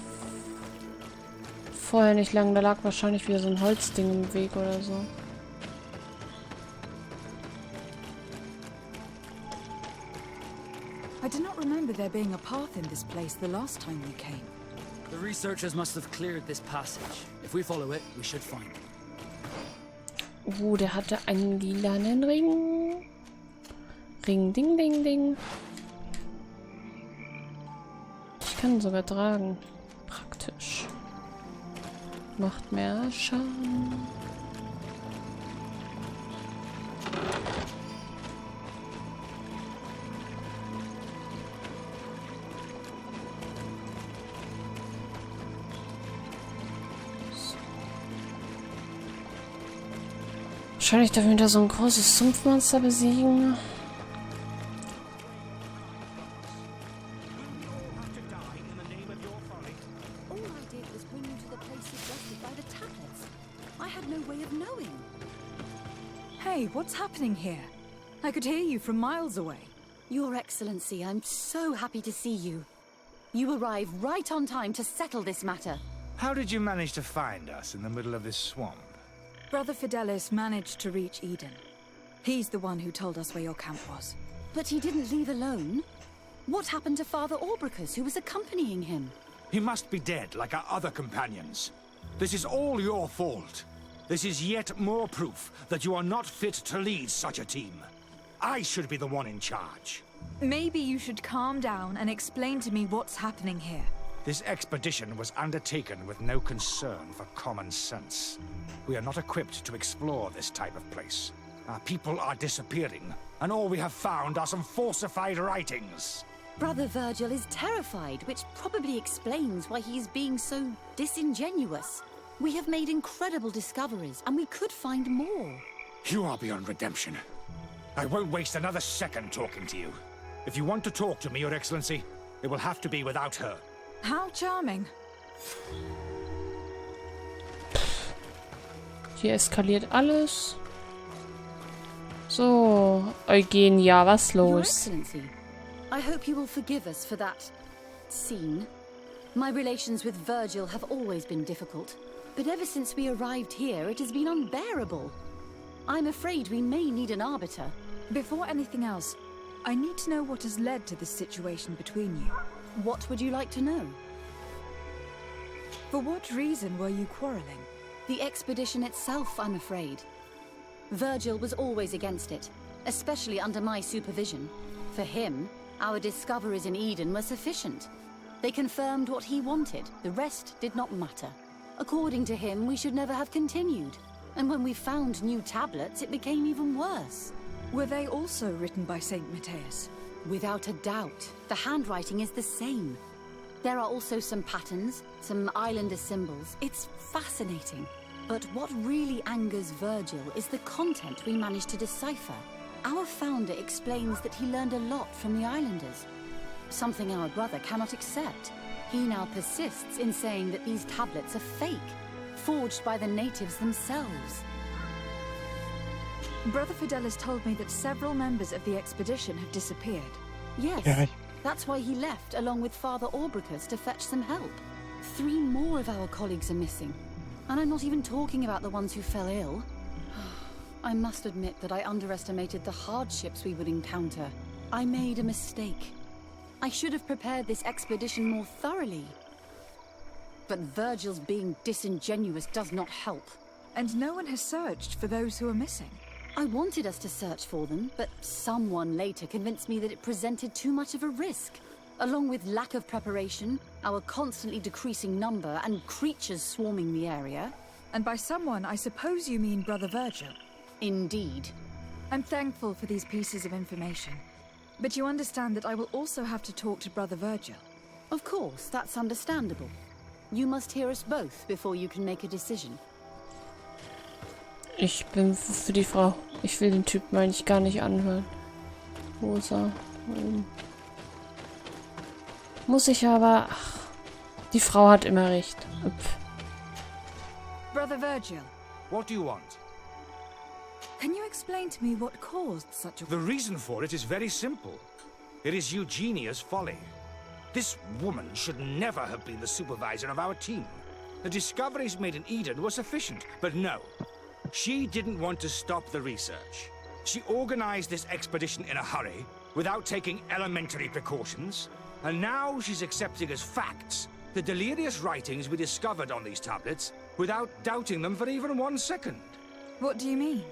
vorher nicht lang. Da lag wahrscheinlich wieder so ein Holzding im Weg oder so. I do not remember there being a path in this place the last time we came. The researchers must have cleared this passage. If we follow it, we should find it. Der hatte einen lilanen Ring. Ring, ding, ding, ding. Ich kann ihn sogar tragen. Praktisch. Macht mehr Schaden. Wahrscheinlich darf ich wieder so ein großes Sumpfmonster besiegen. Hey, what's happening here? I could hear you from miles away. Your Excellency, I'm so happy to see you. You arrived right on time to settle this matter. How did you manage to find us in the middle of this swamp? Brother Fidelis managed to reach Eden. He's the one who told us where your camp was. But he didn't leave alone. What happened to Father Orbricus, who was accompanying him? He must be dead, like our other companions. This is all your fault. This is yet more proof that you are not fit to lead such a team. I should be the one in charge. Maybe you should calm down and explain to me what's happening here. This expedition was undertaken with no concern for common sense. We are not equipped to explore this type of place. Our people are disappearing, and all we have found are some falsified writings. Brother Virgil is terrified, which probably explains why he's being so disingenuous. We have made incredible discoveries, and we could find more. You are beyond redemption. I won't waste another second talking to you. If you want to talk to me, Your Excellency, it will have to be without her. How charming. Hier eskaliert alles. So, Eugenia, was Your los? Excellency, I hope you will forgive us for that scene. My relations with Virgil have always been difficult, but ever since we arrived here, it has been unbearable. I'm afraid we may need an arbiter. Before anything else, I need to know what has led to this situation between you. What would you like to know? For what reason were you quarreling? The expedition itself, I'm afraid. Virgil was always against it, especially under my supervision. For him, our discoveries in Eden were sufficient. They confirmed what he wanted. The rest did not matter. According to him, we should never have continued. And when we found new tablets, it became even worse. Were they also written by Saint Matthias? Without a doubt. The handwriting is the same. There are also some patterns, some islander symbols. It's fascinating. But what really angers Virgil is the content we managed to decipher. Our founder explains that he learned a lot from the islanders. Something our brother cannot accept. He now persists in saying that these tablets are fake, forged by the natives themselves. Brother Fidelis told me that several members of the expedition have disappeared. Yes, that's why he left along with Father Orbricus to fetch some help. 3 more of our colleagues are missing. And I'm not even talking about the ones who fell ill. I must admit that I underestimated the hardships we would encounter. I made a mistake. I should have prepared this expedition more thoroughly. But Virgil's being disingenuous does not help. And no one has searched for those who are missing. I wanted us to search for them, but someone later convinced me that it presented too much of a risk. Along with lack of preparation, our constantly decreasing number, and creatures swarming the area. And by someone, I suppose you mean Brother Virgil. Indeed. I'm thankful for these pieces of information. But you understand that I will also have to talk to Brother Virgil. Of course, that's understandable. You must hear us both before you can make a decision. Ich bin für die Frau. Ich will den Typen eigentlich gar nicht anhören. Wo ist er? Muss ich aber... Ach, die Frau hat immer recht. Brother Virgil, What do you want? Can you explain to me what caused such a... The reason for it is very simple. It is Eugenia's folly. This woman should never have been the supervisor of our team. The discoveries made in Eden were sufficient, but no. She didn't want to stop the research. She organized this expedition in a hurry, without taking elementary precautions, and now she's accepting as facts the delirious writings we discovered on these tablets, without doubting them for even 1 second. What do you mean?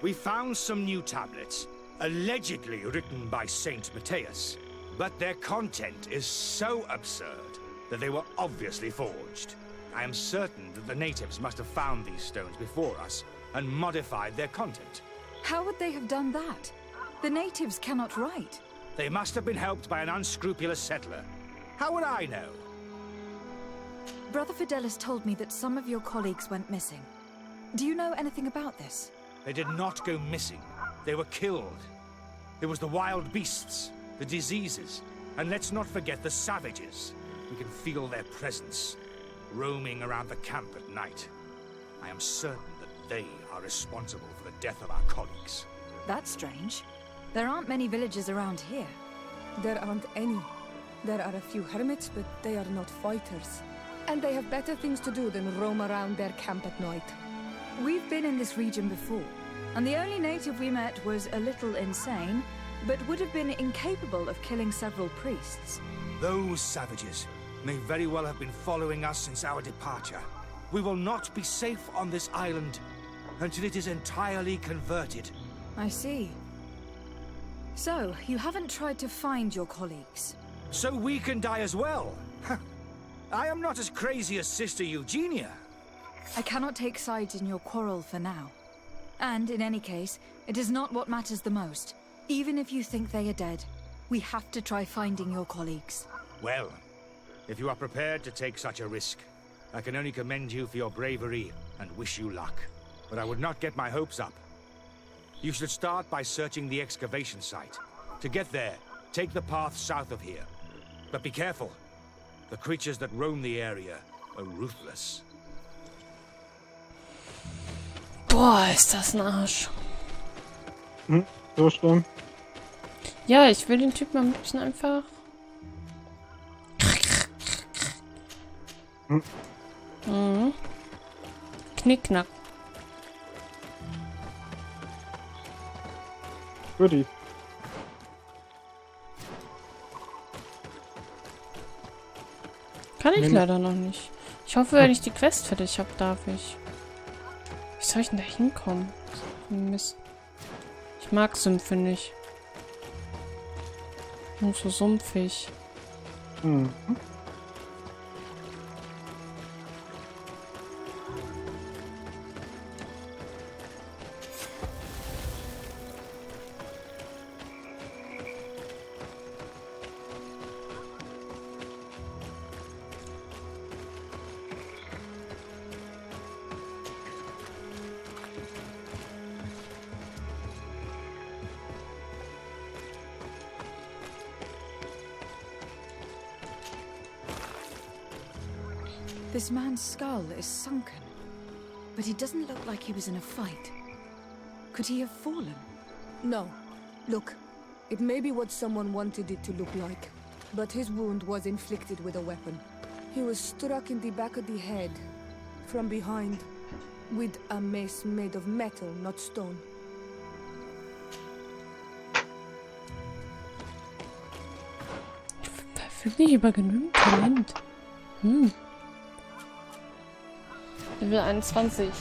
We found some new tablets, allegedly written by Saint Matthias, but their content is so absurd that they were obviously forged. I am certain that the natives must have found these stones before us and modified their content. How would they have done that? The natives cannot write. They must have been helped by an unscrupulous settler. How would I know? Brother Fidelis told me that some of your colleagues went missing. Do you know anything about this? They did not go missing. They were killed. It was the wild beasts, the diseases, and let's not forget the savages. We can feel their presence, roaming around the camp at night. I am certain that they are responsible for the death of our colleagues. That's strange. There aren't many villages around here. There aren't any. There are a few hermits, but they are not fighters. And they have better things to do than roam around their camp at night. We've been in this region before, and the only native we met was a little insane, but would have been incapable of killing several priests. Those savages may very well have been following us since our departure. We will not be safe on this island until it is entirely converted. I see. So, you haven't tried to find your colleagues? So we can die as well? I am not as crazy as Sister Eugenia. I cannot take sides in your quarrel for now. And, in any case, it is not what matters the most. Even if you think they are dead, we have to try finding your colleagues. Well, if you are prepared to take such a risk, I can only commend you for your bravery and wish you luck. But I would not get my hopes up. You should start by searching the excavation site. To get there, take the path south of here. But be careful. The creatures that roam the area are ruthless. Boah, ist das ein Arsch. So schlimm. Ja, ich will den Typen am liebsten einfach... Mhm. Knickknack. Goodie. Kann ich leider noch nicht. Ich hoffe, wenn ich die Quest fertig habe, darf ich. Wie soll ich denn da hinkommen? Mist. Ich mag Sümpfe nicht. Und so sumpfig. Mhm. This man's skull is sunken, but he doesn't look like he was in a fight. Could he have fallen? No. Look, it may be what someone wanted it to look like, but his wound was inflicted with a weapon. He was struck in the back of the head, from behind, with a mace made of metal, not stone. Verfüge nicht über genügend Talent. Level 21.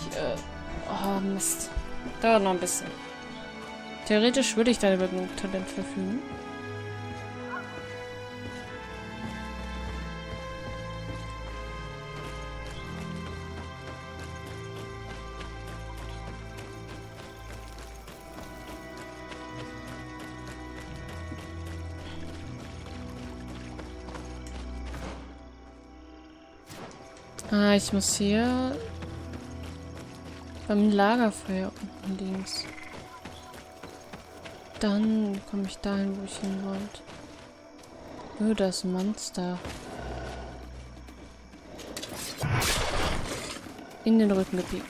Oh, Mist. Dauert noch ein bisschen. Theoretisch würde ich da über genug Talent verfügen. Ah, ich muss hier beim Lagerfeuer unten links. Dann komme ich dahin, wo ich hin wollte. Oh, da ist ein Monster. In den Rücken gebiegt.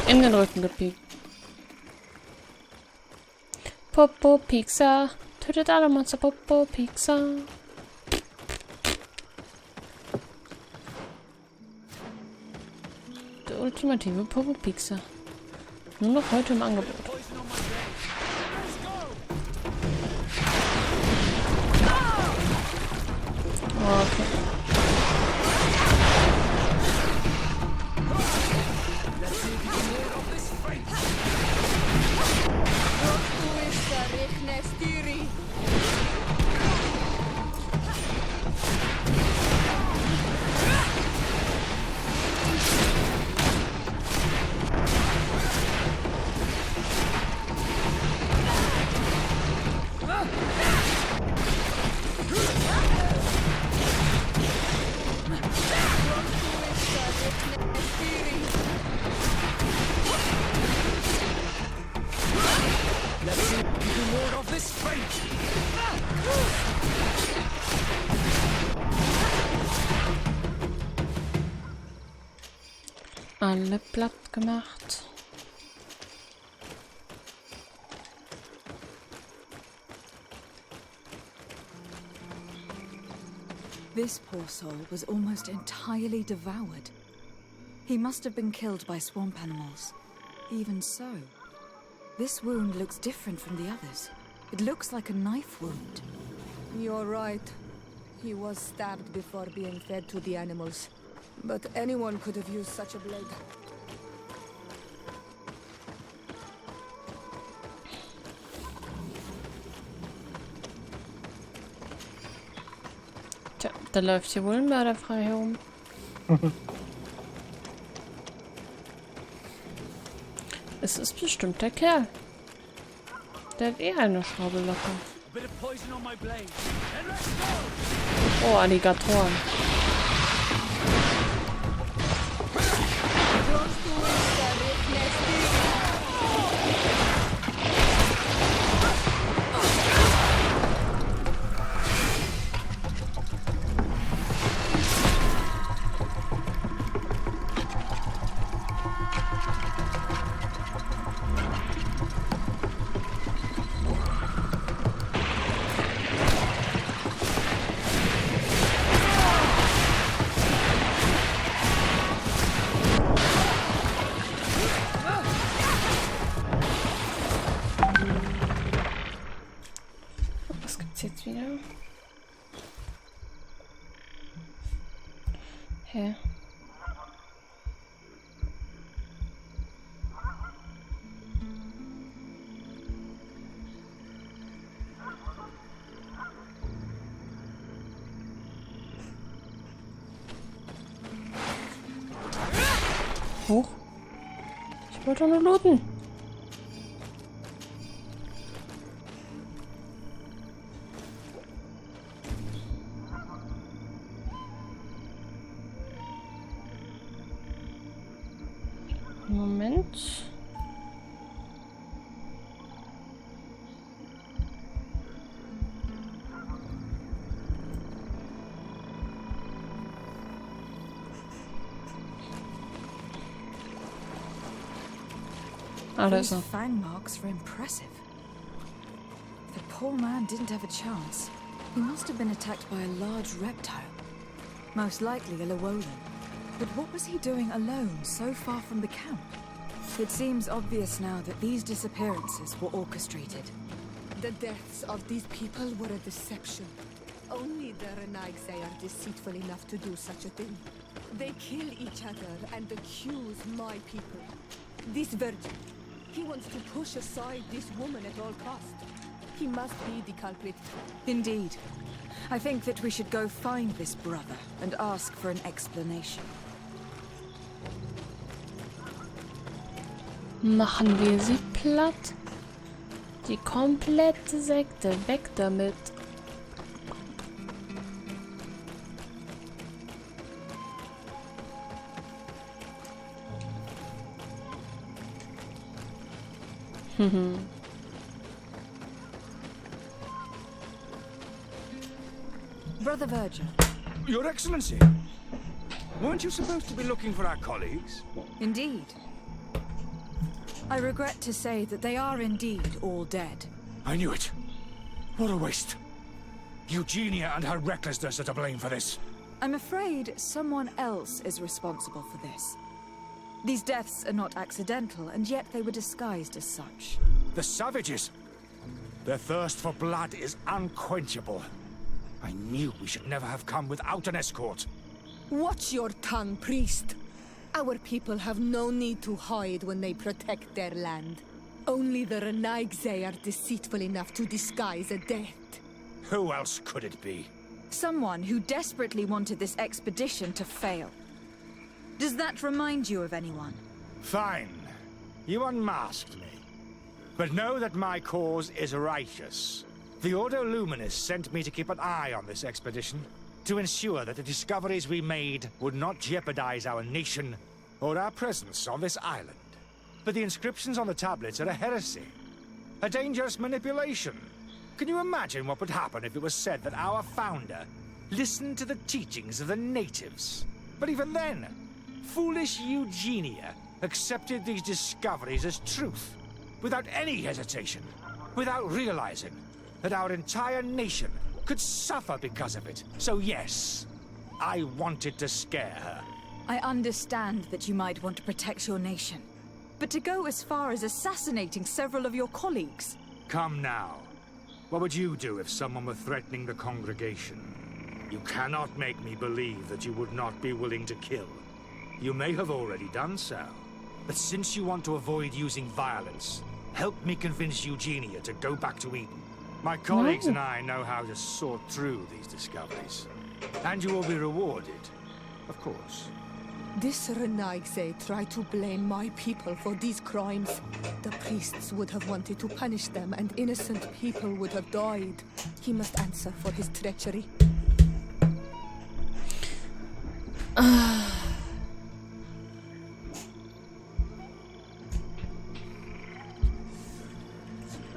In den Rücken gepiekt. Popo Pizza. Tötet alle Monster. Popo Pizza. Der ultimative Popo Pizza. Nur noch heute im Angebot. Oh, okay. Alle platt gemacht. This poor soul was almost entirely devoured. He must have been killed by swamp animals. Even so, this wound looks different from the others. It looks like a knife wound. You're right. He was stabbed before being fed to the animals. But anyone could have used such a blade. Tja, da läuft hier wohl ein Mörder frei herum. Es ist bestimmt der Kerl. Der hat eh eine Schraube locker. Oh, Alligatoren. Jetzt wieder. Hä? Hoch. Ich wollte nur looten. Moment. Ah, da ist er. Those fang marks are impressive. The poor man didn't have a chance. He must have been attacked by a large reptile. Most likely a Llewellyn. But what was he doing alone, so far from the camp? It seems obvious now that these disappearances were orchestrated. The deaths of these people were a deception. Only the Renaigse are deceitful enough to do such a thing. They kill each other and accuse my people. This virgin, he wants to push aside this woman at all costs. He must be the culprit. Indeed. I think that we should go find this brother and ask for an explanation. Machen wir sie platt? Die komplette Sekte, weg damit. Brother Virgil. Your Excellency. Weren't you supposed to be looking for our colleagues? Indeed. I regret to say that they are indeed all dead. I knew it. What a waste. Eugenia and her recklessness are to blame for this. I'm afraid someone else is responsible for this. These deaths are not accidental, and yet they were disguised as such. The savages! Their thirst for blood is unquenchable. I knew we should never have come without an escort. Watch your tongue, priest. Our people have no need to hide when they protect their land. Only the Renaigze are deceitful enough to disguise a death. Who else could it be? Someone who desperately wanted this expedition to fail. Does that remind you of anyone? Fine. You unmasked me. But know that my cause is righteous. The Ordo Luminous sent me to keep an eye on this expedition, to ensure that the discoveries we made would not jeopardize our nation or our presence on this island. But the inscriptions on the tablets are a heresy, a dangerous manipulation. Can you imagine what would happen if it was said that our founder listened to the teachings of the natives? But even then, foolish Eugenia accepted these discoveries as truth, without any hesitation, without realizing that our entire nation could suffer because of it. So yes, I wanted to scare her. I understand that you might want to protect your nation, but to go as far as assassinating several of your colleagues... Come now. What would you do if someone were threatening the congregation? You cannot make me believe that you would not be willing to kill. You may have already done so. But since you want to avoid using violence, help me convince Eugenia to go back to Eden. My colleagues and I know how to sort through these discoveries. And you will be rewarded, of course. This Renaigze tried to blame my people for these crimes. The priests would have wanted to punish them, and innocent people would have died. He must answer for his treachery.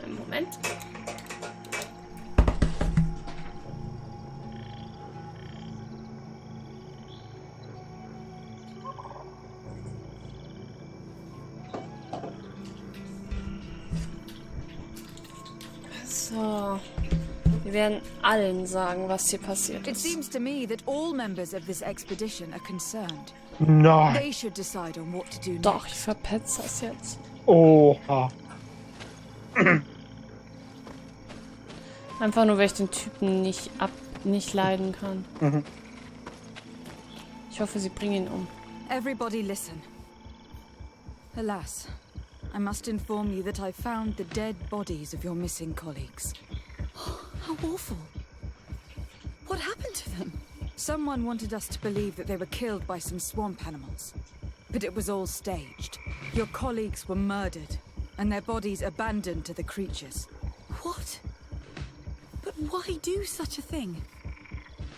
Moment. So, wir werden allen sagen, was hier passiert It ist. seems to me that all members of this expedition are concerned. Nein. They should decide on what to do Doch, next. ich verpetze das jetzt. Oha. Einfach nur, weil ich den Typen nicht leiden kann. Mhm. Ich hoffe, sie bringen ihn um. Everybody listen. Alas, I must inform you that I found the dead bodies of your missing colleagues. How awful. What happened to them? Someone wanted us to believe that they were killed by some swamp animals. But it was all staged. Your colleagues were murdered, and their bodies abandoned to the creatures. What? But why do such a thing?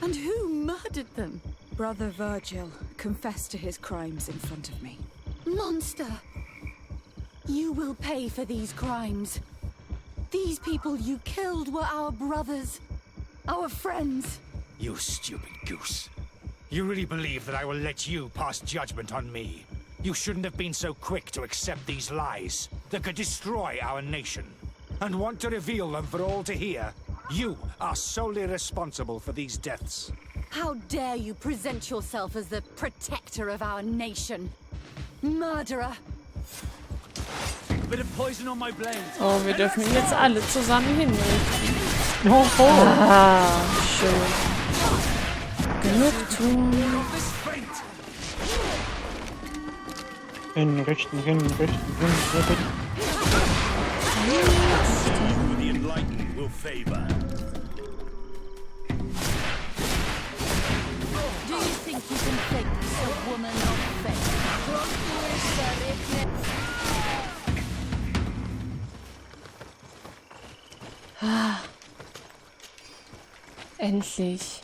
And who murdered them? Brother Virgil confessed to his crimes in front of me. Monster! You will pay for these crimes. These people you killed were our brothers. Our friends. You stupid goose. You really believe that I will let you pass judgment on me? You shouldn't have been so quick to accept these lies that could destroy our nation. And want to reveal them for all to hear. You are solely responsible for these deaths. How dare you present yourself as the protector of our nation? Murderer! Bit of poison on my blade. Oh, wir dürfen ihn jetzt alle zusammen hinrichten. Oho. Ah, schön. Genugtuung. Hinrichten. The enlightened will favor. Do you think you can fake this, a woman of faith? Ah. Endlich.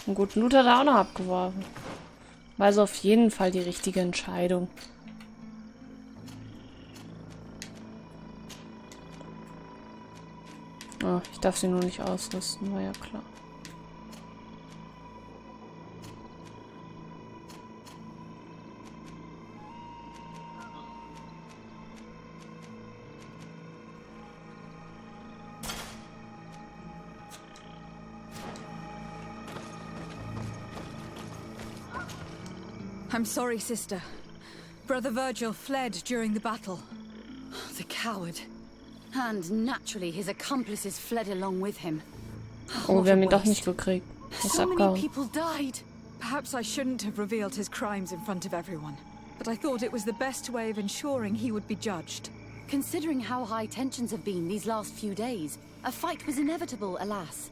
Einen guten Loot hat er auch noch abgeworfen. War also auf jeden Fall die richtige Entscheidung. Oh, ich darf sie nur nicht ausrüsten, war ja klar. I'm sorry, sister. Brother Virgil fled during the battle. The coward. And naturally, his accomplices fled along with him. Oh, wir haben ihn doch nicht gekriegt. Ist So many abgehauen. people died. Perhaps I shouldn't have revealed his crimes in front of everyone. But I thought it was the best way of ensuring he would be judged. Considering how high tensions have been these last few days, a fight was inevitable, alas.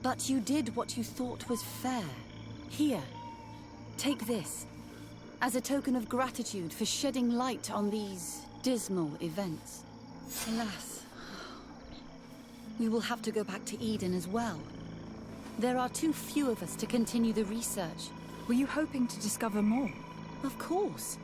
But you did what you thought was fair. Here, take this. As a token of gratitude for shedding light on these dismal events. Alas. We will have to go back to Eden as well. There are too few of us to continue the research. Were you hoping to discover more? Of course.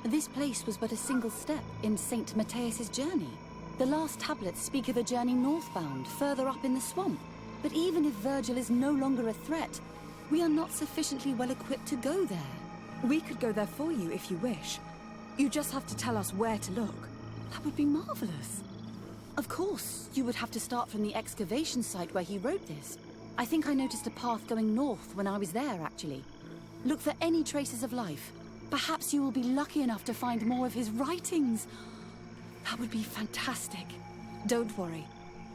This place was but a single step in St. Matthias's journey. The last tablets speak of a journey northbound, further up in the swamp. But even if Virgil is no longer a threat, we are not sufficiently well equipped to go there. We could go there for you if you wish. You just have to tell us where to look. That would be marvelous. Of course, you would have to start from the excavation site where he wrote this. I think I noticed a path going north when I was there, actually. Look for any traces of life. Perhaps you will be lucky enough to find more of his writings. That would be fantastic. Don't worry.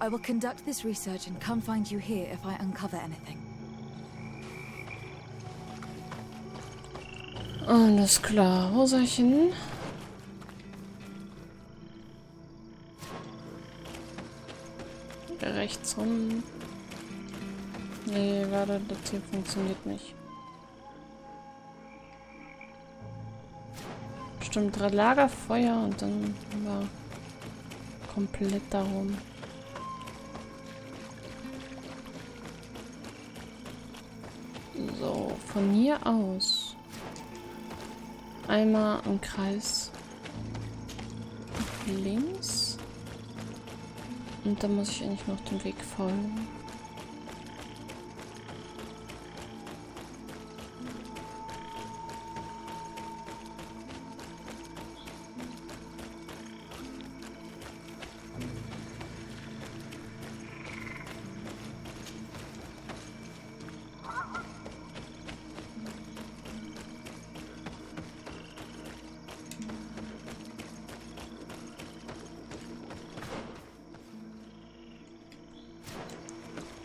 I will conduct this research and come find you here if I uncover anything. Alles klar. Wo soll ich hin? Rechts rum. Nee, warte, das hier funktioniert nicht. Bestimmt 3 Lagerfeuer und dann war komplett darum. So, von hier aus einmal im Kreis links und dann muss ich eigentlich noch den Weg folgen.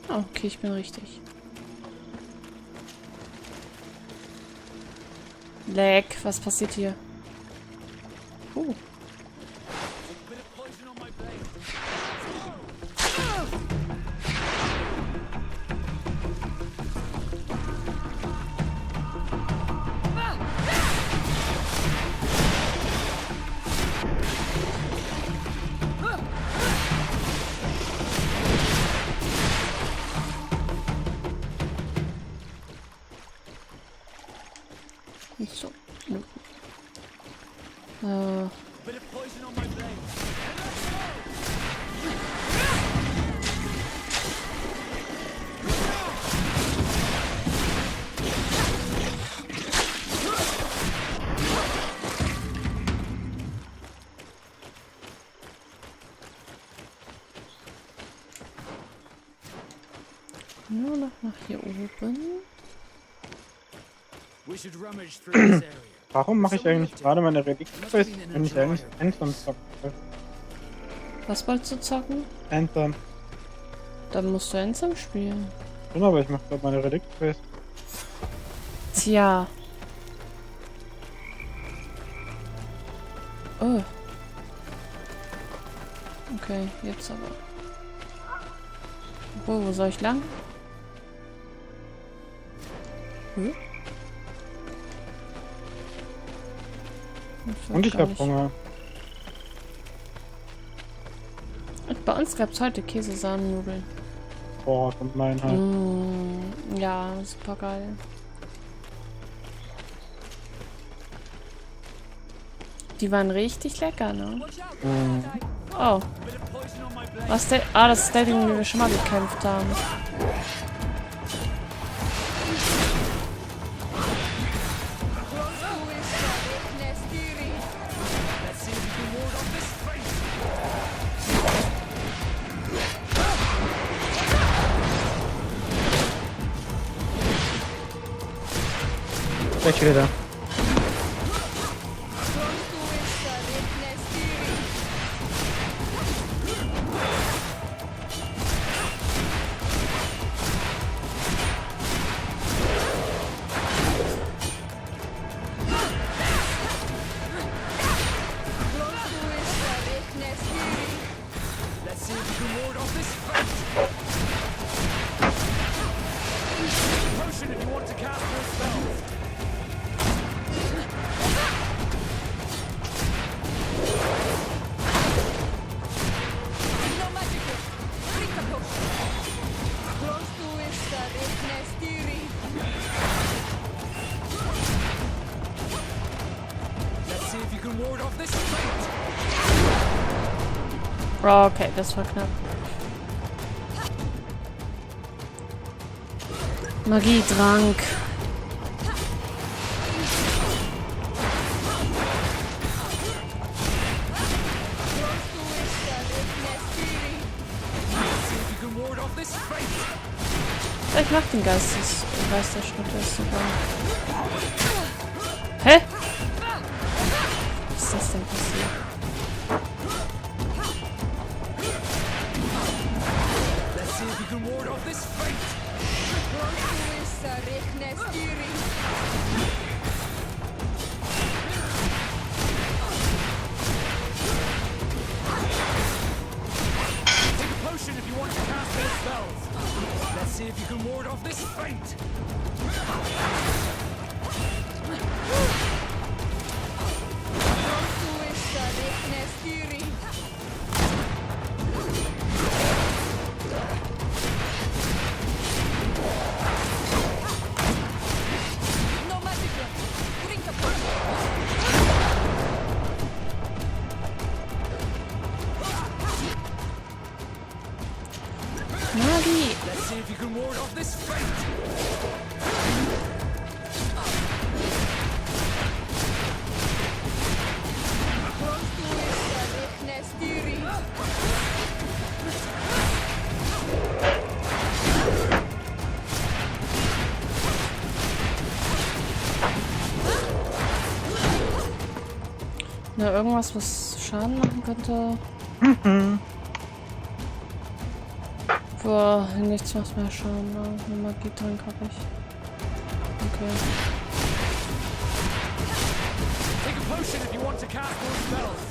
Okay, ich bin richtig. Leck, was passiert hier? So. Nur noch nach hier oben. Warum mache ich eigentlich gerade meine Relikt-Quest, wenn ich eigentlich Anthem zocken will? Was wolltest du zocken? Anthem. Dann musst du Anthem spielen. Schon, aber ich mache gerade meine Relikt-Quest. Tja. Oh. Okay, jetzt aber. Wo soll ich lang? Hm? Und ich hab Hunger. Bei uns gab es heute Käsesahnenudeln. Boah, gemein halt. Ja, super geil. Die waren richtig lecker, ne? Mhm. Oh. Was der? Ah, das ist der, den wir schon mal gekämpft haben. Gleich wieder da. Okay, das war knapp. Magietrank. Ich mach den Geisterschritt ist sogar. Hä? Was ist das denn passiert? See if you can ward off this fate! Let's see if you can ward off this fate! Na, irgendwas, was Schaden machen könnte. Boah, nichts macht mehr Schaden. Ne? Eine Magietrank habe ich. Okay. Take a potion if you want to cast more spells.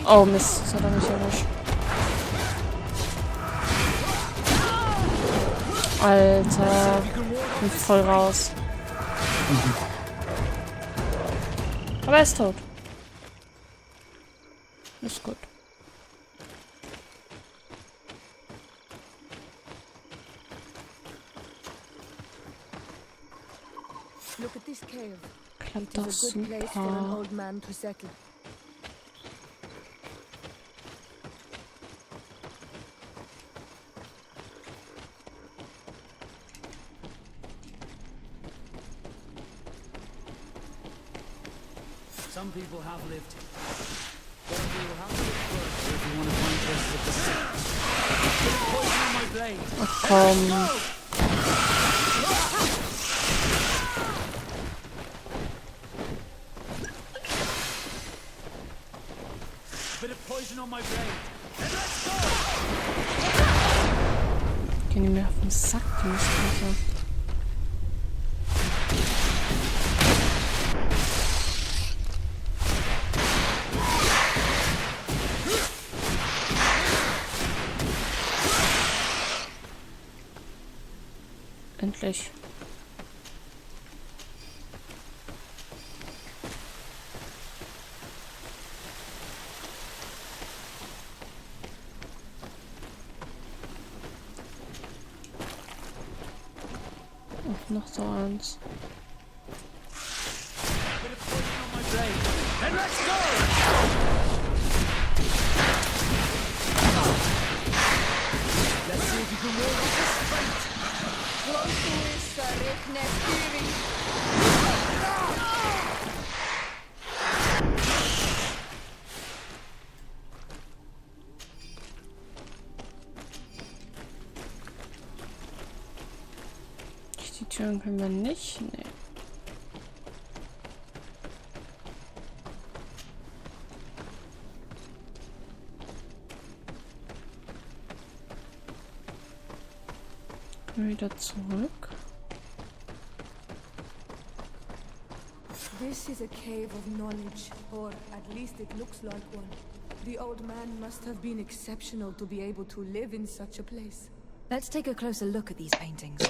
Oh Mist, das hat er mich erwischt. Alter, ich bin voll raus. Aber er ist tot. Ist gut. Look at this cave. Klappt It doch is a good place for an super. old man to settle. Some people have lived. But we will have to look further if we want to find traces of the saints. Put a poison on my blade. Ach komm. Bit of poison on my blade. And let's go! Gehen die mir auf den Sack, die Mistköcher. Endlich. noch so eins. Then let's go! Let's see if you can walk with this fight. Die Türen können wir nicht. Nee. Wieder zurück. This is a cave of knowledge, or at least it looks like one. The old man must have been exceptional to be able to live in such a place. Let's take a closer look at these paintings.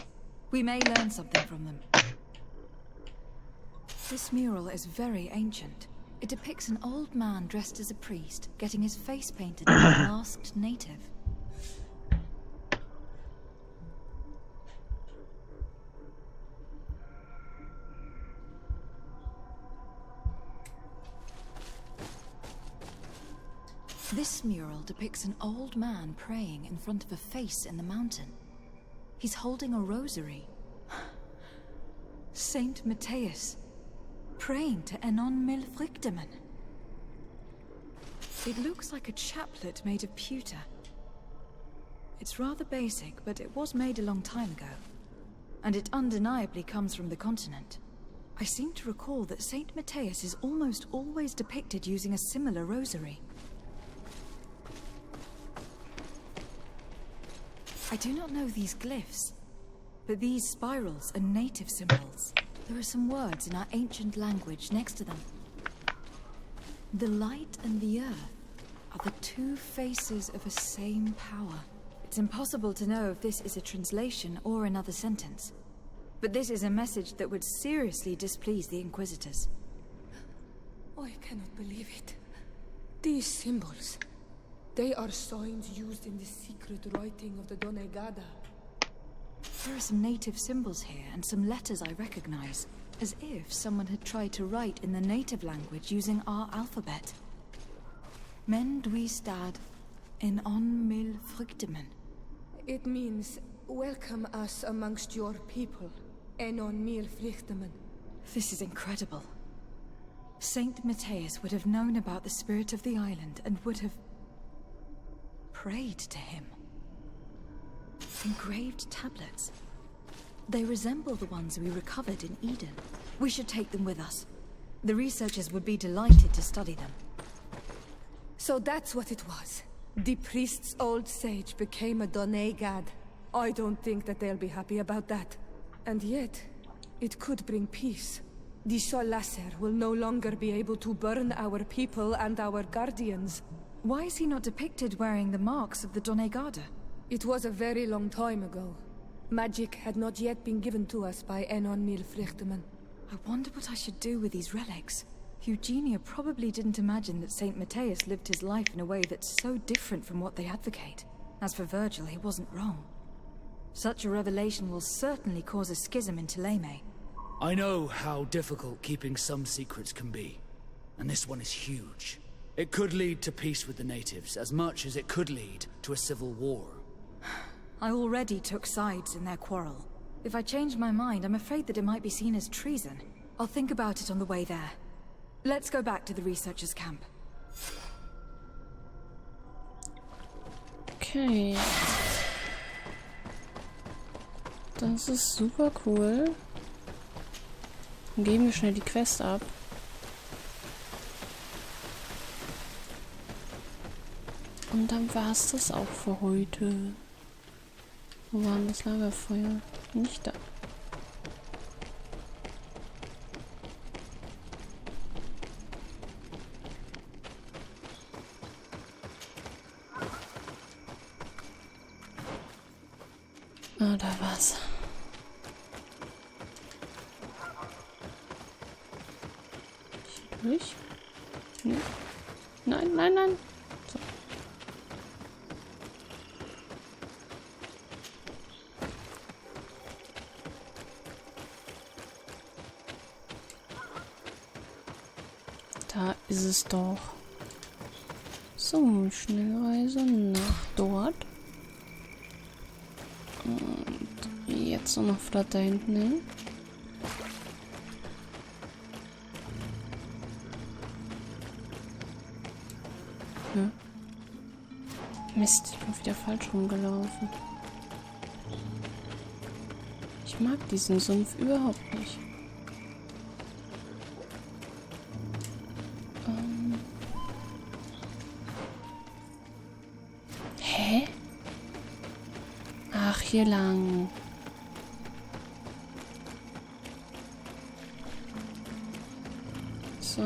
We may learn something from them. This mural is very ancient. It depicts an old man dressed as a priest, getting his face painted like a masked native. This mural depicts an old man praying in front of a face in the mountain. He's holding a rosary. Saint Matthias, praying to Enon Milfrichteman. It looks like a chaplet made of pewter. It's rather basic, but it was made a long time ago. And it undeniably comes from the continent. I seem to recall that Saint Matthias is almost always depicted using a similar rosary. I do not know these glyphs, but these spirals are native symbols. There are some words in our ancient language next to them. The light and the earth are the two faces of a same power. It's impossible to know if this is a translation or another sentence. But this is a message that would seriously displease the Inquisitors. I cannot believe it. These symbols, they are signs used in the secret writing of the Donegada. There are some native symbols here and some letters I recognize, as if someone had tried to write in the native language using our alphabet. Men duistad en on mil frichtemen. It means, welcome us amongst your people, Enon mil frichtemen. This is incredible. Saint Matthias would have known about the spirit of the island and would have prayed to him. Engraved tablets. They resemble the ones we recovered in Eden. We should take them with us. The researchers would be delighted to study them. So that's what it was. The priest's old sage became a Donegad. I don't think that they'll be happy about that. And yet, it could bring peace. The Solasser will no longer be able to burn our people and our guardians. Why is he not depicted wearing the marks of the Donegada? It was a very long time ago. Magic had not yet been given to us by Enon Milfrichteman. I wonder what I should do with these relics. Eugenia probably didn't imagine that Saint Matthias lived his life in a way that's so different from what they advocate. As for Virgil, he wasn't wrong. Such a revelation will certainly cause a schism in Thélème. I know how difficult keeping some secrets can be, and this one is huge. It could lead to peace with the natives, as much as it could lead to a civil war. I already took sides in their quarrel. If I change my mind, I'm afraid that it might be seen as treason. I'll think about it on the way there. Let's go back to the researchers' camp. Okay. Das ist super cool. Dann geben wir schnell die Quest ab. Und dann war es das auch für heute. Wo war denn das Lagerfeuer? Nicht da. Ah, da war's. Hier durch? Nee. Nein, nein, nein. So. Da ist es doch. So, Schnellreise nach dort. Und jetzt noch flott da hinten hin. Hm. Mist, ich bin wieder falsch rumgelaufen. Ich mag diesen Sumpf überhaupt nicht. Hä? Ach, hier lang. So.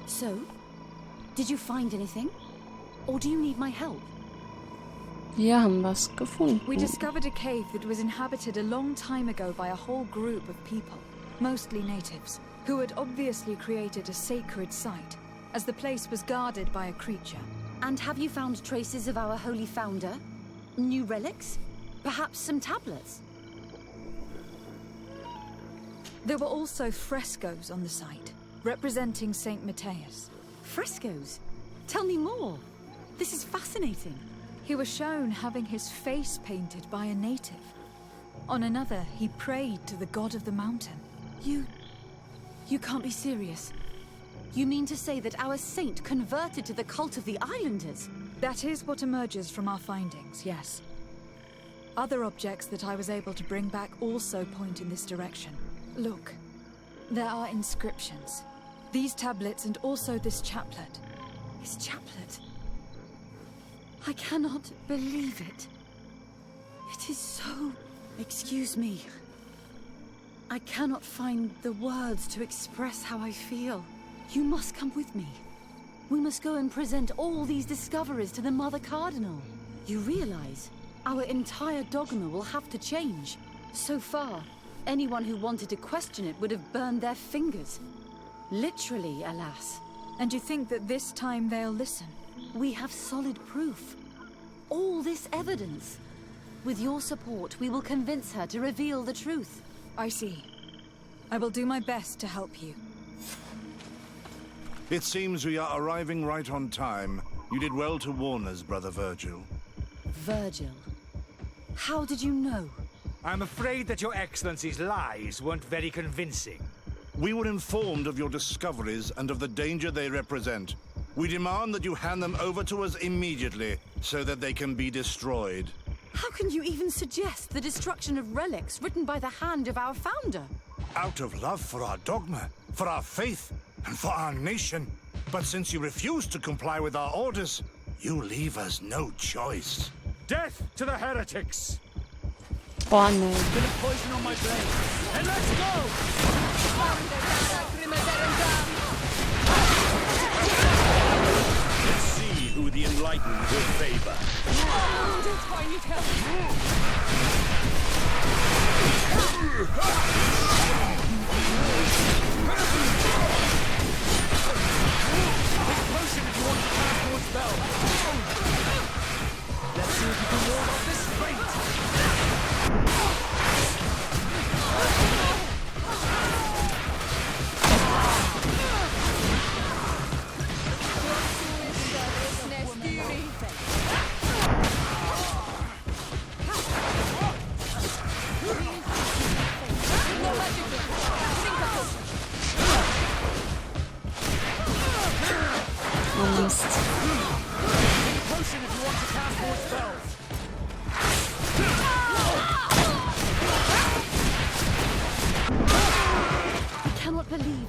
So, did you find anything? Or do you need my help? Wir haben was gefunden. We discovered a cave that was inhabited a long time ago by a whole group of people, mostly natives, who had obviously created a sacred site, as the place was guarded by a creature. And have you found traces of our holy founder? New relics? Perhaps some tablets? There were also frescoes on the site, representing Saint Matthias. Frescoes? Tell me more. This is fascinating. He was shown having his face painted by a native. On another, he prayed to the god of the mountain. You can't be serious. You mean to say that our saint converted to the cult of the islanders? That is what emerges from our findings, yes. Other objects that I was able to bring back also point in this direction. Look, there are inscriptions. These tablets and also this chaplet. His chaplet? I cannot believe it. It is so... Excuse me. I cannot find the words to express how I feel. You must come with me. We must go and present all these discoveries to the Mother Cardinal. You realize our entire dogma will have to change. So far, anyone who wanted to question it would have burned their fingers. Literally, alas. And you think that this time they'll listen? We have solid proof. All this evidence. With your support, we will convince her to reveal the truth. I see. I will do my best to help you. It seems we are arriving right on time. You did well to warn us, Brother Virgil. Virgil? How did you know? I'm afraid that your Excellency's lies weren't very convincing. We were informed of your discoveries and of the danger they represent. We demand that you hand them over to us immediately, so that they can be destroyed. How can you even suggest the destruction of relics written by the hand of our founder? Out of love for our dogma, for our faith, and for our nation. But since you refuse to comply with our orders, you leave us no choice. Death to the heretics! Boah, nee. Gonna poison on my blade. And let's go! Let's see who the enlightened will favor. Potion if you want to cast more spell. Let's see if you can ward off this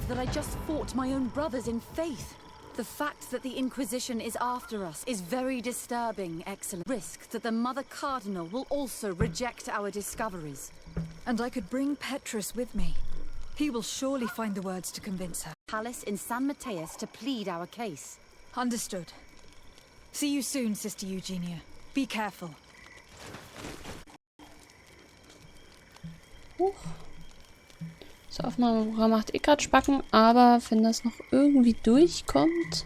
That I just fought my own brothers in faith. The fact that the Inquisition is after us is very disturbing, Excellent. Risk that the Mother Cardinal will also reject our discoveries. And I could bring Petrus with me. He will surely find the words to convince her. Palace in San Matthias to plead our case. Understood. See you soon, Sister Eugenia. Be careful. Das Aufnahmeprogramm macht eh gerade Spacken, aber wenn das noch irgendwie durchkommt,